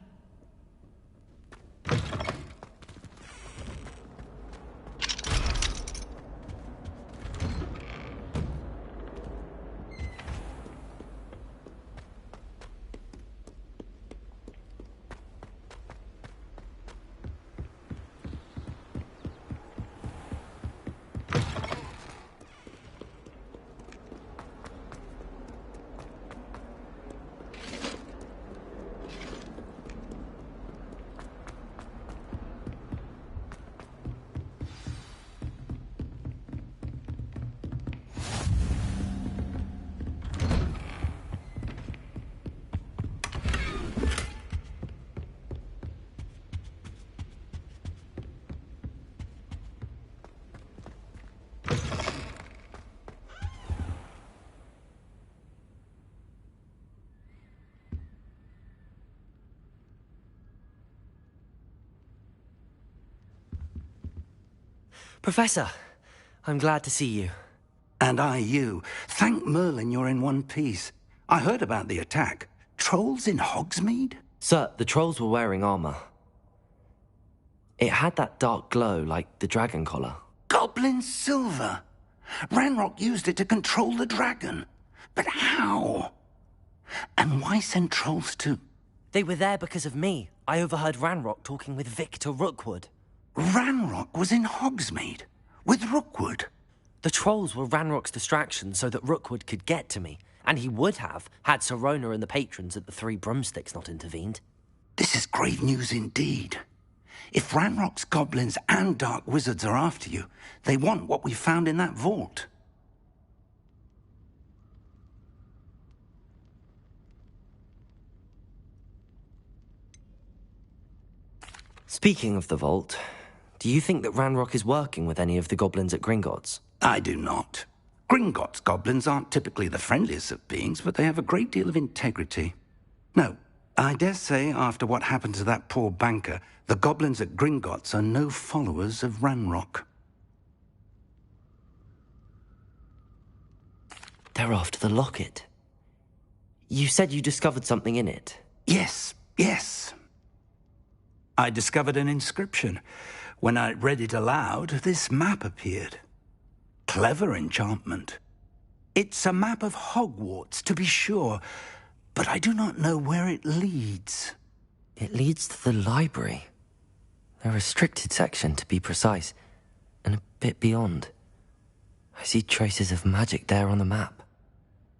Speaker 1: Professor, I'm glad to see you.
Speaker 10: And I you. Thank Merlin you're in one piece. I heard about the attack. Trolls in Hogsmeade?
Speaker 1: Sir, the trolls were wearing armor. It had that dark glow like the dragon collar.
Speaker 10: Goblin silver! Ranrock used it to control the dragon. But how?
Speaker 3: And why send trolls to...
Speaker 1: They were there because of me. I overheard Ranrock talking with Victor Rookwood.
Speaker 3: Ranrock was in Hogsmeade? With Rookwood?
Speaker 1: The trolls were Ranrock's distraction so that Rookwood could get to me. And he would have, had Sirona and the patrons at the Three Broomsticks not intervened.
Speaker 3: This is grave news indeed. If Ranrock's goblins and dark wizards are after you, they want what we found in that vault.
Speaker 1: Speaking of the vault, do you think that Ranrock is working with any of the goblins at Gringotts?
Speaker 3: I do not. Gringotts goblins aren't typically the friendliest of beings, but they have a great deal of integrity. No, I dare say after what happened to that poor banker, the goblins at Gringotts are no followers of Ranrock.
Speaker 1: They're after the locket. You said you discovered something in it.
Speaker 3: Yes. I discovered an inscription. When I read it aloud, this map appeared. Clever enchantment. It's a map of Hogwarts, to be sure, but I do not know where it leads.
Speaker 1: It leads to the library. A restricted section, to be precise, and a bit beyond. I see traces of magic there on the map.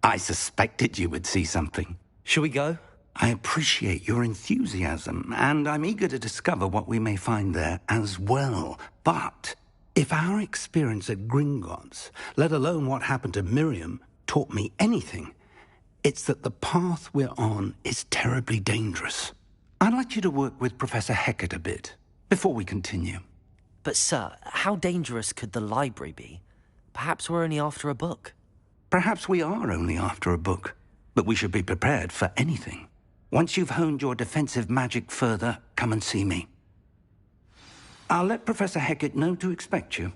Speaker 3: I suspected you would see something.
Speaker 1: Shall we go?
Speaker 3: I appreciate your enthusiasm, and I'm eager to discover what we may find there as well. But if our experience at Gringotts, let alone what happened to Miriam, taught me anything, it's that the path we're on is terribly dangerous. I'd like you to work with Professor Hecat a bit before we continue.
Speaker 1: But sir, how dangerous could the library be? Perhaps we're only after a book.
Speaker 3: Perhaps we are only after a book, but we should be prepared for anything. Once you've honed your defensive magic further, come and see me. I'll let Professor Hecat know to expect you.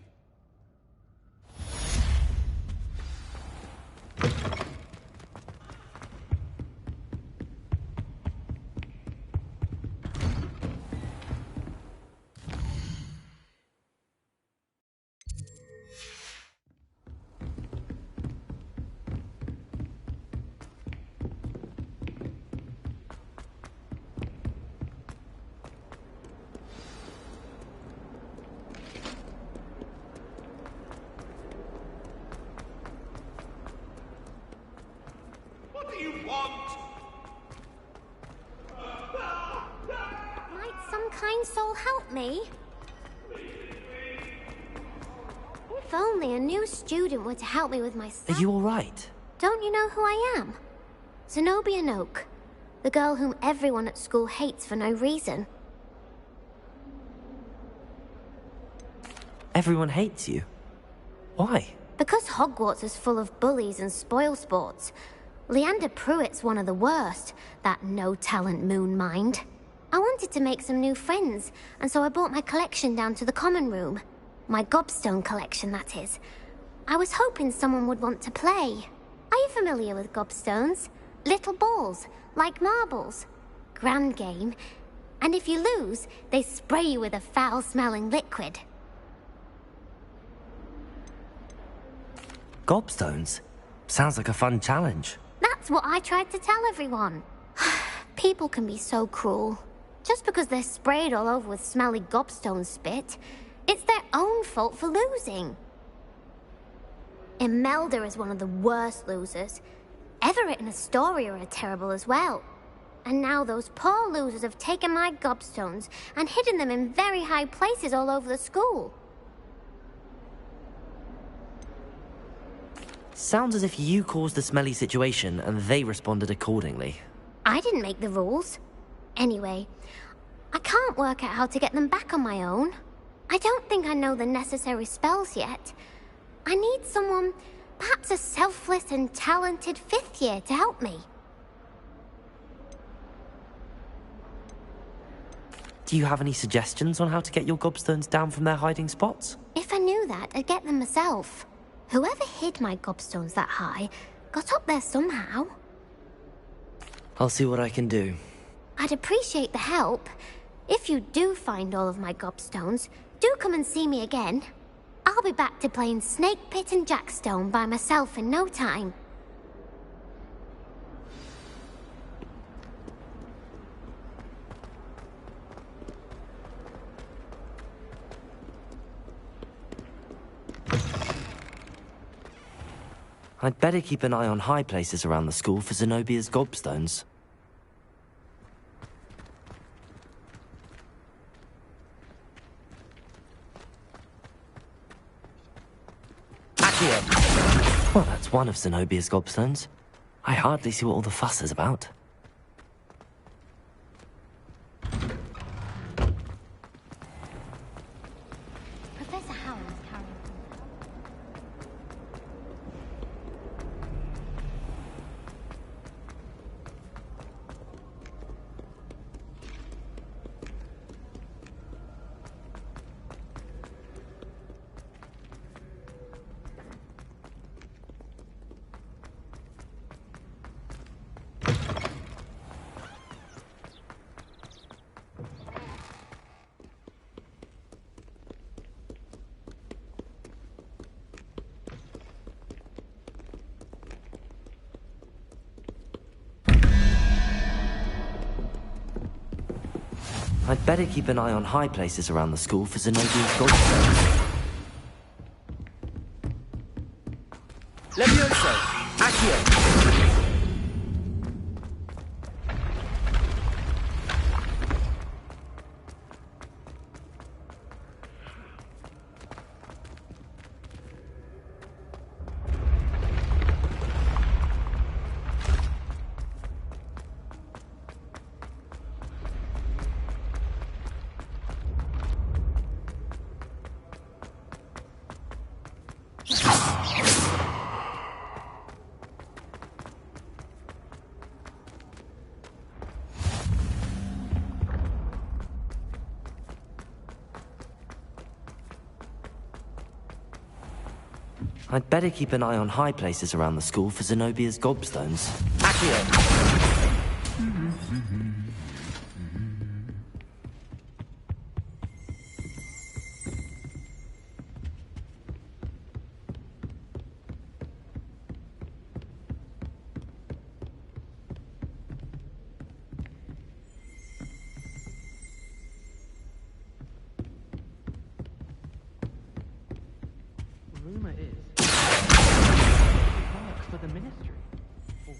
Speaker 14: kind soul help me? If only a new student were to help me with my stuff.
Speaker 1: Are you all right?
Speaker 14: Don't you know who I am? Zenobia Noak, the girl whom everyone at school hates for no reason.
Speaker 1: Everyone hates you. Why?
Speaker 14: Because Hogwarts is full of bullies and spoilsports. Leander Pruitt's one of the worst, that no-talent moon mind. I wanted to make some new friends, and so I brought my collection down to the common room. My gobstone collection, that is. I was hoping someone would want to play. Are you familiar with gobstones? Little balls, like marbles. Grand game. And if you lose, they spray you with a foul-smelling liquid.
Speaker 1: Gobstones? Sounds like a fun challenge.
Speaker 14: That's what I tried to tell everyone. People can be so cruel. Just because they're sprayed all over with smelly gobstone spit, it's their own fault for losing. Imelda is one of the worst losers. Everett and Astoria are terrible as well. And now those poor losers have taken my gobstones and hidden them in very high places all over the school.
Speaker 1: Sounds as if you caused the smelly situation and they responded accordingly.
Speaker 14: I didn't make the rules. Anyway, I can't work out how to get them back on my own. I don't think I know the necessary spells yet. I need someone, perhaps a selfless and talented 5th year to help me.
Speaker 1: Do you have any suggestions on how to get your gobstones down from their hiding spots?
Speaker 14: If I knew that, I'd get them myself. Whoever hid my gobstones that high got up there somehow.
Speaker 1: I'll see what I can do.
Speaker 14: I'd appreciate the help. If you do find all of my gobstones, do come and see me again. I'll be back to playing Snake Pit and Jackstone by myself in no time.
Speaker 1: I'd better keep an eye on high places around the school for Zenobia's gobstones. Accio! Well, that's one of Zenobia's gobstones. I hardly see what all the fuss is about.
Speaker 14: Professor Howard's carrying.
Speaker 1: I'd better keep an eye on high places around the school for Zenobia's gobstones.
Speaker 9: Levioso! Accio!
Speaker 1: I'd better keep an eye on high places around the school for Zenobia's gobstones.
Speaker 9: Accio!
Speaker 6: Rumor is he works for the ministry. Or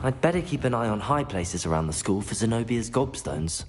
Speaker 1: I'd better keep an eye on high places around the school for Zenobia's gobstones.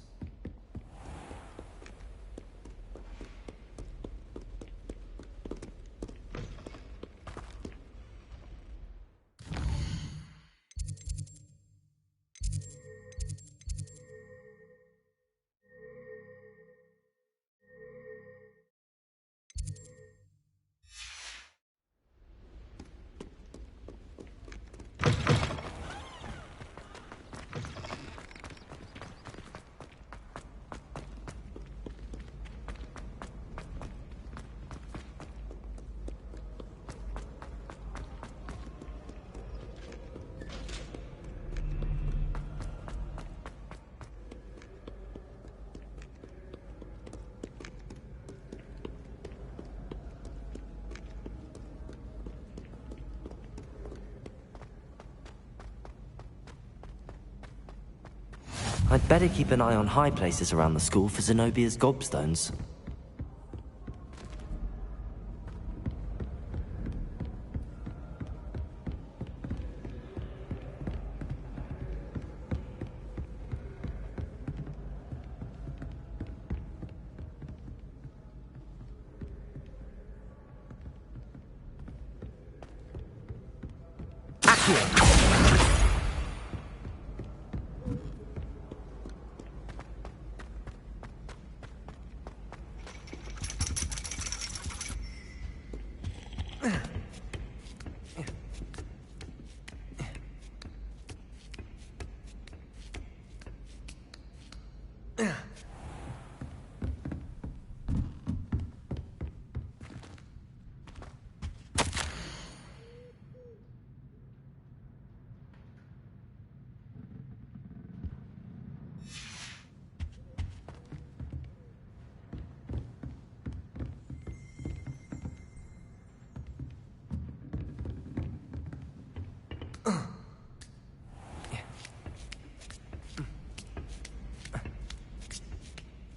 Speaker 1: I'd better keep an eye on high places around the school for Zenobia's gobstones.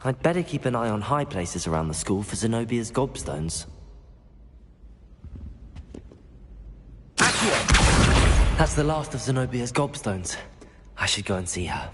Speaker 1: I'd better keep an eye on high places around the school for Zenobia's gobstones. Accio! That's the last of Zenobia's gobstones. I should go and see her.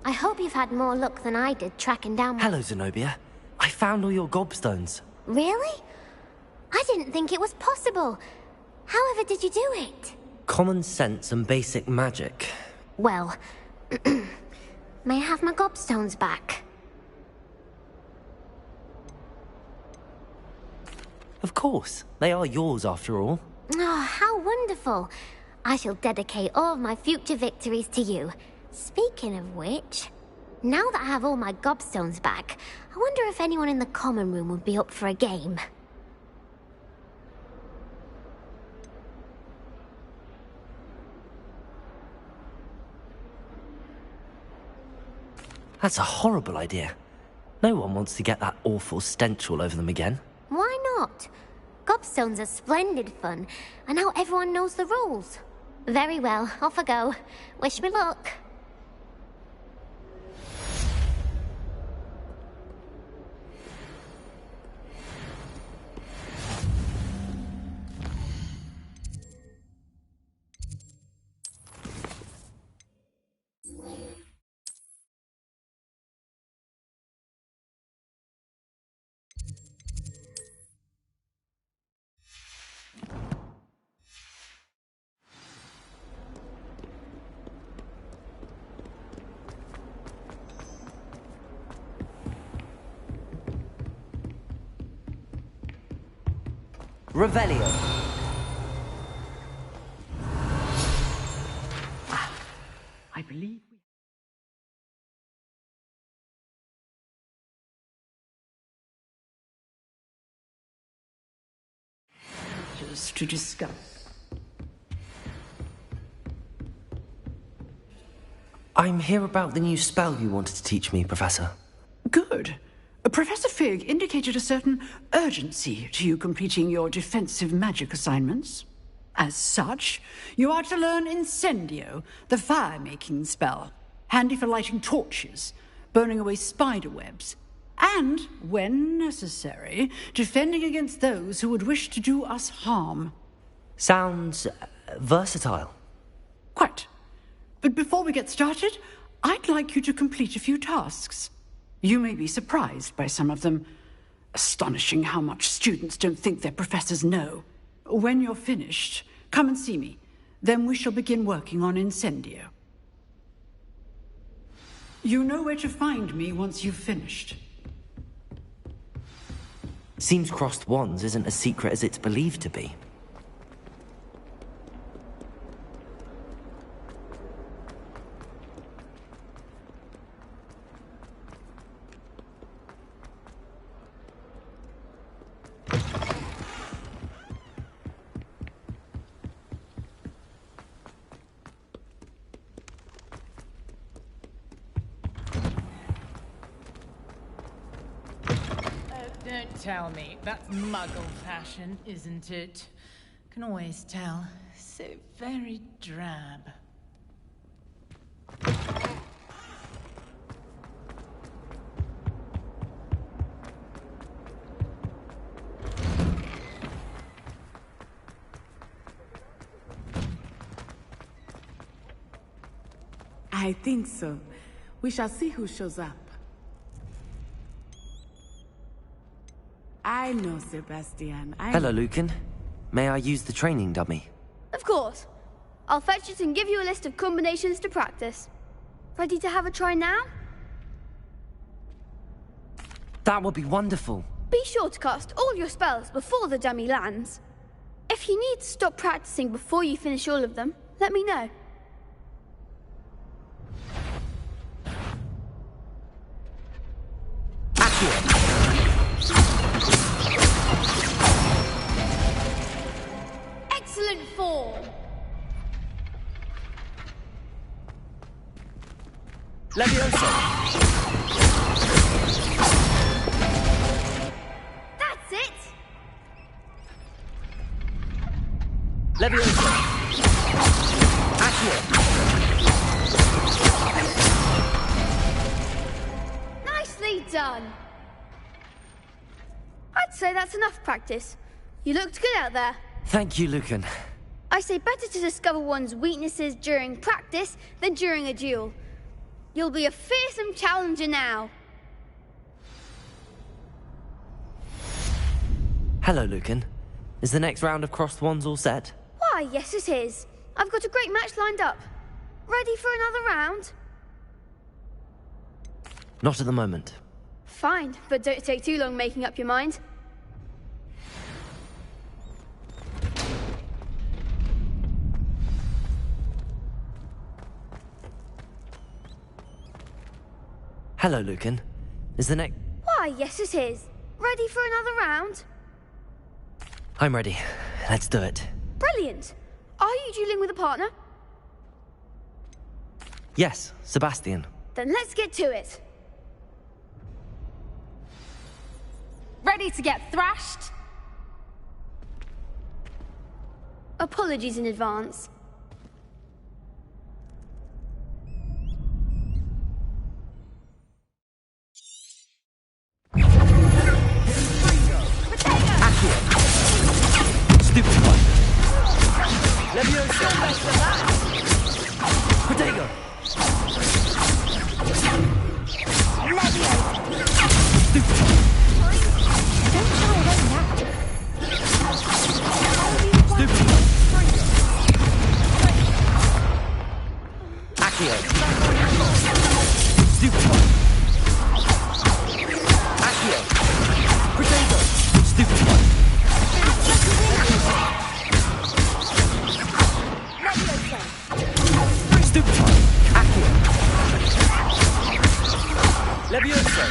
Speaker 14: I hope you've had more luck than I did tracking down my...
Speaker 1: Hello, Zenobia. I found all your gobstones.
Speaker 14: Really? I didn't think it was possible. However did you do it?
Speaker 1: Common sense and basic magic.
Speaker 14: Well, may I have my gobstones back?
Speaker 1: Of course. They are yours, after all.
Speaker 14: Oh, how wonderful. I shall dedicate all of my future victories to you. Speaking of which, now that I have all my gobstones back, I wonder if anyone in the common room would be up for a game.
Speaker 1: That's a horrible idea. No one wants to get that awful stench all over them again.
Speaker 14: Why not? Gobstones are splendid fun, and now everyone knows the rules. Very well, off I go. Wish me luck.
Speaker 1: Revelio.
Speaker 16: I believe we... Just to discuss.
Speaker 1: I'm here about the new spell you wanted to teach me, Professor.
Speaker 16: Good. Professor Fig indicated a certain urgency to you completing your defensive magic assignments. As such, you are to learn Incendio, the fire-making spell, handy for lighting torches, burning away spider webs, and, when necessary, defending against those who would wish to do us harm.
Speaker 1: Sounds versatile.
Speaker 16: Quite. But before we get started, I'd like you to complete a few tasks. You may be surprised by some of them. Astonishing how much students don't think their professors know. When you're finished, come and see me. Then we shall begin working on Incendio. You know where to find me once you've finished.
Speaker 1: Seems crossed wands isn't as secret as it's believed to be.
Speaker 5: Don't tell me. That's muggle fashion, isn't it? Can always tell. So very drab.
Speaker 19: I think so. We shall see who shows up. I know, Sebastian.
Speaker 1: Hello, Lucan. May I use the training dummy?
Speaker 21: Of course. I'll fetch it and give you a list of combinations to practice. Ready to have a try now?
Speaker 1: That would be wonderful.
Speaker 21: Be sure to cast all your spells before the dummy lands. If you need to stop practicing before you finish all of them, let me know. Excellent form.
Speaker 1: Leviosa.
Speaker 21: That's it.
Speaker 1: Leviosa. Accio.
Speaker 21: Nicely done. I'd say that's enough practice. You looked good out there.
Speaker 1: Thank you, Lucan.
Speaker 21: I say better to discover one's weaknesses during practice than during a duel. You'll be a fearsome challenger now.
Speaker 1: Hello, Lucan. Is the next round of crossed wands all set?
Speaker 21: Why, yes it is. I've got a great match lined up. Ready for another round?
Speaker 1: Not at the moment.
Speaker 21: Fine, but don't take too long making up your mind.
Speaker 1: Hello, Lucan. Is the next...
Speaker 21: Why, yes it is. Ready for another round?
Speaker 1: I'm ready. Let's do it.
Speaker 21: Brilliant. Are you dueling with a partner?
Speaker 1: Yes, Sebastian.
Speaker 21: Then let's get to it.
Speaker 22: Ready to get thrashed?
Speaker 21: Apologies in advance.
Speaker 1: Stupid one. Leviosa. Protego. Stupid one. Stupid one. Accio. Stupid one. Accio. Protego. Stupid one. Stupid one. Accio. Leviosa.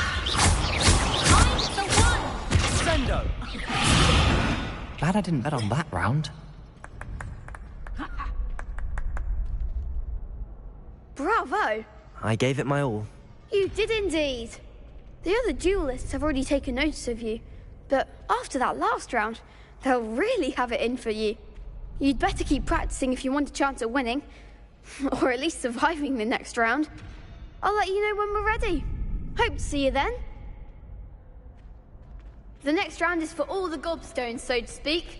Speaker 1: Sendo. Glad I didn't bet on that round.
Speaker 21: Bravo.
Speaker 1: I gave it my all.
Speaker 21: You did indeed. The other duelists have already taken notice of you, but after that last round, they'll really have it in for you. You'd better keep practicing if you want a chance at winning, or at least surviving the next round. I'll let you know when we're ready. Hope to see you then. The next round is for all the gobstones, so to speak.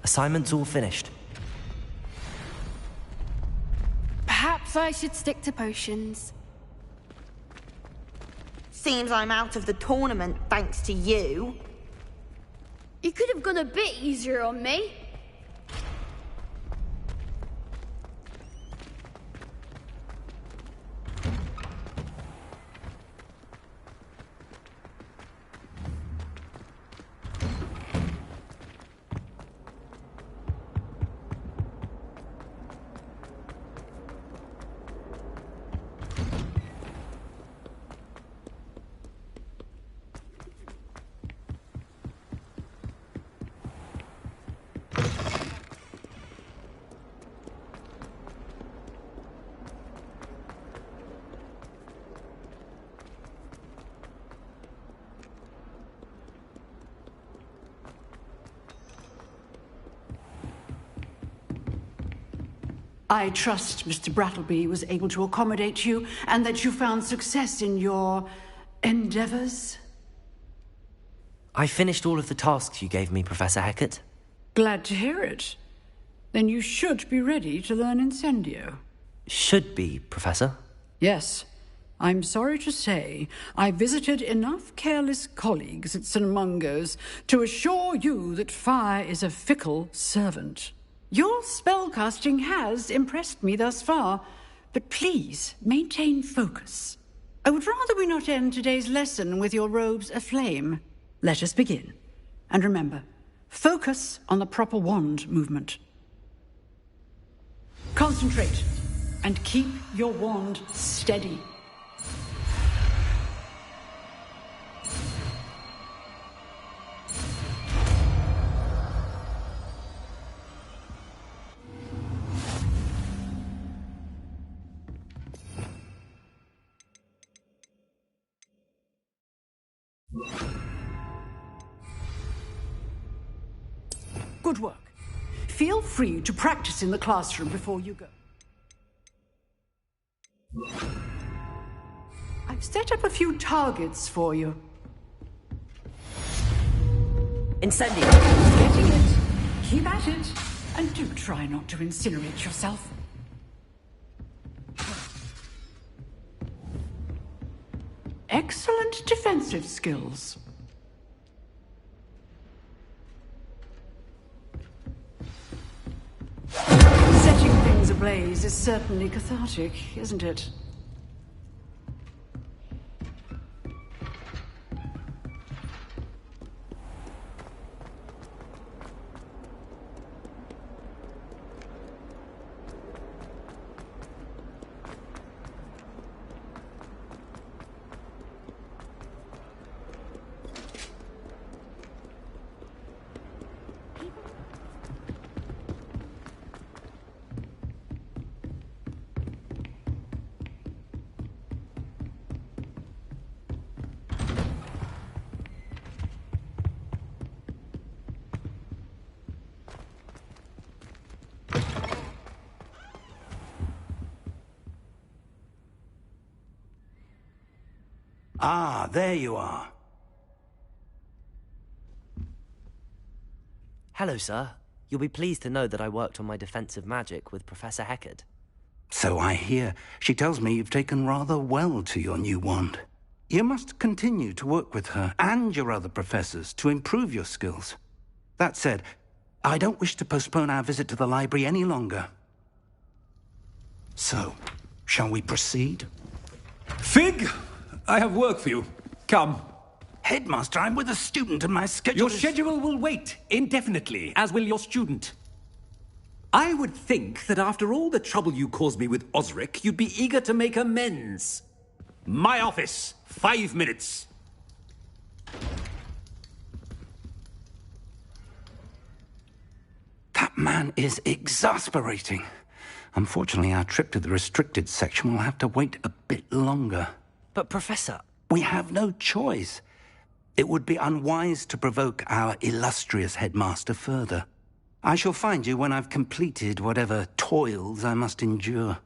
Speaker 1: Assignment's all finished.
Speaker 22: Perhaps I should stick to potions.
Speaker 23: Seems I'm out of the tournament thanks to you.
Speaker 21: You could have gone a bit easier on me.
Speaker 16: I trust Mr. Brattleby was able to accommodate you and that you found success in your endeavors.
Speaker 1: I finished all of the tasks you gave me, Professor Hecat.
Speaker 16: Glad to hear it. then you should be ready to learn Incendio.
Speaker 1: Should be, Professor.
Speaker 16: Yes. I'm sorry to say, I visited enough careless colleagues at St. Mungo's to assure you that fire is a fickle servant. Your spellcasting has impressed me thus far, but please maintain focus. I would rather we not end today's lesson with your robes aflame. Let us begin. And remember, focus on the proper wand movement. Concentrate, and keep your wand steady. Good work. Feel free to practice in the classroom before you go. I've set up a few targets for you.
Speaker 1: Incendio!
Speaker 16: Getting it. Keep at it. And do try not to incinerate yourself. Excellent defensive skills. Setting things ablaze is certainly cathartic, isn't it?
Speaker 3: Ah, there you are.
Speaker 1: Hello, sir. You'll be pleased to know that I worked on my defensive magic with Professor Heckard.
Speaker 3: So I hear. She tells me you've taken rather well to your new wand. You must continue to work with her and your other professors to improve your skills. That said, I don't wish to postpone our visit to the library any longer. So, shall we proceed?
Speaker 2: Fig! I have work for you. Come.
Speaker 3: Headmaster, I'm with a student and my schedule
Speaker 2: Your schedule will wait indefinitely, as will your student. I would think that after all the trouble you caused me with Osric, you'd be eager to make amends. My office, 5 minutes.
Speaker 3: That man is exasperating. Unfortunately, our trip to the restricted section will have to wait a bit longer.
Speaker 1: But, Professor...
Speaker 3: We have no choice. It would be unwise to provoke our illustrious headmaster further. I shall find you when I've completed whatever toils I must endure.